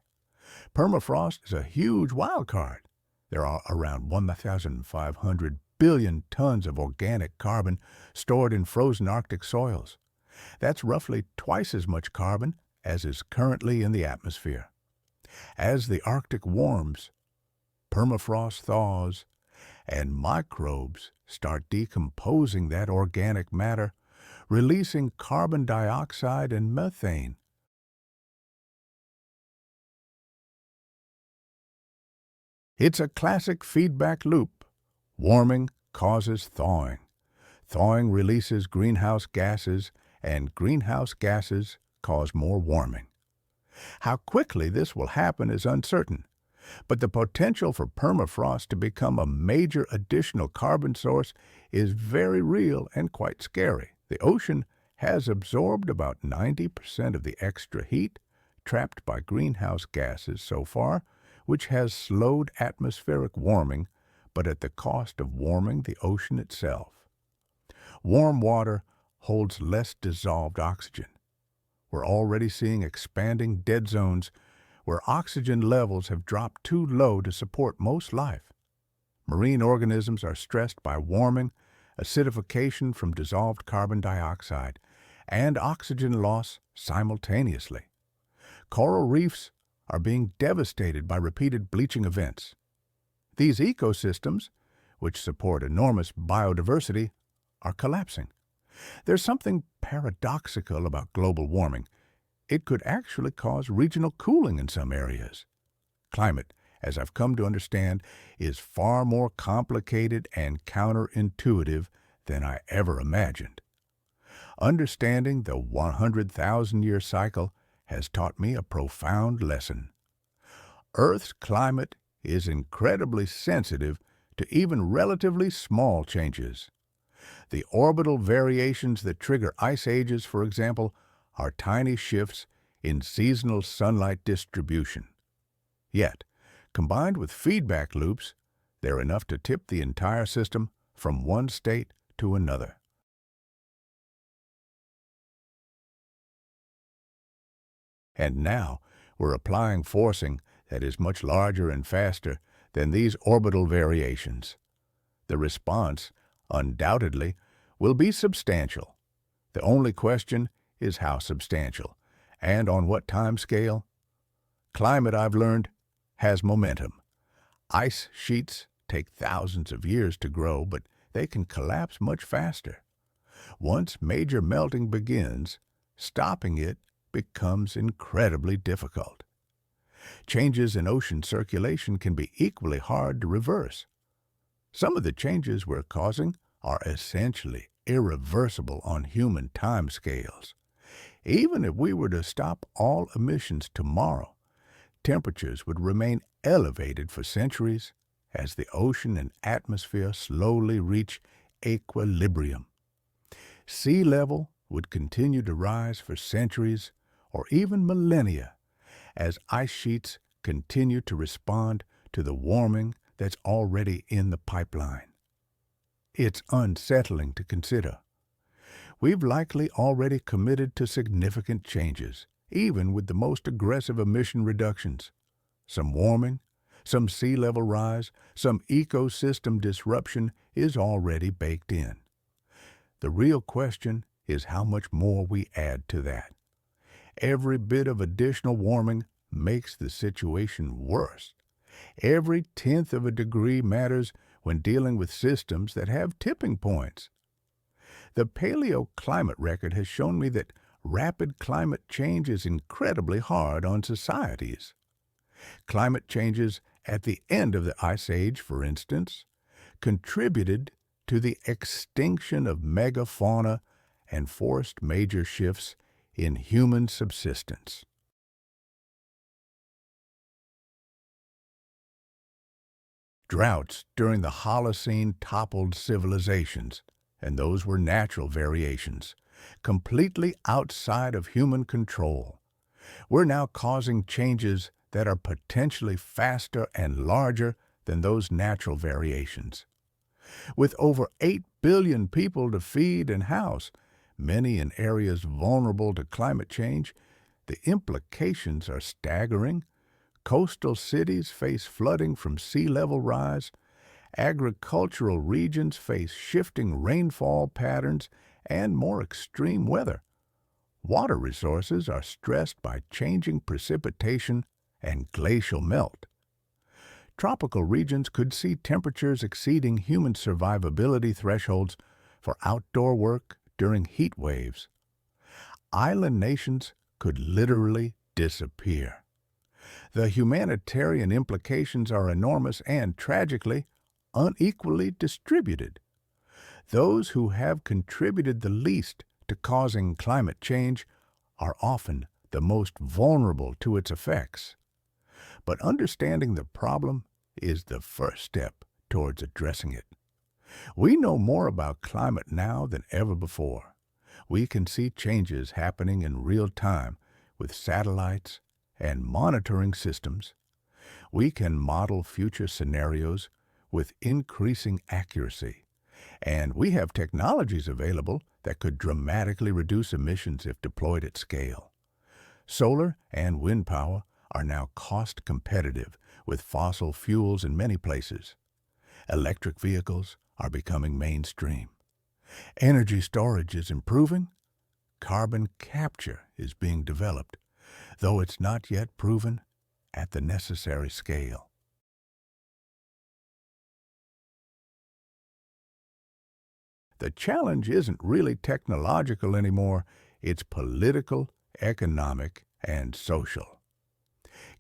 Permafrost is a huge wild card. There are around 1,500 billion tons of organic carbon stored in frozen Arctic soils. That's roughly twice as much carbon as is currently in the atmosphere. As the Arctic warms, permafrost thaws, and microbes start decomposing that organic matter, releasing carbon dioxide and methane. It's a classic feedback loop. Warming causes thawing. Thawing releases greenhouse gases, and greenhouse gases cause more warming. How quickly this will happen is uncertain, but the potential for permafrost to become a major additional carbon source is very real and quite scary. The ocean has absorbed about 90% of the extra heat trapped by greenhouse gases so far, which has slowed atmospheric warming, but at the cost of warming the ocean itself. Warm water holds less dissolved oxygen. We're already seeing expanding dead zones where oxygen levels have dropped too low to support most life. Marine organisms are stressed by warming, acidification from dissolved carbon dioxide, and oxygen loss simultaneously. Coral reefs are being devastated by repeated bleaching events. These ecosystems, which support enormous biodiversity, are collapsing. There's something paradoxical about global warming. It could actually cause regional cooling in some areas. Climate, as I've come to understand, is far more complicated and counterintuitive than I ever imagined. Understanding the 100,000-year cycle has taught me a profound lesson. Earth's climate is incredibly sensitive to even relatively small changes. The orbital variations that trigger ice ages, for example, are tiny shifts in seasonal sunlight distribution. Yet, combined with feedback loops, they're enough to tip the entire system from one state to another. And now, we're applying forcing that is much larger and faster than these orbital variations. The response, undoubtedly, will be substantial. The only question is how substantial, and on what time scale. Climate, I've learned, has momentum. Ice sheets take thousands of years to grow, but they can collapse much faster. Once major melting begins, stopping it becomes incredibly difficult. Changes in ocean circulation can be equally hard to reverse. Some of the changes we're causing are essentially irreversible on human timescales. Even if we were to stop all emissions tomorrow, temperatures would remain elevated for centuries as the ocean and atmosphere slowly reach equilibrium. Sea level would continue to rise for centuries or even millennia as ice sheets continue to respond to the warming that's already in the pipeline. It's unsettling to consider. We've likely already committed to significant changes, even with the most aggressive emission reductions. Some warming, some sea level rise, some ecosystem disruption is already baked in. The real question is how much more we add to that. Every bit of additional warming makes the situation worse. Every tenth of a degree matters when dealing with systems that have tipping points. The paleoclimate record has shown me that rapid climate change is incredibly hard on societies. Climate changes at the end of the Ice Age, for instance, contributed to the extinction of megafauna and forced major shifts in human subsistence. Droughts during the Holocene toppled civilizations, and those were natural variations, completely outside of human control. We're now causing changes that are potentially faster and larger than those natural variations. With over 8 billion people to feed and house, many in areas vulnerable to climate change, The implications are staggering. Coastal cities face flooding from sea level rise. Agricultural regions face shifting rainfall patterns and more extreme weather. Water resources are stressed by changing precipitation and glacial melt. Tropical regions could see temperatures exceeding human survivability thresholds for outdoor work during heat waves. Island nations could literally disappear. The humanitarian implications are enormous and, tragically, unequally distributed. Those who have contributed the least to causing climate change are often the most vulnerable to its effects. But understanding the problem is the first step towards addressing it. We know more about climate now than ever before. We can see changes happening in real time with satellites and monitoring systems. We can model future scenarios with increasing accuracy. And we have technologies available that could dramatically reduce emissions if deployed at scale. Solar and wind power are now cost competitive with fossil fuels in many places. Electric vehicles are becoming mainstream. Energy storage is improving. Carbon capture is being developed, though it's not yet proven at the necessary scale. The challenge isn't really technological anymore, it's political, economic, and social.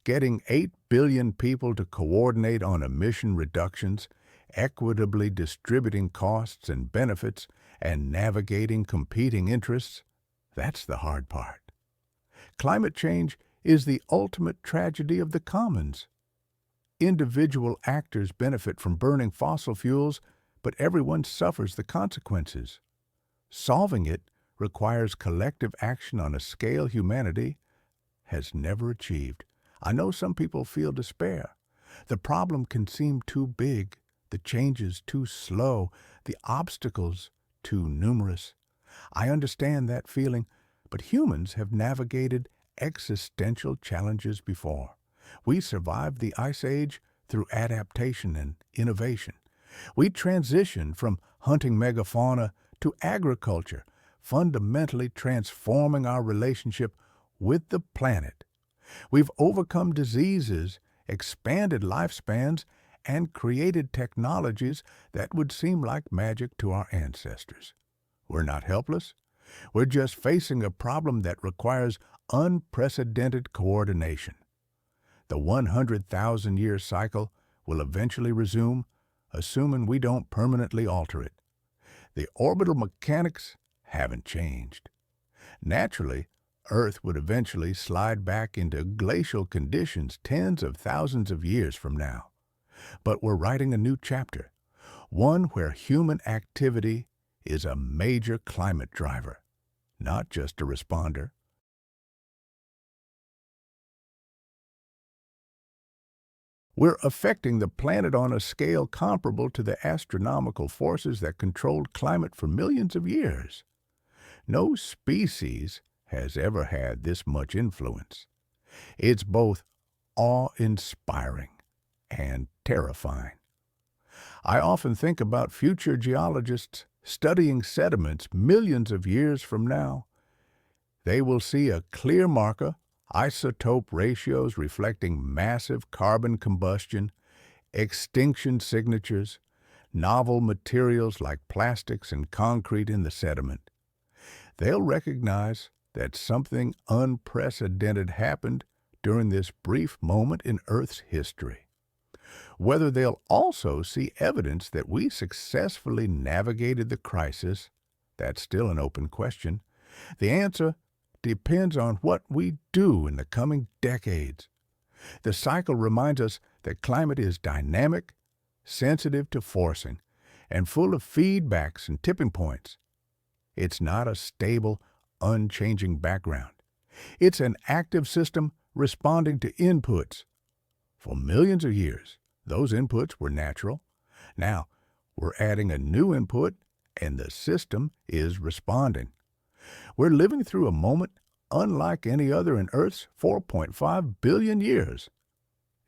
Getting 8 billion people to coordinate on emission reductions, equitably distributing costs and benefits, and navigating competing interests, that's the hard part. Climate change is the ultimate tragedy of the commons. Individual actors benefit from burning fossil fuels, but everyone suffers the consequences. Solving it requires collective action on a scale humanity has never achieved. I know some people feel despair. The problem can seem too big, the changes too slow, the obstacles too numerous. I understand that feeling, but humans have navigated existential challenges before. We survived the Ice Age through adaptation and innovation. We transitioned from hunting megafauna to agriculture, fundamentally transforming our relationship with the planet. We've overcome diseases, expanded lifespans, and created technologies that would seem like magic to our ancestors. We're not helpless. We're just facing a problem that requires unprecedented coordination. The 100,000-year cycle will eventually resume, assuming we don't permanently alter it. The orbital mechanics haven't changed. Naturally, Earth would eventually slide back into glacial conditions tens of thousands of years from now. But we're writing a new chapter, one where human activity is a major climate driver, not just a responder. We're affecting the planet on a scale comparable to the astronomical forces that controlled climate for millions of years. No species has ever had this much influence. It's both awe-inspiring and terrifying. I often think about future geologists studying sediments millions of years from now. They will see a clear marker, isotope ratios reflecting massive carbon combustion, extinction signatures, novel materials like plastics and concrete in the sediment. They'll recognize that something unprecedented happened during this brief moment in Earth's history. Whether they'll also see evidence that we successfully navigated the crisis, that's still an open question. The answer depends on what we do in the coming decades. The cycle reminds us that climate is dynamic, sensitive to forcing, and full of feedbacks and tipping points. It's not a stable, unchanging background. It's an active system responding to inputs. For millions of years, those inputs were natural. Now, we're adding a new input, and the system is responding. We're living through a moment unlike any other in Earth's 4.5 billion years.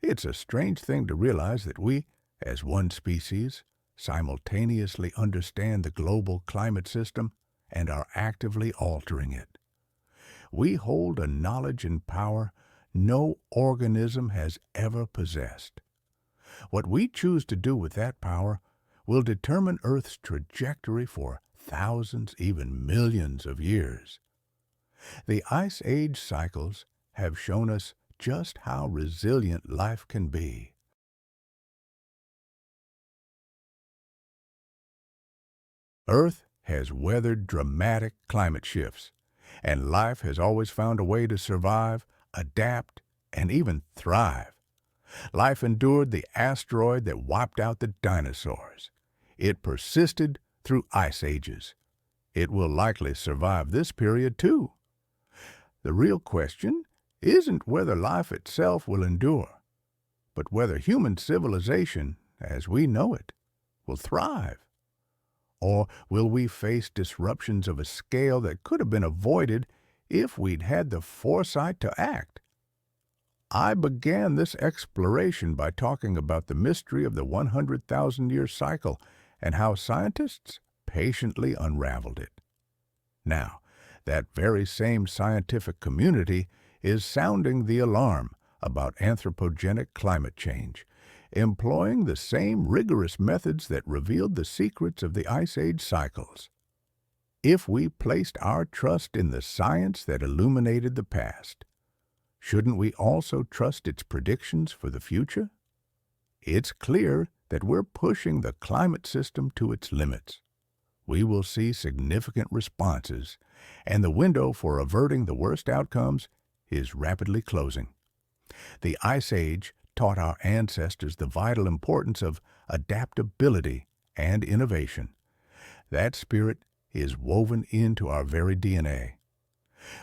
It's a strange thing to realize that we, as one species, simultaneously understand the global climate system and are actively altering it. We hold a knowledge and power no organism has ever possessed. What we choose to do with that power will determine Earth's trajectory for thousands, even millions of years. The Ice Age cycles have shown us just how resilient life can be. Earth has weathered dramatic climate shifts, and life has always found a way to survive, adapt, and even thrive. Life endured the asteroid that wiped out the dinosaurs. It persisted through ice ages. It will likely survive this period too. The real question isn't whether life itself will endure, but whether human civilization, as we know it, will thrive. Or will we face disruptions of a scale that could have been avoided if we'd had the foresight to act? I began this exploration by talking about the mystery of the 100,000-year cycle and how scientists patiently unraveled it. Now, that very same scientific community is sounding the alarm about anthropogenic climate change, employing the same rigorous methods that revealed the secrets of the Ice Age cycles. If we placed our trust in the science that illuminated the past, shouldn't we also trust its predictions for the future? It's clear that we're pushing the climate system to its limits. We will see significant responses, and the window for averting the worst outcomes is rapidly closing. The Ice Age taught our ancestors the vital importance of adaptability and innovation. That spirit is woven into our very DNA.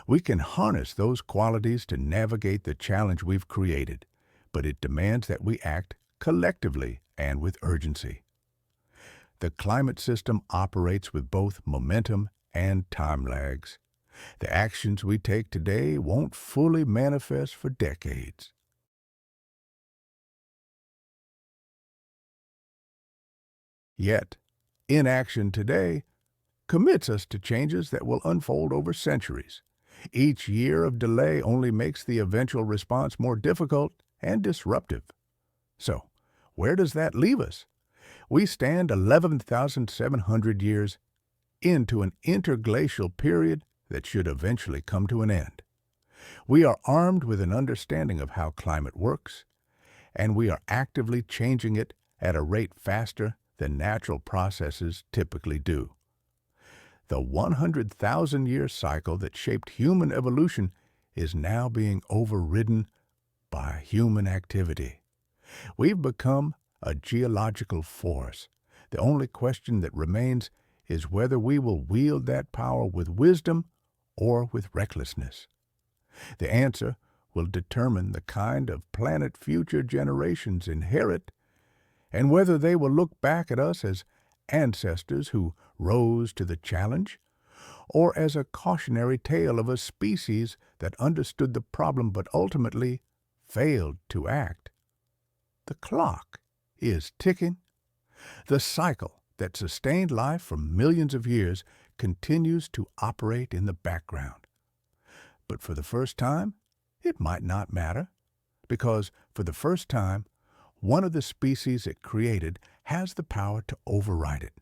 We can harness those qualities to navigate the challenge we've created, but it demands that we act collectively and with urgency. The climate system operates with both momentum and time lags. The actions we take today won't fully manifest for decades. Yet, inaction today commits us to changes that will unfold over centuries. Each year of delay only makes the eventual response more difficult and disruptive. So, where does that leave us? We stand 11,700 years into an interglacial period that should eventually come to an end. We are armed with an understanding of how climate works, and we are actively changing it at a rate faster than natural processes typically do. The 100,000-year cycle that shaped human evolution is now being overridden by human activity. We've become a geological force. The only question that remains is whether we will wield that power with wisdom or with recklessness. The answer will determine the kind of planet future generations inherit and whether they will look back at us as ancestors who rose to the challenge, or as a cautionary tale of a species that understood the problem but ultimately failed to act. The clock is ticking. The cycle that sustained life for millions of years continues to operate in the background. But for the first time, it might not matter, because for the first time, one of the species it created has the power to override it.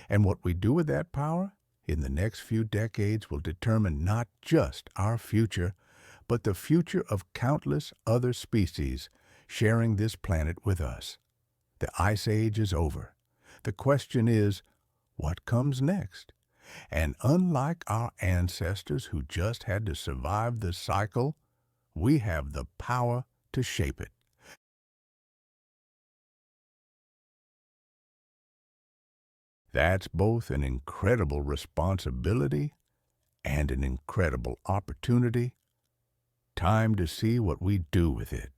And what we do with that power in the next few decades will determine not just our future, but the future of countless other species sharing this planet with us. The Ice Age is over. The question is, what comes next? And unlike our ancestors who just had to survive the cycle, we have the power to shape it. That's both an incredible responsibility and an incredible opportunity. Time to see what we do with it.